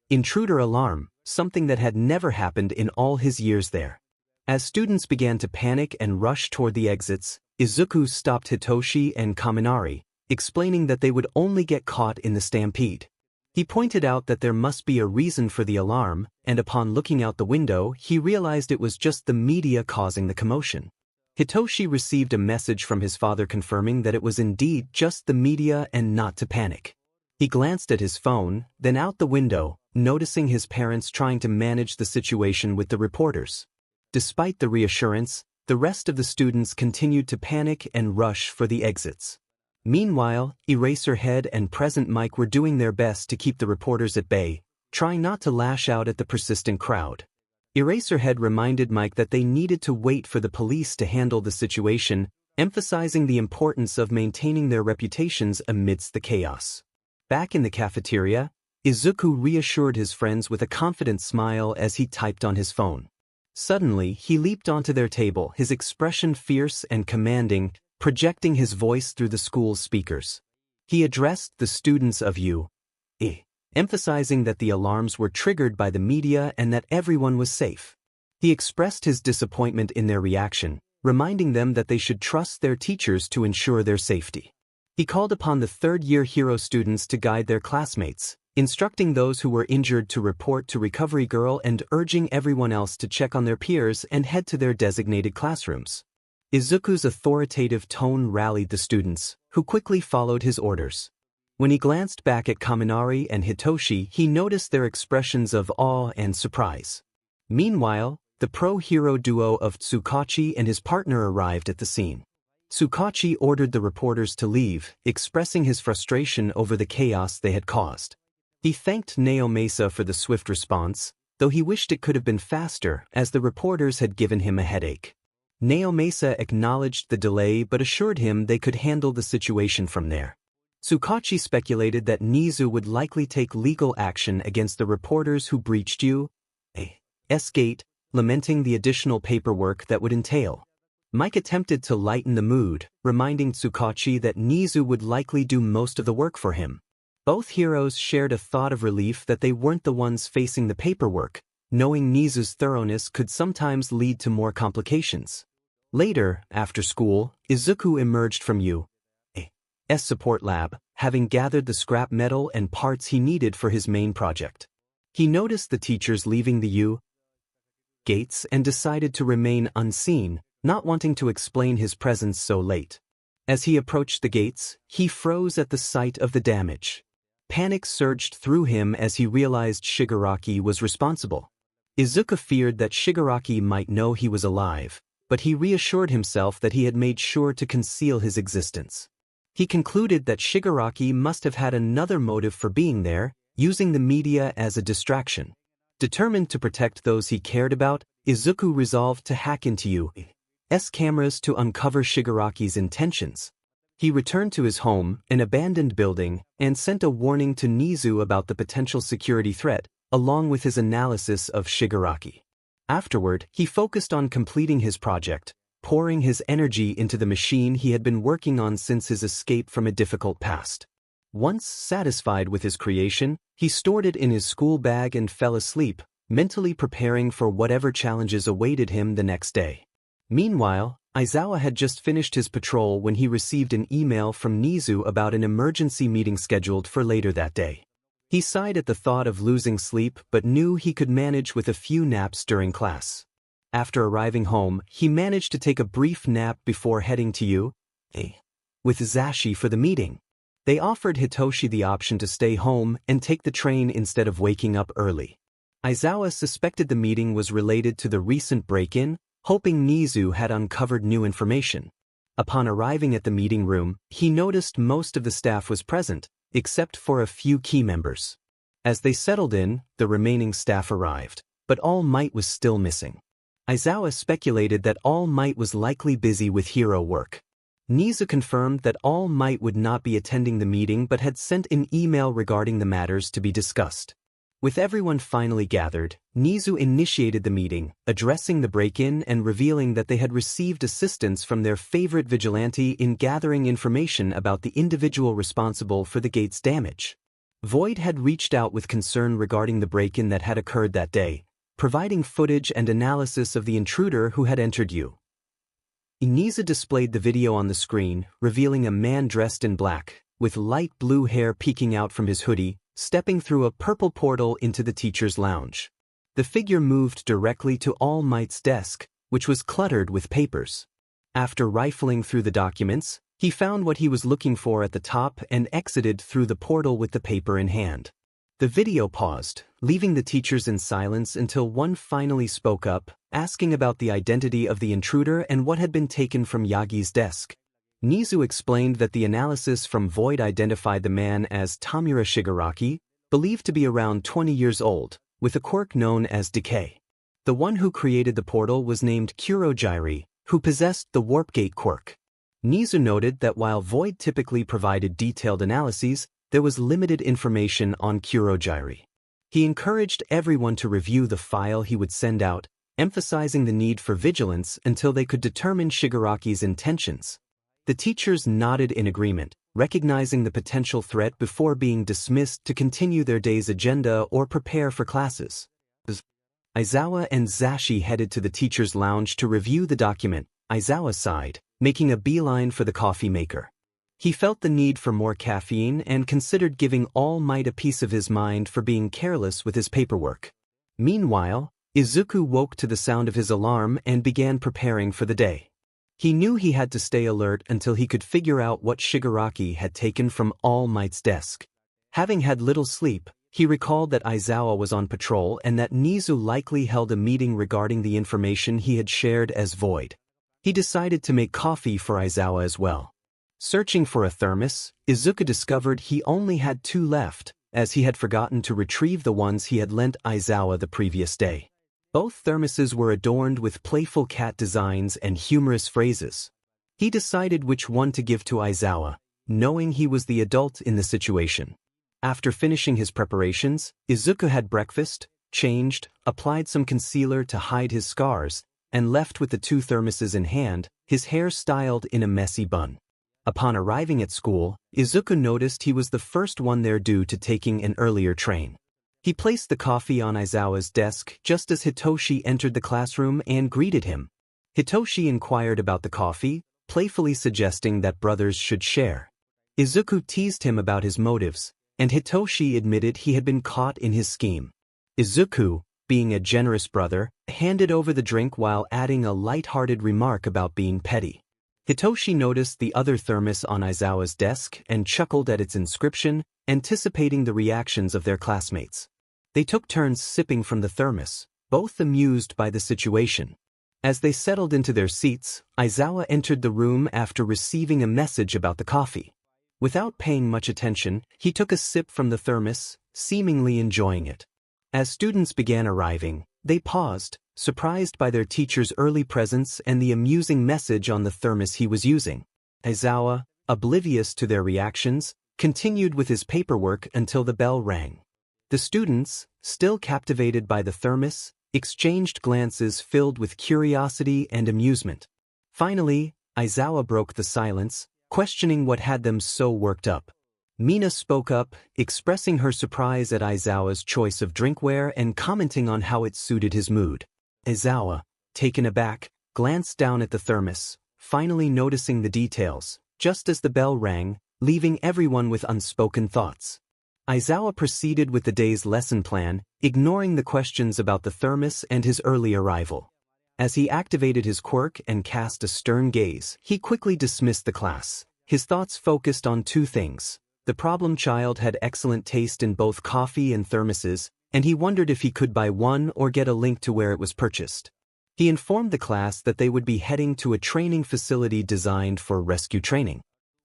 intruder alarm, something that had never happened in all his years there. As students began to panic and rush toward the exits, Izuku stopped Hitoshi and Kaminari, explaining that they would only get caught in the stampede. He pointed out that there must be a reason for the alarm, and upon looking out the window, he realized it was just the media causing the commotion. Hitoshi received a message from his father confirming that it was indeed just the media and not to panic. He glanced at his phone, then out the window, noticing his parents trying to manage the situation with the reporters. Despite the reassurance, the rest of the students continued to panic and rush for the exits. Meanwhile, Eraserhead and Present Mike were doing their best to keep the reporters at bay, trying not to lash out at the persistent crowd. Eraserhead reminded Mike that they needed to wait for the police to handle the situation, emphasizing the importance of maintaining their reputations amidst the chaos. Back in the cafeteria, Izuku reassured his friends with a confident smile as he typed on his phone. Suddenly, he leaped onto their table, his expression fierce and commanding, projecting his voice through the school's speakers. He addressed the students of 𝗧𝗑𝗧𝗏, emphasizing that the alarms were triggered by the media and that everyone was safe. He expressed his disappointment in their reaction, reminding them that they should trust their teachers to ensure their safety. He called upon the third-year hero students to guide their classmates, instructing those who were injured to report to Recovery Girl and urging everyone else to check on their peers and head to their designated classrooms. Izuku's authoritative tone rallied the students, who quickly followed his orders. When he glanced back at Kaminari and Hitoshi, he noticed their expressions of awe and surprise. Meanwhile, the pro-hero duo of 𝗧𝗂𝘁 and his partner arrived at the scene. 𝗧𝗂𝘁 ordered the reporters to leave, expressing his frustration over the chaos they had caused. He thanked 𝗧𝗵𝗲 for the swift response, though he wished it could have been faster, as the reporters had given him a headache. 𝗧𝗵𝗲 acknowledged the delay but assured him they could handle the situation from there. 𝗧𝗂𝘁 speculated that Nizu would likely take legal action against the reporters who breached 𝗬𝗧𝗏 gate, lamenting the additional paperwork that would entail. Mike attempted to lighten the mood, reminding 𝗧𝗂𝘁 that Nizu would likely do most of the work for him. Both heroes shared a thought of relief that they weren't the ones facing the paperwork, knowing Nizu's thoroughness could sometimes lead to more complications. Later, after school, Izuku emerged from 𝗬𝗏's support lab, having gathered the scrap metal and parts he needed for his main project. He noticed the teachers leaving the 𝗬𝗏 gates and decided to remain unseen, not wanting to explain his presence so late. As he approached the gates, he froze at the sight of the damage. Panic surged through him as he realized Shigaraki was responsible. Izuku feared that Shigaraki might know he was alive, but he reassured himself that he had made sure to conceal his existence. He concluded that Shigaraki must have had another motive for being there, using the media as a distraction. Determined to protect those he cared about, Izuku resolved to hack into 𝗬𝗏's cameras to uncover Shigaraki's intentions. He returned to his home, an abandoned building, and sent a warning to Nizu about the potential security threat, along with his analysis of Shigaraki. Afterward, he focused on completing his project, pouring his energy into the machine he had been working on since his escape from a difficult past. Once satisfied with his creation, he stored it in his school bag and fell asleep, mentally preparing for whatever challenges awaited him the next day. Meanwhile, Aizawa had just finished his patrol when he received an email from Nizu about an emergency meeting scheduled for later that day. He sighed at the thought of losing sleep but knew he could manage with a few naps during class. After arriving home, he managed to take a brief nap before heading to Hizashi for the meeting. They offered Hitoshi the option to stay home and take the train instead of waking up early. Aizawa suspected the meeting was related to the recent break-in, hoping Nizu had uncovered new information. Upon arriving at the meeting room, he noticed most of the staff was present, except for a few key members. As they settled in, the remaining staff arrived, but All Might was still missing. Aizawa speculated that All Might was likely busy with hero work. Nizu confirmed that All Might would not be attending the meeting but had sent an email regarding the matters to be discussed. With everyone finally gathered, Nizu initiated the meeting, addressing the break-in and revealing that they had received assistance from their favorite vigilante in gathering information about the individual responsible for the gate's damage. Void had reached out with concern regarding the break-in that had occurred that day, providing footage and analysis of the intruder who had entered Nizu displayed the video on the screen, revealing a man dressed in black, with light blue hair peeking out from his hoodie, stepping through a purple portal into the teacher's lounge. The figure moved directly to All Might's desk, which was cluttered with papers. After rifling through the documents, he found what he was looking for at the top and exited through the portal with the paper in hand. The video paused, leaving the teachers in silence until one finally spoke up, asking about the identity of the intruder and what had been taken from Yagi's desk. Nizu explained that the analysis from Void identified the man as Tomura Shigaraki, believed to be around 20 years old, with a quirk known as 𝗧𝗂𝗁𝗍. The one who created the portal was named 𝗧𝗂𝗁𝗍𝗂𝗁𝗍, who possessed the 𝗧𝗵𝗃𝗁𝗍 quirk. Nizu noted that while Void typically provided detailed analyses, there was limited information on 𝗧𝗂𝗁𝗍𝗂𝗁𝗍. He encouraged everyone to review the file he would send out, emphasizing the need for vigilance until they could determine Shigaraki's intentions. The teachers nodded in agreement, recognizing the potential threat before being dismissed to continue their day's agenda or prepare for classes. Aizawa and Hizashi headed to the teacher's lounge to review the document. Aizawa sighed, making a beeline for the coffee maker. He felt the need for more caffeine and considered giving All Might a piece of his mind for being careless with his paperwork. Meanwhile, Izuku woke to the sound of his alarm and began preparing for the day. He knew he had to stay alert until he could figure out what Shigaraki had taken from All Might's desk. Having had little sleep, he recalled that Aizawa was on patrol and that Nizu likely held a meeting regarding the information he had shared as Void. He decided to make coffee for Aizawa as well. Searching for a thermos, Izuku discovered he only had 2 left, as he had forgotten to retrieve the ones he had lent Aizawa the previous day. Both thermoses were adorned with playful cat designs and humorous phrases. He decided which one to give to Aizawa, knowing he was the adult in the situation. After finishing his preparations, Izuku had breakfast, changed, applied some concealer to hide his scars, and left with the 2 thermoses in hand, his hair styled in a messy bun. Upon arriving at school, Izuku noticed he was the first one there due to taking an earlier train. He placed the coffee on Aizawa's desk just as Hitoshi entered the classroom and greeted him. Hitoshi inquired about the coffee, playfully suggesting that brothers should share. Izuku teased him about his motives, and Hitoshi admitted he had been caught in his scheme. Izuku, being a generous brother, handed over the drink while adding a light-hearted remark about being petty. Hitoshi noticed the other thermos on Aizawa's desk and chuckled at its inscription, anticipating the reactions of their classmates. They took turns sipping from the thermos, both amused by the situation. As they settled into their seats, Aizawa entered the room after receiving a message about the coffee. Without paying much attention, he took a sip from the thermos, seemingly enjoying it. As students began arriving, they paused, surprised by their teacher's early presence and the amusing message on the thermos he was using. Aizawa, oblivious to their reactions, continued with his paperwork until the bell rang. The students, still captivated by the thermos, exchanged glances filled with curiosity and amusement. Finally, Aizawa broke the silence, questioning what had them so worked up. Mina spoke up, expressing her surprise at Aizawa's choice of drinkware and commenting on how it suited his mood. Aizawa, taken aback, glanced down at the thermos, finally noticing the details, just as the bell rang, leaving everyone with unspoken thoughts. Aizawa proceeded with the day's lesson plan, ignoring the questions about the thermos and his early arrival. As he activated his quirk and cast a stern gaze, he quickly dismissed the class. His thoughts focused on 2 things. The problem child had excellent taste in both coffee and thermoses, and he wondered if he could buy one or get a link to where it was purchased. He informed the class that they would be heading to a training facility designed for rescue training.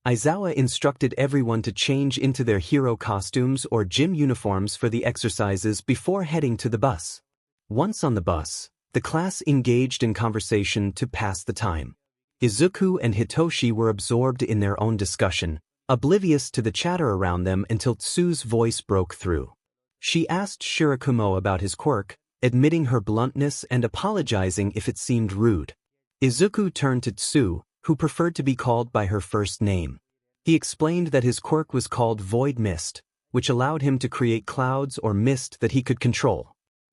Aizawa instructed everyone to change into their hero costumes or gym uniforms for the exercises before heading to the bus. Once on the bus, the class engaged in conversation to pass the time. Izuku and Hitoshi were absorbed in their own discussion, oblivious to the chatter around them until Tsu's voice broke through. She asked Shirakumo about his quirk, admitting her bluntness and apologizing if it seemed rude. Izuku turned to Tsu, who preferred to be called by her first name. He explained that his quirk was called Void Mist, which allowed him to create clouds or mist that he could control.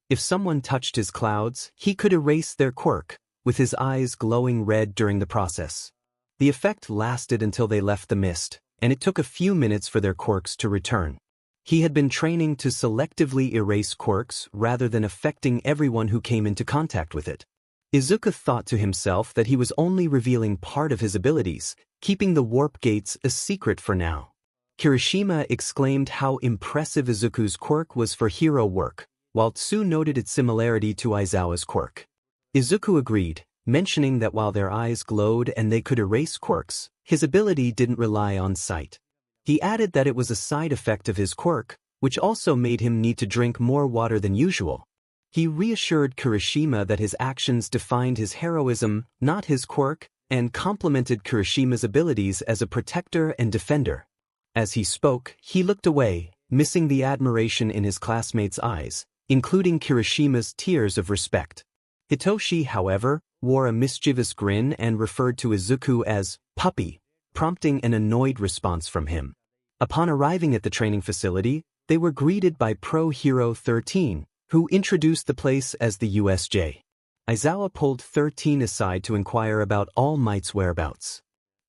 If someone touched his clouds, he could erase their quirk, with his eyes glowing red during the process. The effect lasted until they left the mist, and it took a few minutes for their quirks to return. He had been training to selectively erase quirks rather than affecting everyone who came into contact with it. Izuku thought to himself that he was only revealing part of his abilities, keeping the warp gates a secret for now. Kirishima exclaimed how impressive Izuku's quirk was for hero work, while Tsu noted its similarity to Aizawa's quirk. Izuku agreed, mentioning that while their eyes glowed and they could erase quirks, his ability didn't rely on sight. He added that it was a side effect of his quirk, which also made him need to drink more water than usual. He reassured Kirishima that his actions defined his heroism, not his quirk, and complimented Kirishima's abilities as a protector and defender. As he spoke, he looked away, missing the admiration in his classmates' eyes, including Kirishima's tears of respect. Hitoshi, however, wore a mischievous grin and referred to Izuku as puppy, prompting an annoyed response from him. Upon arriving at the training facility, they were greeted by Pro Hero 13, who introduced the place as the USJ. Aizawa pulled 13 aside to inquire about All Might's whereabouts.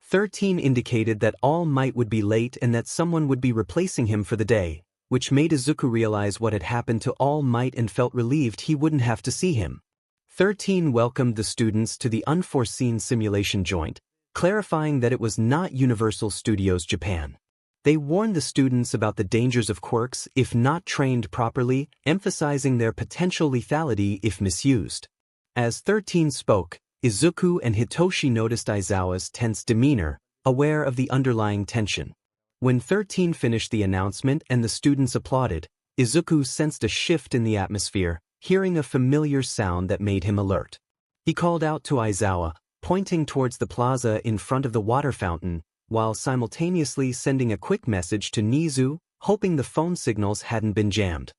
13 indicated that All Might would be late and that someone would be replacing him for the day, which made Izuku realize what had happened to All Might and felt relieved he wouldn't have to see him. 13 welcomed the students to the unforeseen simulation joint, clarifying that it was not Universal Studios Japan. They warned the students about the dangers of quirks if not trained properly, emphasizing their potential lethality if misused. As 13 spoke, Izuku and Hitoshi noticed Aizawa's tense demeanor, aware of the underlying tension. When 13 finished the announcement and the students applauded, Izuku sensed a shift in the atmosphere, hearing a familiar sound that made him alert. He called out to Aizawa, pointing towards the plaza in front of the water fountain, while simultaneously sending a quick message to Nizu, hoping the phone signals hadn't been jammed.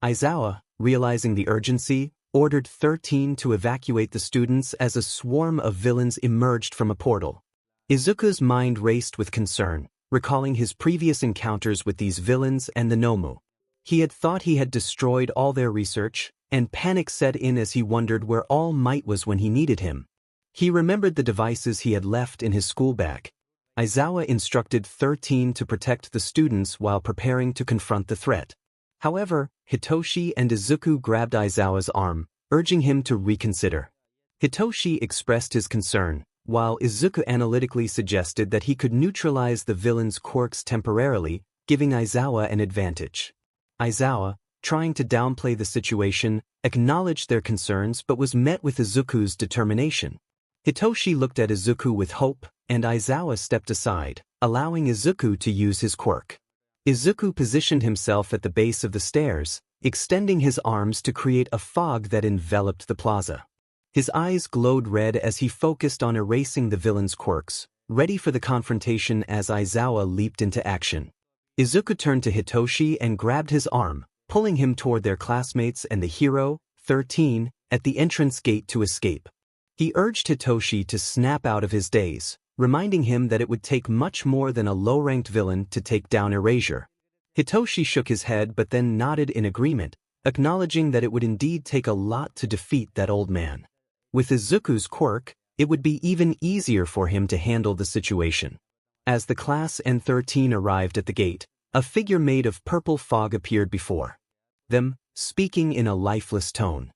Aizawa, realizing the urgency, ordered 13 to evacuate the students as a swarm of villains emerged from a portal. Izuku's mind raced with concern, recalling his previous encounters with these villains and the Nomu. He had thought he had destroyed all their research, and panic set in as he wondered where All Might was when he needed him. He remembered the devices he had left in his school bag. Aizawa instructed 13 to protect the students while preparing to confront the threat. However, Hitoshi and Izuku grabbed Aizawa's arm, urging him to reconsider. Hitoshi expressed his concern, while Izuku analytically suggested that he could neutralize the villain's quirks temporarily, giving Aizawa an advantage. Aizawa, trying to downplay the situation, acknowledged their concerns but was met with Izuku's determination. Hitoshi looked at Izuku with hope, and Aizawa stepped aside, allowing Izuku to use his quirk. Izuku positioned himself at the base of the stairs, extending his arms to create a fog that enveloped the plaza. His eyes glowed red as he focused on erasing the villain's quirks, ready for the confrontation as Aizawa leaped into action. Izuku turned to Hitoshi and grabbed his arm, pulling him toward their classmates and the hero, 13, at the entrance gate to escape. He urged Hitoshi to snap out of his daze, reminding him that it would take much more than a low-ranked villain to take down Erasure. Hitoshi shook his head but then nodded in agreement, acknowledging that it would indeed take a lot to defeat that old man. With Izuku's quirk, it would be even easier for him to handle the situation. As the class and 13 arrived at the gate, a figure made of purple fog appeared before them, speaking in a lifeless tone.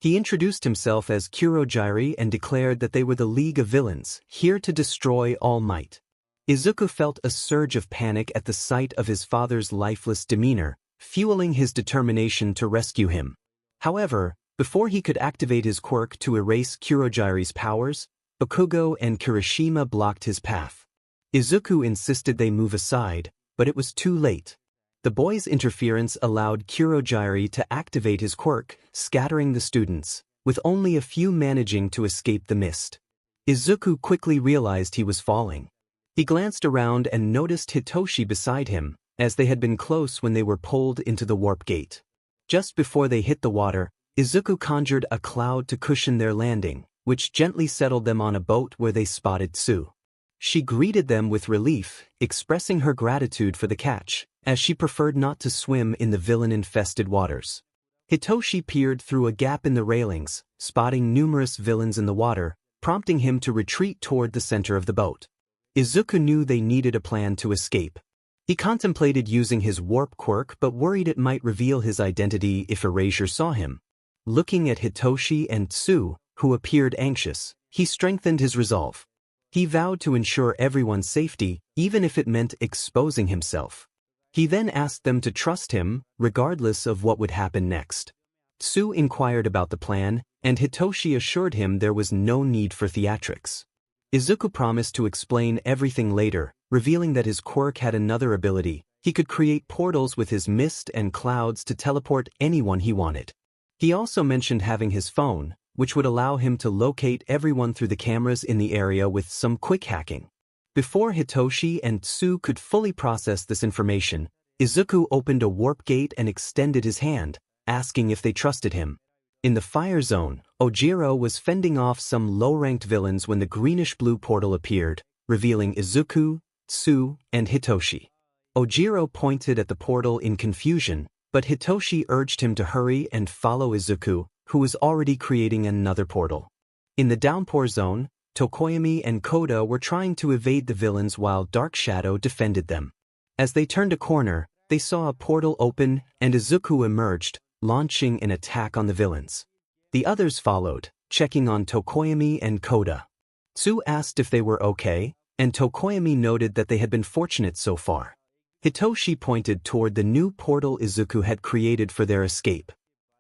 He introduced himself as Kurogiri and declared that they were the League of Villains, here to destroy All Might. Izuku felt a surge of panic at the sight of his father's lifeless demeanor, fueling his determination to rescue him. However, before he could activate his quirk to erase Kurogiri's powers, Bakugo and Kirishima blocked his path. Izuku insisted they move aside, but it was too late. The boy's interference allowed Kurogiri to activate his quirk, scattering the students, with only a few managing to escape the mist. Izuku quickly realized he was falling. He glanced around and noticed Hitoshi beside him, as they had been close when they were pulled into the warp gate. Just before they hit the water, Izuku conjured a cloud to cushion their landing, which gently settled them on a boat where they spotted Tsu. She greeted them with relief, expressing her gratitude for the catch, as she preferred not to swim in the villain-infested waters. Hitoshi peered through a gap in the railings, spotting numerous villains in the water, prompting him to retreat toward the center of the boat. Izuku knew they needed a plan to escape. He contemplated using his warp quirk but worried it might reveal his identity if Erasure saw him. Looking at Hitoshi and Tsu, who appeared anxious, he strengthened his resolve. He vowed to ensure everyone's safety, even if it meant exposing himself. He then asked them to trust him, regardless of what would happen next. 𝗬 inquired about the plan, and Hitoshi assured him there was no need for theatrics. Izuku promised to explain everything later, revealing that his quirk had another ability. He could create portals with his mist and clouds to teleport anyone he wanted. He also mentioned having his phone, which would allow him to locate everyone through the cameras in the area with some quick hacking. Before Hitoshi and 𝗬 could fully process this information, Izuku opened a warp gate and extended his hand, asking if they trusted him. In the fire zone, Ojiro was fending off some low-ranked villains when the greenish-blue portal appeared, revealing Izuku, 𝗬, and Hitoshi. Ojiro pointed at the portal in confusion, but Hitoshi urged him to hurry and follow Izuku, who was already creating another portal. In the downpour zone, Tokoyami and Koda were trying to evade the villains while Dark Shadow defended them. As they turned a corner, they saw a portal open and Izuku emerged, launching an attack on the villains. The others followed, checking on Tokoyami and Koda. 𝗬 asked if they were okay, and Tokoyami noted that they had been fortunate so far. Hitoshi pointed toward the new portal Izuku had created for their escape.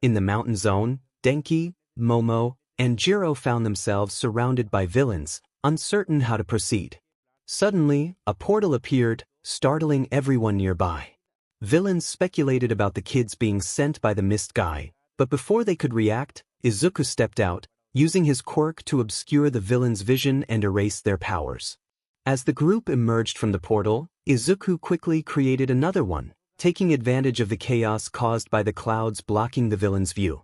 In the mountain zone, Denki, Momo, and Jiro found themselves surrounded by villains, uncertain how to proceed. Suddenly, a portal appeared, startling everyone nearby. Villains speculated about the kids being sent by the mist guy, but before they could react, Izuku stepped out, using his quirk to obscure the villains' vision and erase their powers. As the group emerged from the portal, Izuku quickly created another one, taking advantage of the chaos caused by the clouds blocking the villain's view.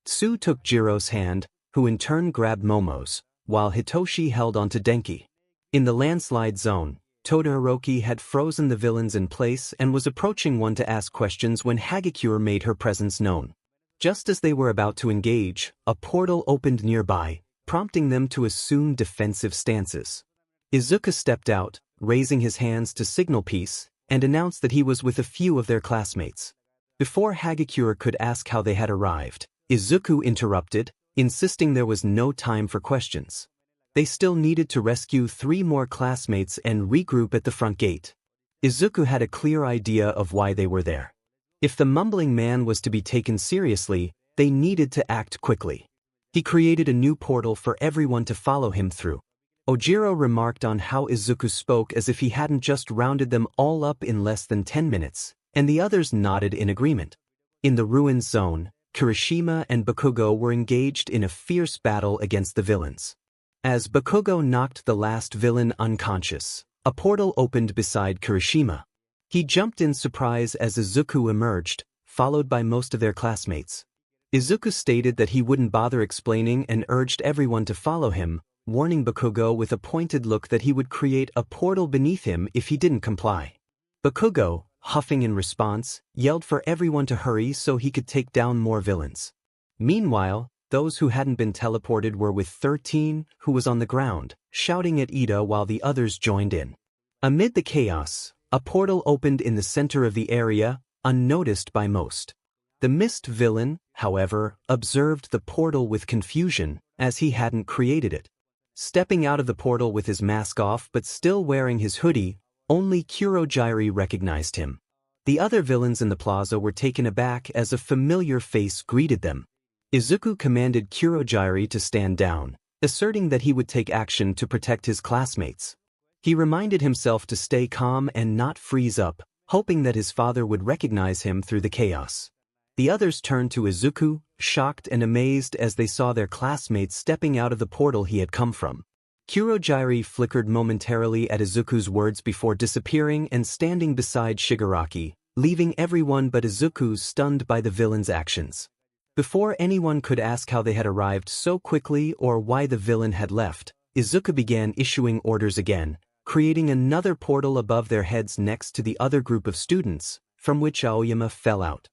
𝗬 took Jiro's hand, who in turn grabbed Momo's, while Hitoshi held onto Denki. In the landslide zone, Todoroki had frozen the villains in place and was approaching one to ask questions when Hagakure made her presence known. Just as they were about to engage, a portal opened nearby, prompting them to assume defensive stances. Izuku stepped out, raising his hands to signal peace, and announced that he was with a few of their classmates. Before Hagakure could ask how they had arrived, Izuku interrupted, insisting there was no time for questions. They still needed to rescue 3 more classmates and regroup at the front gate. Izuku had a clear idea of why they were there. If the mumbling man was to be taken seriously, they needed to act quickly. He created a new portal for everyone to follow him through. Ojiro remarked on how Izuku spoke as if he hadn't just rounded them all up in less than 10 minutes, and the others nodded in agreement. In the ruins zone, Kirishima and Bakugo were engaged in a fierce battle against the villains. As Bakugo knocked the last villain unconscious, a portal opened beside Kirishima. He jumped in surprise as Izuku emerged, followed by most of their classmates. Izuku stated that he wouldn't bother explaining and urged everyone to follow him, warning Bakugo with a pointed look that he would create a portal beneath him if he didn't comply. Bakugo, huffing in response, yelled for everyone to hurry so he could take down more villains. Meanwhile, those who hadn't been teleported were with 13, who was on the ground, shouting at Ida while the others joined in. Amid the chaos, a portal opened in the center of the area, unnoticed by most. The mist villain, however, observed the portal with confusion, as he hadn't created it. Stepping out of the portal with his mask off but still wearing his hoodie, only Kurogyari recognized him. The other villains in the plaza were taken aback as a familiar face greeted them. Izuku commanded Kurogyari to stand down, asserting that he would take action to protect his classmates. He reminded himself to stay calm and not freeze up, hoping that his father would recognize him through the chaos. The others turned to Izuku, shocked and amazed as they saw their classmates stepping out of the portal he had come from. Kurogyari flickered momentarily at Izuku's words before disappearing and standing beside Shigaraki, leaving everyone but Izuku stunned by the villain's actions. Before anyone could ask how they had arrived so quickly or why the villain had left, Izuku began issuing orders again, creating another portal above their heads next to the other group of students, from which Aoyama fell out.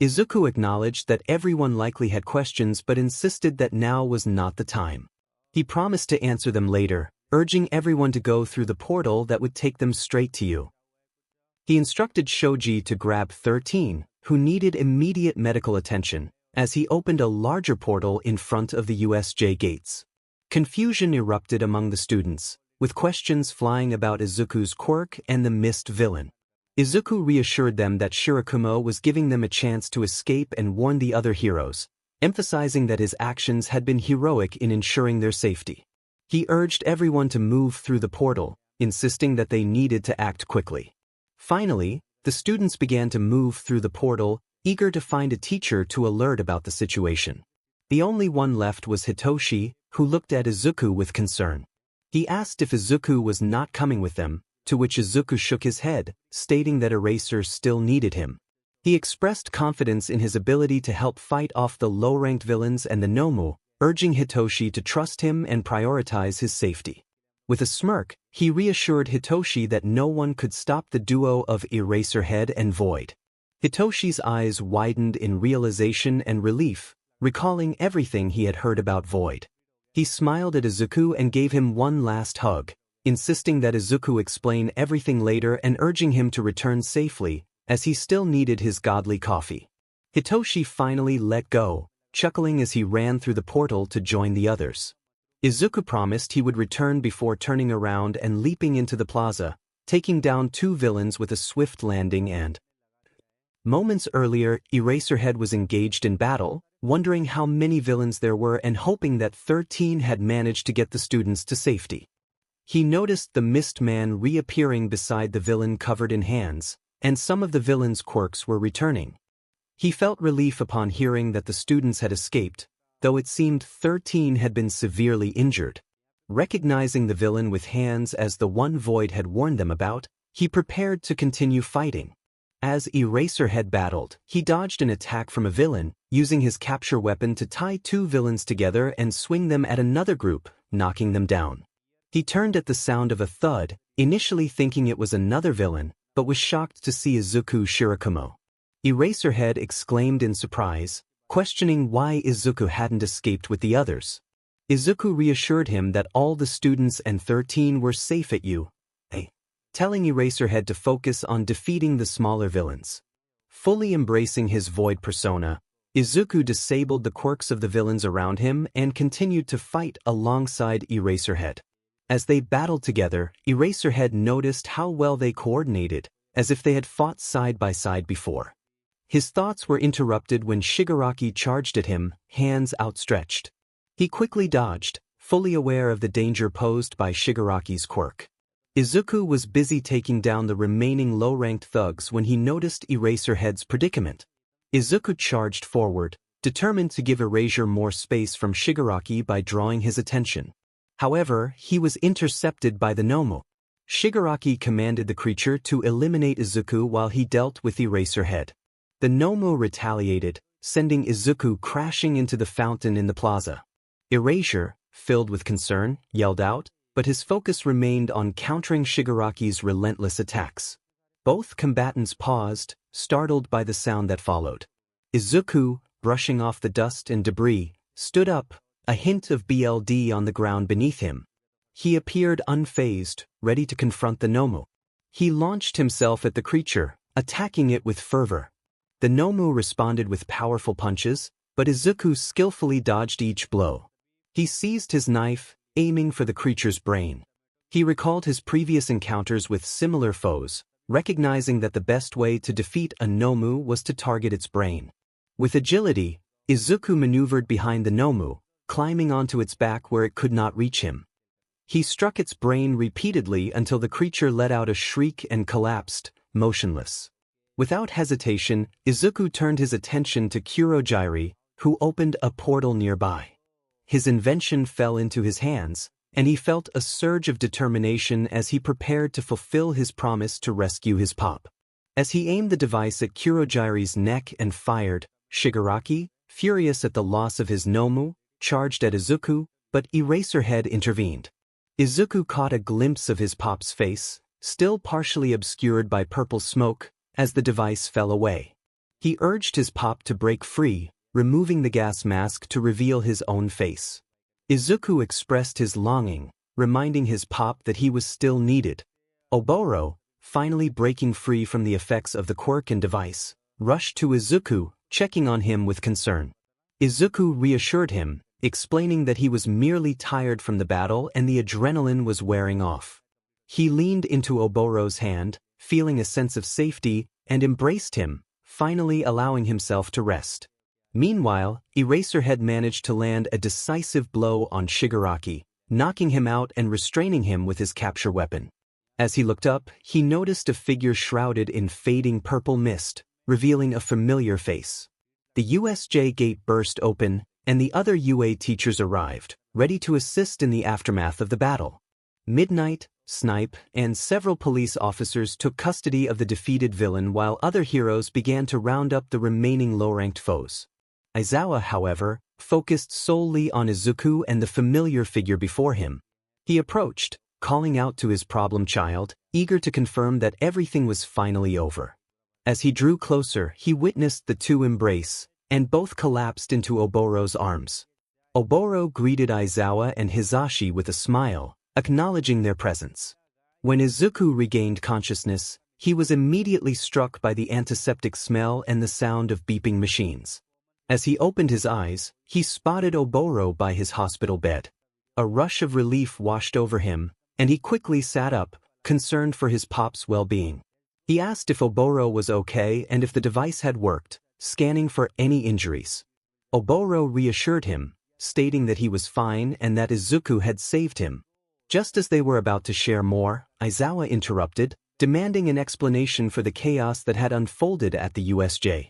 Izuku acknowledged that everyone likely had questions but insisted that now was not the time. He promised to answer them later, urging everyone to go through the portal that would take them straight to you. He instructed Shoji to grab 13, who needed immediate medical attention, as he opened a larger portal in front of the USJ gates. Confusion erupted among the students, with questions flying about Izuku's quirk and the mist villain. Izuku reassured them that Shirakumo was giving them a chance to escape and warn the other heroes, emphasizing that his actions had been heroic in ensuring their safety. He urged everyone to move through the portal, insisting that they needed to act quickly. Finally, the students began to move through the portal, eager to find a teacher to alert about the situation. The only one left was Hitoshi, who looked at Izuku with concern. He asked if Izuku was not coming with them, to which Izuku shook his head, stating that Erasure still needed him. He expressed confidence in his ability to help fight off the low-ranked villains and the 𝗏𝗄, urging Hitoshi to trust him and prioritize his safety. With a smirk, he reassured Hitoshi that no one could stop the duo of Eraserhead and Void. Hitoshi's eyes widened in realization and relief, recalling everything he had heard about Void. He smiled at Izuku and gave him one last hug, insisting that Izuku explain everything later and urging him to return safely, as he still needed his godly coffee. Hitoshi finally let go, chuckling as he ran through the portal to join the others. Izuku promised he would return before turning around and leaping into the plaza, taking down 2 villains with a swift landing and... Moments earlier, Eraserhead was engaged in battle, wondering how many villains there were and hoping that 13 had managed to get the students to safety. He noticed the Mist Man reappearing beside the villain covered in hands, and some of the villain's quirks were returning. He felt relief upon hearing that the students had escaped, though it seemed 13 had been severely injured. Recognizing the villain with hands as the one Void had warned them about, he prepared to continue fighting. As Eraserhead battled, he dodged an attack from a villain, using his capture weapon to tie 2 villains together and swing them at another group, knocking them down. He turned at the sound of a thud, initially thinking it was another villain, but was shocked to see Izuku Shirakumo. Eraserhead exclaimed in surprise, questioning why Izuku hadn't escaped with the others. Izuku reassured him that all the students and 13 were safe at 𝗧𝗓𝗍, telling Eraserhead to focus on defeating the smaller villains. Fully embracing his Void persona, Izuku disabled the quirks of the villains around him and continued to fight alongside Eraserhead. As they battled together, Eraserhead noticed how well they coordinated, as if they had fought side by side before. His thoughts were interrupted when Shigaraki charged at him, hands outstretched. He quickly dodged, fully aware of the danger posed by Shigaraki's quirk. Izuku was busy taking down the remaining low-ranked thugs when he noticed Eraserhead's predicament. Izuku charged forward, determined to give Erasure more space from Shigaraki by drawing his attention. However, he was intercepted by the 𝗏𝗄. Shigaraki commanded the creature to eliminate Izuku while he dealt with Eraserhead. The 𝗏𝗄 retaliated, sending Izuku crashing into the fountain in the plaza. Erasure, filled with concern, yelled out, but his focus remained on countering Shigaraki's relentless attacks. Both combatants paused, startled by the sound that followed. Izuku, brushing off the dust and debris, stood up, a hint of BLD on the ground beneath him. He appeared unfazed, ready to confront the 𝗏𝗄. He launched himself at the creature, attacking it with fervor. The 𝗏𝗄 responded with powerful punches, but Izuku skillfully dodged each blow. He seized his knife, aiming for the creature's brain. He recalled his previous encounters with similar foes, recognizing that the best way to defeat a 𝗏𝗄 was to target its brain. With agility, Izuku maneuvered behind the 𝗏𝗄, climbing onto its back where it could not reach him. He struck its brain repeatedly until the creature let out a shriek and collapsed, motionless. Without hesitation, Izuku turned his attention to Kurojirai, who opened a portal nearby. His invention fell into his hands, and he felt a surge of determination as he prepared to fulfill his promise to rescue his pop. As he aimed the device at Kurojirai's neck and fired, Shigaraki, furious at the loss of his 𝗏𝗄, charged at Izuku, but Eraserhead intervened. Izuku caught a glimpse of his pop's face, still partially obscured by purple smoke, as the device fell away. He urged his pop to break free, removing the gas mask to reveal his own face. Izuku expressed his longing, reminding his pop that he was still needed. Oboro, finally breaking free from the effects of the quirk and device, rushed to Izuku, checking on him with concern. Izuku reassured him, explaining that he was merely tired from the battle and the adrenaline was wearing off. He leaned into Oboro's hand, feeling a sense of safety, and embraced him, finally allowing himself to rest. Meanwhile, Eraserhead managed to land a decisive blow on Shigaraki, knocking him out and restraining him with his capture weapon. As he looked up, he noticed a figure shrouded in fading purple mist, revealing a familiar face. The USJ gate burst open, and the other UA teachers arrived, ready to assist in the aftermath of the battle. Midnight, Snipe, and several police officers took custody of the defeated villain while other heroes began to round up the remaining low-ranked foes. Aizawa, however, focused solely on Izuku and the familiar figure before him. He approached, calling out to his problem child, eager to confirm that everything was finally over. As he drew closer, he witnessed the two embrace, and both collapsed into Oboro's arms. Oboro greeted Aizawa and Hizashi with a smile, acknowledging their presence. When Izuku regained consciousness, he was immediately struck by the antiseptic smell and the sound of beeping machines. As he opened his eyes, he spotted Oboro by his hospital bed. A rush of relief washed over him, and he quickly sat up, concerned for his pop's well-being. He asked if Oboro was okay and if the device had worked, scanning for any injuries. Oboro reassured him, stating that he was fine and that Izuku had saved him. Just as they were about to share more, Aizawa interrupted, demanding an explanation for the chaos that had unfolded at the USJ.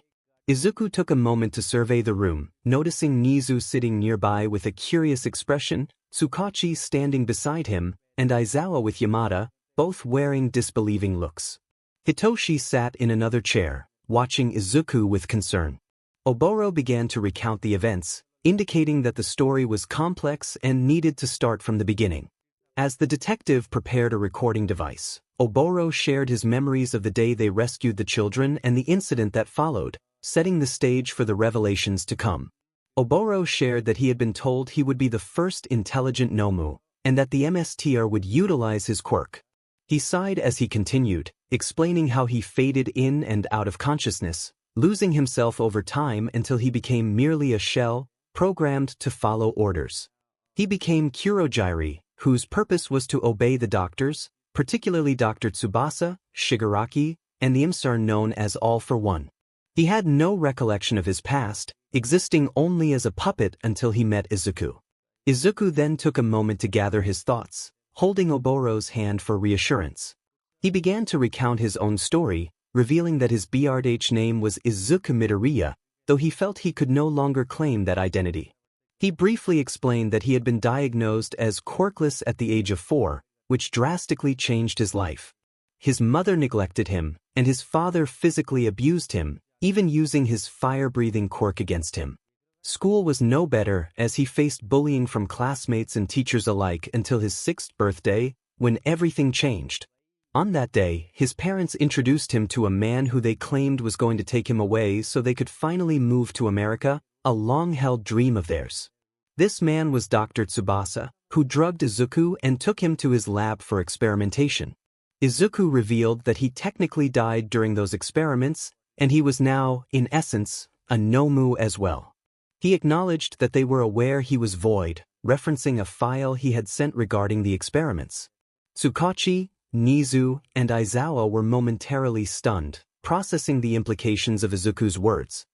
Izuku took a moment to survey the room, noticing Nizu sitting nearby with a curious expression, Tsukachi standing beside him, and Aizawa with Yamada, both wearing disbelieving looks. Hitoshi sat in another chair, watching Izuku with concern. Oboro began to recount the events, indicating that the story was complex and needed to start from the beginning. As the detective prepared a recording device, Oboro shared his memories of the day they rescued the children and the incident that followed, setting the stage for the revelations to come. Oboro shared that he had been told he would be the first intelligent Nomu, and that the MSTR would utilize his quirk. He sighed as he continued, explaining how he faded in and out of consciousness, losing himself over time until he became merely a shell, programmed to follow orders. He became Kurogyri, whose purpose was to obey the doctors, particularly Dr. Tsubasa, Shigaraki, and the 𝗵𝘃 known as All for One. He had no recollection of his past, existing only as a puppet until he met Izuku. Izuku then took a moment to gather his thoughts, holding Oboro's hand for reassurance. He began to recount his own story, revealing that his BRH name was Izuku Midoriya, though he felt he could no longer claim that identity. He briefly explained that he had been diagnosed as quirkless at the age of 4, which drastically changed his life. His mother neglected him, and his father physically abused him, even using his fire-breathing quirk against him. School was no better as he faced bullying from classmates and teachers alike until his 6th birthday, when everything changed. On that day, his parents introduced him to a man who they claimed was going to take him away so they could finally move to America, a long-held dream of theirs. This man was Dr. Tsubasa, who drugged Izuku and took him to his lab for experimentation. Izuku revealed that he technically died during those experiments, and he was now, in essence, a Nomu as well. He acknowledged that they were aware he was void, referencing a file he had sent regarding the experiments. Tsukachi, Nizu, and Aizawa were momentarily stunned, processing the implications of Izuku's words.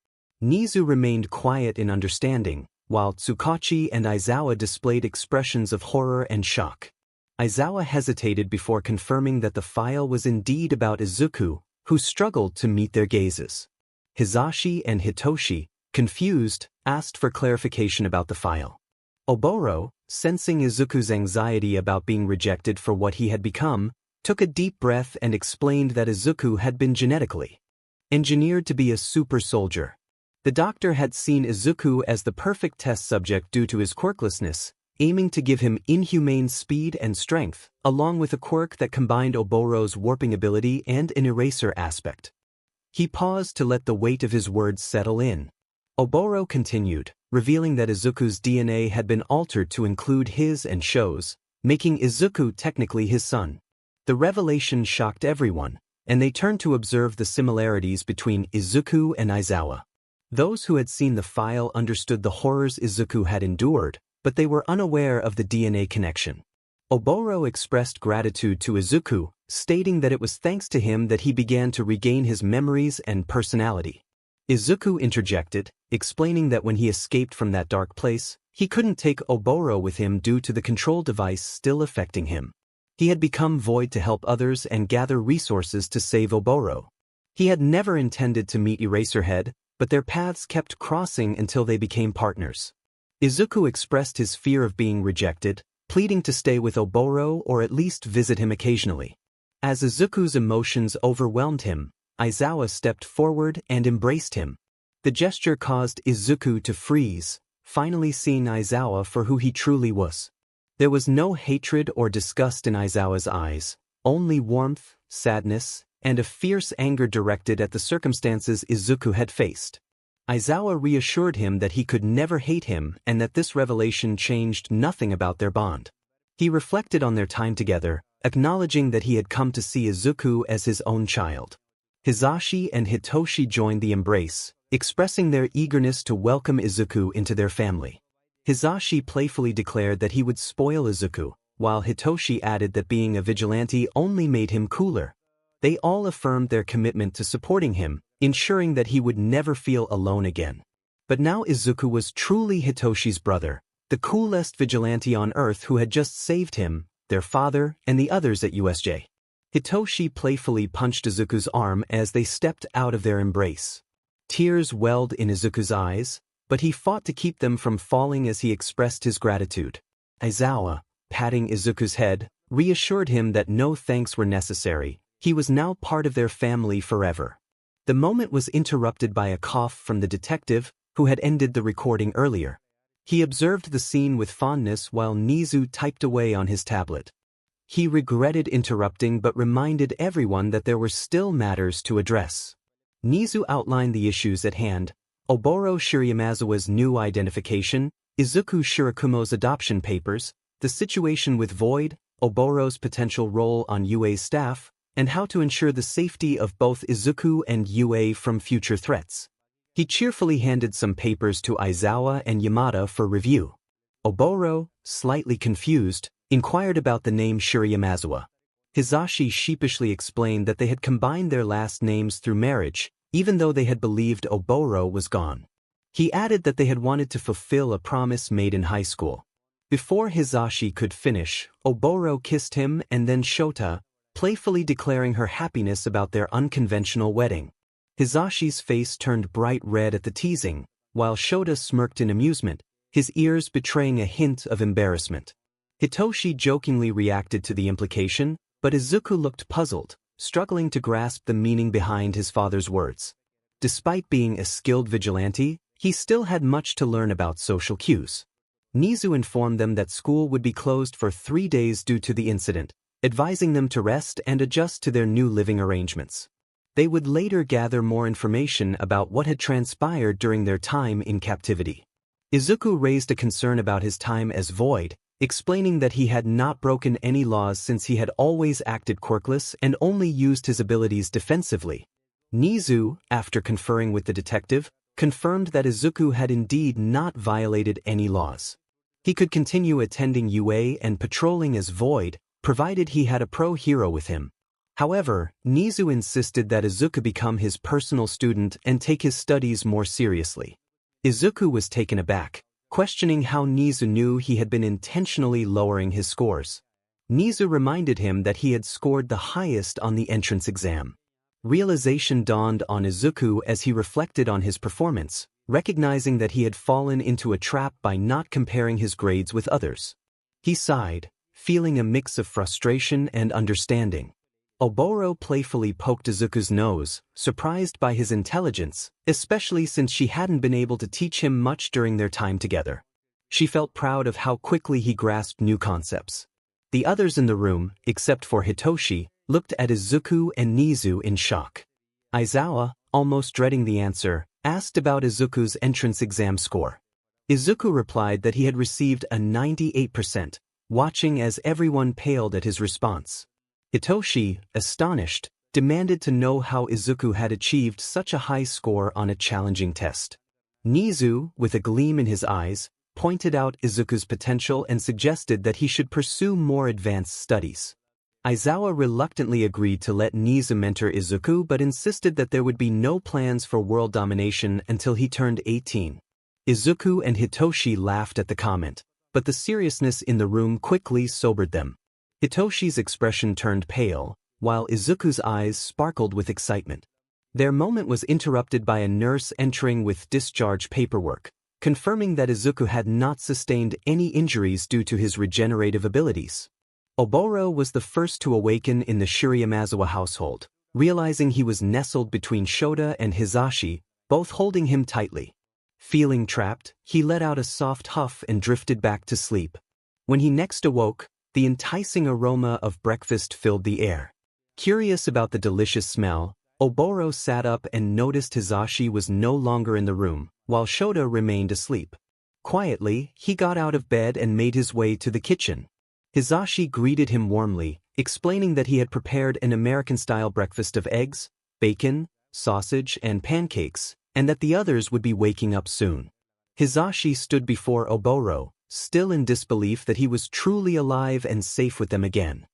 Nizu remained quiet in understanding, while Tsukachi and Aizawa displayed expressions of horror and shock. Aizawa hesitated before confirming that the file was indeed about Izuku, who struggled to meet their gazes. Hizashi and Hitoshi, confused, asked for clarification about the file. Oboro, sensing Izuku's anxiety about being rejected for what he had become, took a deep breath and explained that Izuku had been genetically engineered to be a super soldier. The doctor had seen Izuku as the perfect test subject due to his quirklessness, aiming to give him inhumane speed and strength, along with a quirk that combined Oboro's warping ability and an eraser aspect. He paused to let the weight of his words settle in. Oboro continued, revealing that Izuku's DNA had been altered to include his and Sho's, making Izuku technically his son. The revelation shocked everyone, and they turned to observe the similarities between Izuku and Aizawa. Those who had seen the file understood the horrors Izuku had endured, but they were unaware of the DNA connection. Oboro expressed gratitude to Izuku, stating that it was thanks to him that he began to regain his memories and personality. Izuku interjected, explaining that when he escaped from that dark place, he couldn't take Oboro with him due to the control device still affecting him. He had become void to help others and gather resources to save Oboro. He had never intended to meet Eraserhead, but their paths kept crossing until they became partners. Izuku expressed his fear of being rejected, pleading to stay with Oboro or at least visit him occasionally. As Izuku's emotions overwhelmed him, Aizawa stepped forward and embraced him. The gesture caused Izuku to freeze, finally seeing Aizawa for who he truly was. There was no hatred or disgust in Aizawa's eyes, only warmth, sadness, and a fierce anger directed at the circumstances Izuku had faced. Aizawa reassured him that he could never hate him and that this revelation changed nothing about their bond. He reflected on their time together, acknowledging that he had come to see Izuku as his own child. Hizashi and Hitoshi joined the embrace, expressing their eagerness to welcome Izuku into their family. Hizashi playfully declared that he would spoil Izuku, while Hitoshi added that being a vigilante only made him cooler. They all affirmed their commitment to supporting him, ensuring that he would never feel alone again. But now Izuku was truly Hitoshi's brother, the coolest vigilante on Earth who had just saved him, their father, and the others at USJ. Hitoshi playfully punched Izuku's arm as they stepped out of their embrace. Tears welled in Izuku's eyes, but he fought to keep them from falling as he expressed his gratitude. Aizawa, patting Izuku's head, reassured him that no thanks were necessary. He was now part of their family forever. The moment was interrupted by a cough from the detective, who had ended the recording earlier. He observed the scene with fondness while Nizu typed away on his tablet. He regretted interrupting but reminded everyone that there were still matters to address. Nizu outlined the issues at hand: Oboro Shirayamazawa's new identification, Izuku Shirakumo's adoption papers, the situation with Void, Oboro's potential role on UA's staff, and how to ensure the safety of both Izuku and UA from future threats. He cheerfully handed some papers to Aizawa and Yamada for review. Oboro, slightly confused, inquired about the name Shirayamazawa. Hizashi sheepishly explained that they had combined their last names through marriage, even though they had believed Oboro was gone. He added that they had wanted to fulfill a promise made in high school. Before Hizashi could finish, Oboro kissed him and then Shota, playfully declaring her happiness about their unconventional wedding. Hizashi's face turned bright red at the teasing, while Shota smirked in amusement, his ears betraying a hint of embarrassment. Hitoshi jokingly reacted to the implication, but Izuku looked puzzled, struggling to grasp the meaning behind his father's words. Despite being a skilled vigilante, he still had much to learn about social cues. Nizu informed them that school would be closed for 3 days due to the incident, advising them to rest and adjust to their new living arrangements. They would later gather more information about what had transpired during their time in captivity. Izuku raised a concern about his time as Void, explaining that he had not broken any laws since he had always acted quirkless and only used his abilities defensively. Nizu, after conferring with the detective, confirmed that Izuku had indeed not violated any laws. He could continue attending UA and patrolling as Void, provided he had a pro-hero with him. However, Nizu insisted that Izuku become his personal student and take his studies more seriously. Izuku was taken aback, questioning how Nizu knew he had been intentionally lowering his scores. Nizu reminded him that he had scored the highest on the entrance exam. Realization dawned on Izuku as he reflected on his performance, recognizing that he had fallen into a trap by not comparing his grades with others. He sighed, feeling a mix of frustration and understanding. Oboro playfully poked Izuku's nose, surprised by his intelligence, especially since she hadn't been able to teach him much during their time together. She felt proud of how quickly he grasped new concepts. The others in the room, except for Hitoshi, looked at Izuku and Nizu in shock. Aizawa, almost dreading the answer, asked about Izuku's entrance exam score. Izuku replied that he had received a 98%, watching as everyone paled at his response. Hitoshi, astonished, demanded to know how Izuku had achieved such a high score on a challenging test. Nizu, with a gleam in his eyes, pointed out Izuku's potential and suggested that he should pursue more advanced studies. Aizawa reluctantly agreed to let Nizu mentor Izuku but insisted that there would be no plans for world domination until he turned 18. Izuku and Hitoshi laughed at the comment, but the seriousness in the room quickly sobered them. Hitoshi's expression turned pale, while Izuku's eyes sparkled with excitement. Their moment was interrupted by a nurse entering with discharge paperwork, confirming that Izuku had not sustained any injuries due to his regenerative abilities. Oboro was the first to awaken in the 𝗓𝗍𝗵𝗲 household, realizing he was nestled between Shota and Hizashi, both holding him tightly. Feeling trapped, he let out a soft huff and drifted back to sleep. When he next awoke, the enticing aroma of breakfast filled the air. Curious about the delicious smell, Oboro sat up and noticed Hizashi was no longer in the room, while Shota remained asleep. Quietly, he got out of bed and made his way to the kitchen. Hizashi greeted him warmly, explaining that he had prepared an American-style breakfast of eggs, bacon, sausage, and pancakes, and that the others would be waking up soon. Hizashi stood before Oboro, still in disbelief that he was truly alive and safe with them again.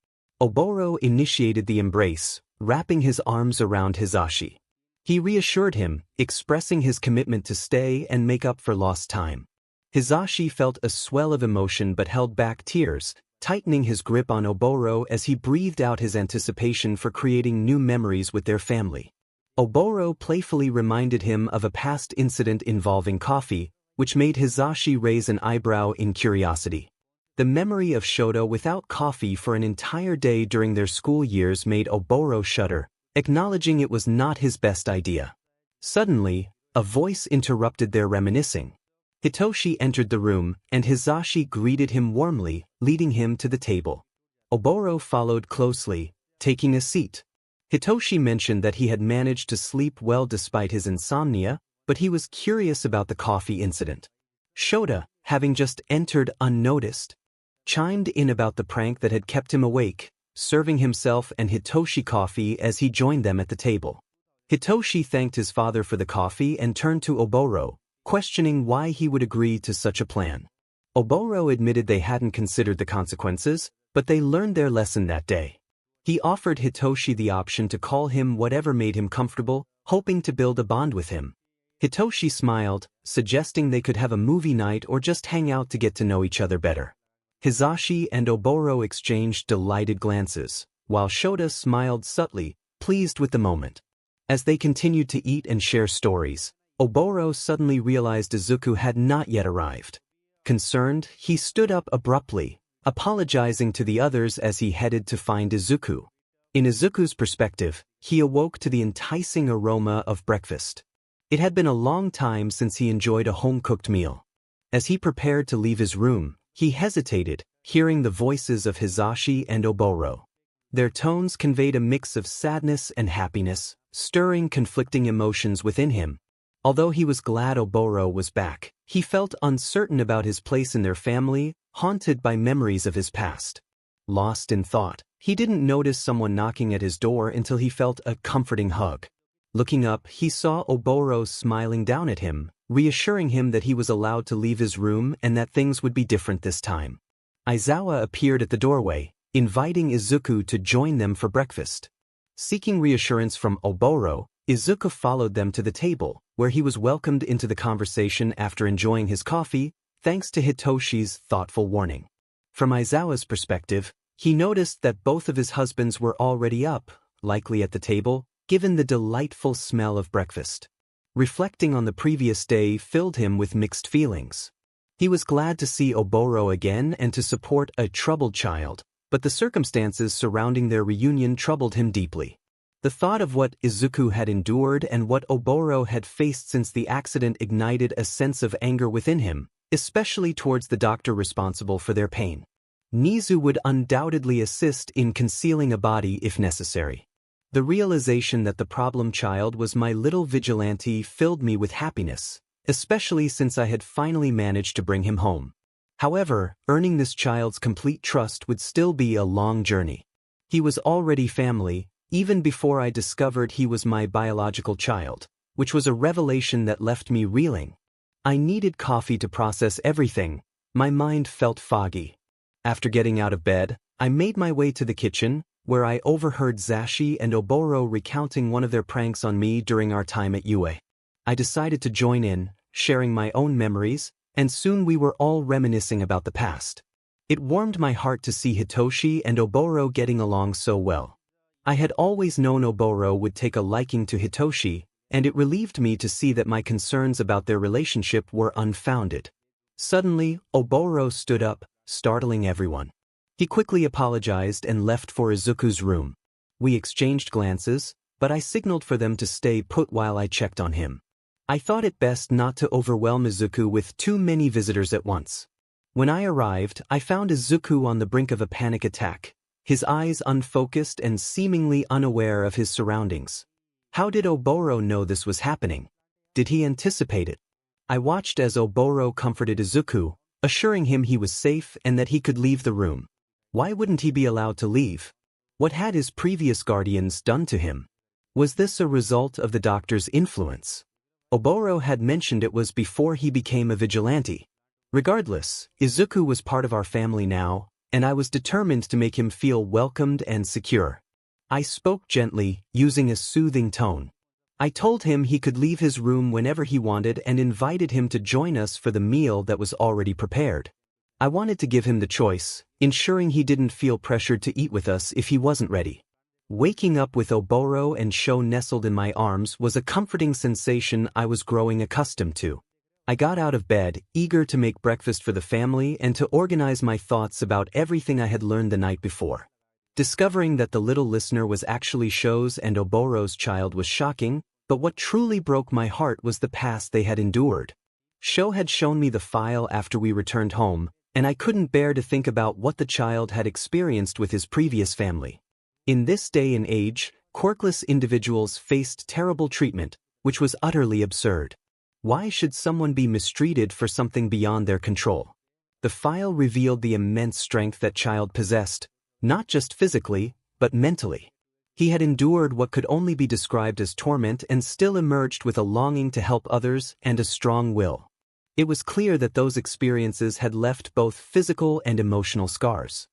Oboro initiated the embrace, wrapping his arms around Hizashi. He reassured him, expressing his commitment to stay and make up for lost time. Hizashi felt a swell of emotion but held back tears, tightening his grip on Oboro as he breathed out his anticipation for creating new memories with their family. Oboro playfully reminded him of a past incident involving coffee, which made Hizashi raise an eyebrow in curiosity. The memory of Shota without coffee for an entire day during their school years made Oboro shudder, acknowledging it was not his best idea. Suddenly, a voice interrupted their reminiscing. Hitoshi entered the room, and Hizashi greeted him warmly, leading him to the table. Oboro followed closely, taking a seat. Hitoshi mentioned that he had managed to sleep well despite his insomnia, but he was curious about the coffee incident. Shota, having just entered unnoticed, chimed in about the prank that had kept him awake, serving himself and Hitoshi coffee as he joined them at the table. Hitoshi thanked his father for the coffee and turned to Oboro, questioning why he would agree to such a plan. Oboro admitted they hadn't considered the consequences, but they learned their lesson that day. He offered Hitoshi the option to call him whatever made him comfortable, hoping to build a bond with him. Hitoshi smiled, suggesting they could have a movie night or just hang out to get to know each other better. Hizashi and Oboro exchanged delighted glances, while Shota smiled subtly, pleased with the moment. As they continued to eat and share stories, Oboro suddenly realized Izuku had not yet arrived. Concerned, he stood up abruptly, apologizing to the others as he headed to find Izuku. In Izuku's perspective, he awoke to the enticing aroma of breakfast. It had been a long time since he enjoyed a home-cooked meal. As he prepared to leave his room, he hesitated, hearing the voices of Hizashi and Oboro. Their tones conveyed a mix of sadness and happiness, stirring conflicting emotions within him. Although he was glad Oboro was back, he felt uncertain about his place in their family, haunted by memories of his past. Lost in thought, he didn't notice someone knocking at his door until he felt a comforting hug. Looking up, he saw Oboro smiling down at him, reassuring him that he was allowed to leave his room and that things would be different this time. Aizawa appeared at the doorway, inviting Izuku to join them for breakfast. Seeking reassurance from Oboro, Izuku followed them to the table, where he was welcomed into the conversation after enjoying his coffee, thanks to Hitoshi's thoughtful warning. From Aizawa's perspective, he noticed that both of his husbands were already up, likely at the table, given the delightful smell of breakfast. Reflecting on the previous day filled him with mixed feelings. He was glad to see Oboro again and to support a troubled child, but the circumstances surrounding their reunion troubled him deeply. The thought of what Izuku had endured and what Oboro had faced since the accident ignited a sense of anger within him, especially towards the doctor responsible for their pain. Nizu would undoubtedly assist in concealing a body if necessary. The realization that the problem child was my little vigilante filled me with happiness, especially since I had finally managed to bring him home. However, earning this child's complete trust would still be a long journey. He was already family, even before I discovered he was my biological child, which was a revelation that left me reeling. I needed coffee to process everything. My mind felt foggy. After getting out of bed, I made my way to the kitchen, where I overheard Hizashi and Oboro recounting one of their pranks on me during our time at UA. I decided to join in, sharing my own memories, and soon we were all reminiscing about the past. It warmed my heart to see Hitoshi and Oboro getting along so well. I had always known Oboro would take a liking to Hitoshi, and it relieved me to see that my concerns about their relationship were unfounded. Suddenly, Oboro stood up, startling everyone. He quickly apologized and left for Izuku's room. We exchanged glances, but I signaled for them to stay put while I checked on him. I thought it best not to overwhelm Izuku with too many visitors at once. When I arrived, I found Izuku on the brink of a panic attack, his eyes unfocused and seemingly unaware of his surroundings. How did Oboro know this was happening? Did he anticipate it? I watched as Oboro comforted Izuku, assuring him he was safe and that he could leave the room. Why wouldn't he be allowed to leave? What had his previous guardians done to him? Was this a result of the doctor's influence? Oboro had mentioned it was before he became a vigilante. Regardless, Izuku was part of our family now, and I was determined to make him feel welcomed and secure. I spoke gently, using a soothing tone. I told him he could leave his room whenever he wanted and invited him to join us for the meal that was already prepared. I wanted to give him the choice, ensuring he didn't feel pressured to eat with us if he wasn't ready. Waking up with Oboro and Sho nestled in my arms was a comforting sensation I was growing accustomed to. I got out of bed, eager to make breakfast for the family and to organize my thoughts about everything I had learned the night before. Discovering that the little listener was actually Sho's and Oboro's child was shocking, but what truly broke my heart was the past they had endured. Sho had shown me the file after we returned home, and I couldn't bear to think about what the child had experienced with his previous family. In this day and age, quirkless individuals faced terrible treatment, which was utterly absurd. Why should someone be mistreated for something beyond their control? The file revealed the immense strength that child possessed, not just physically, but mentally. He had endured what could only be described as torment and still emerged with a longing to help others and a strong will. It was clear that those experiences had left both physical and emotional scars.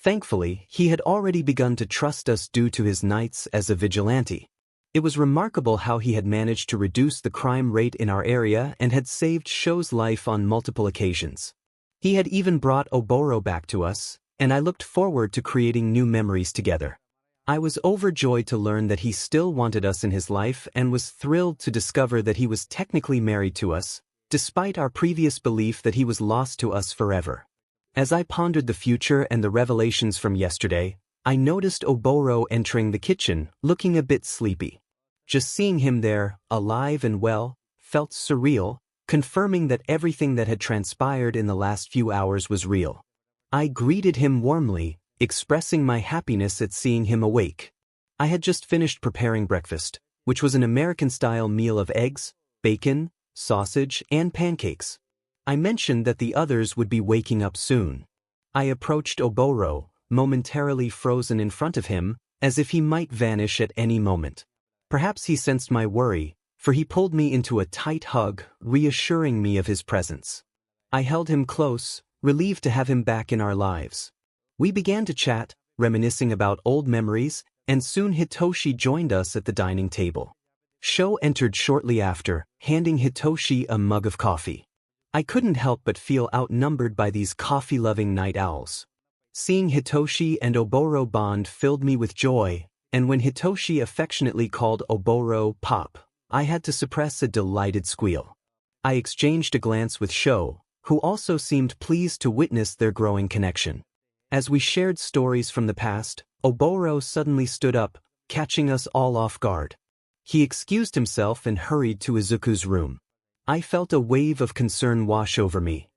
Thankfully, he had already begun to trust us due to his nights as a vigilante. It was remarkable how he had managed to reduce the crime rate in our area and had saved Sho's life on multiple occasions. He had even brought Oboro back to us, and I looked forward to creating new memories together. I was overjoyed to learn that he still wanted us in his life and was thrilled to discover that he was technically married to us, despite our previous belief that he was lost to us forever. As I pondered the future and the revelations from yesterday, I noticed Oboro entering the kitchen, looking a bit sleepy. Just seeing him there, alive and well, felt surreal, confirming that everything that had transpired in the last few hours was real. I greeted him warmly, expressing my happiness at seeing him awake. I had just finished preparing breakfast, which was an American-style meal of eggs, bacon, sausage, and pancakes. I mentioned that the others would be waking up soon. I approached Oboro, momentarily frozen in front of him, as if he might vanish at any moment. Perhaps he sensed my worry, for he pulled me into a tight hug, reassuring me of his presence. I held him close, relieved to have him back in our lives. We began to chat, reminiscing about old memories, and soon Hitoshi joined us at the dining table. Sho entered shortly after, handing Hitoshi a mug of coffee. I couldn't help but feel outnumbered by these coffee-loving night owls. Seeing Hitoshi and Oboro bond filled me with joy, and when Hitoshi affectionately called Oboro Pop, I had to suppress a delighted squeal. I exchanged a glance with Sho, who also seemed pleased to witness their growing connection. As we shared stories from the past, Oboro suddenly stood up, catching us all off guard. He excused himself and hurried to Izuku's room. I felt a wave of concern wash over me.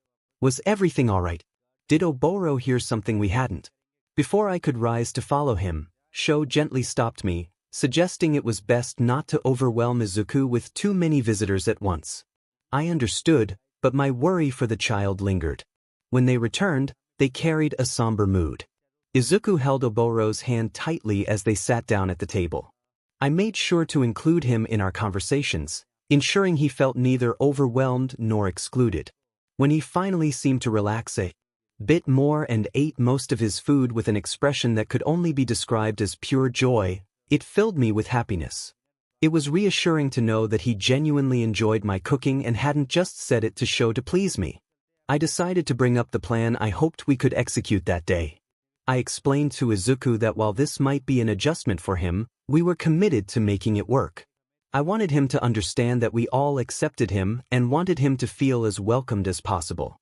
Was everything all right? Did Oboro hear something we hadn't? Before I could rise to follow him, Sho gently stopped me, suggesting it was best not to overwhelm Izuku with too many visitors at once. I understood, but my worry for the child lingered. When they returned, they carried a somber mood. Izuku held Oboro's hand tightly as they sat down at the table. I made sure to include him in our conversations, ensuring he felt neither overwhelmed nor excluded. When he finally seemed to relax a bit more and ate most of his food with an expression that could only be described as pure joy, it filled me with happiness. It was reassuring to know that he genuinely enjoyed my cooking and hadn't just said it to show to please me. I decided to bring up the plan I hoped we could execute that day. I explained to Izuku that while this might be an adjustment for him, we were committed to making it work. I wanted him to understand that we all accepted him and wanted him to feel as welcomed as possible.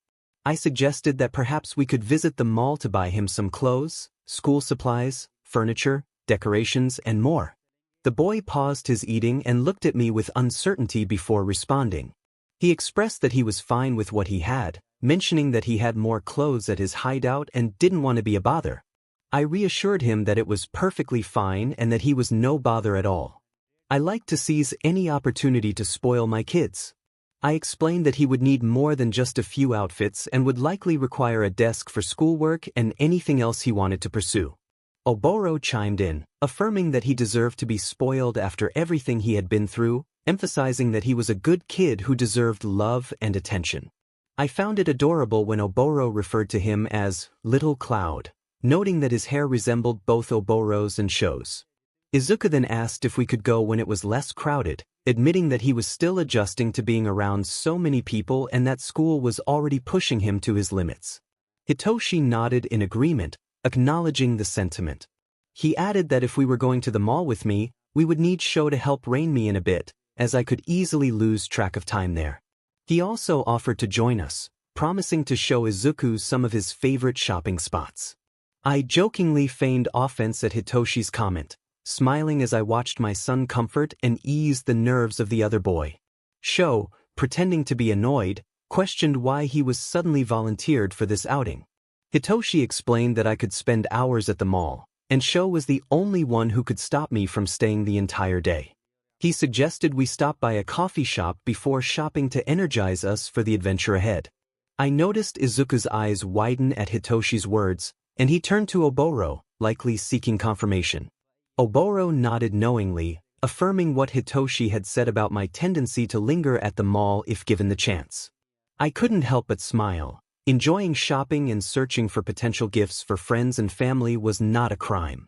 I suggested that perhaps we could visit the mall to buy him some clothes, school supplies, furniture, decorations, and more. The boy paused his eating and looked at me with uncertainty before responding. He expressed that he was fine with what he had, mentioning that he had more clothes at his hideout and didn't want to be a bother. I reassured him that it was perfectly fine and that he was no bother at all. I liked to seize any opportunity to spoil my kids. I explained that he would need more than just a few outfits and would likely require a desk for schoolwork and anything else he wanted to pursue. Oboro chimed in, affirming that he deserved to be spoiled after everything he had been through, emphasizing that he was a good kid who deserved love and attention. I found it adorable when Oboro referred to him as Little Cloud, noting that his hair resembled both Oboro's and Sho's. Izuku then asked if we could go when it was less crowded, admitting that he was still adjusting to being around so many people and that school was already pushing him to his limits. Hitoshi nodded in agreement, acknowledging the sentiment. He added that if we were going to the mall with me, we would need Sho to help rein me in a bit, as I could easily lose track of time there. He also offered to join us, promising to show Izuku some of his favorite shopping spots. I jokingly feigned offense at Hitoshi's comment, smiling as I watched my son comfort and ease the nerves of the other boy. Sho, pretending to be annoyed, questioned why he was suddenly volunteered for this outing. Hitoshi explained that I could spend hours at the mall, and Sho was the only one who could stop me from staying the entire day. He suggested we stop by a coffee shop before shopping to energize us for the adventure ahead. I noticed Izuku's eyes widen at Hitoshi's words, and he turned to Oboro, likely seeking confirmation. Oboro nodded knowingly, affirming what Hitoshi had said about my tendency to linger at the mall if given the chance. I couldn't help but smile. Enjoying shopping and searching for potential gifts for friends and family was not a crime.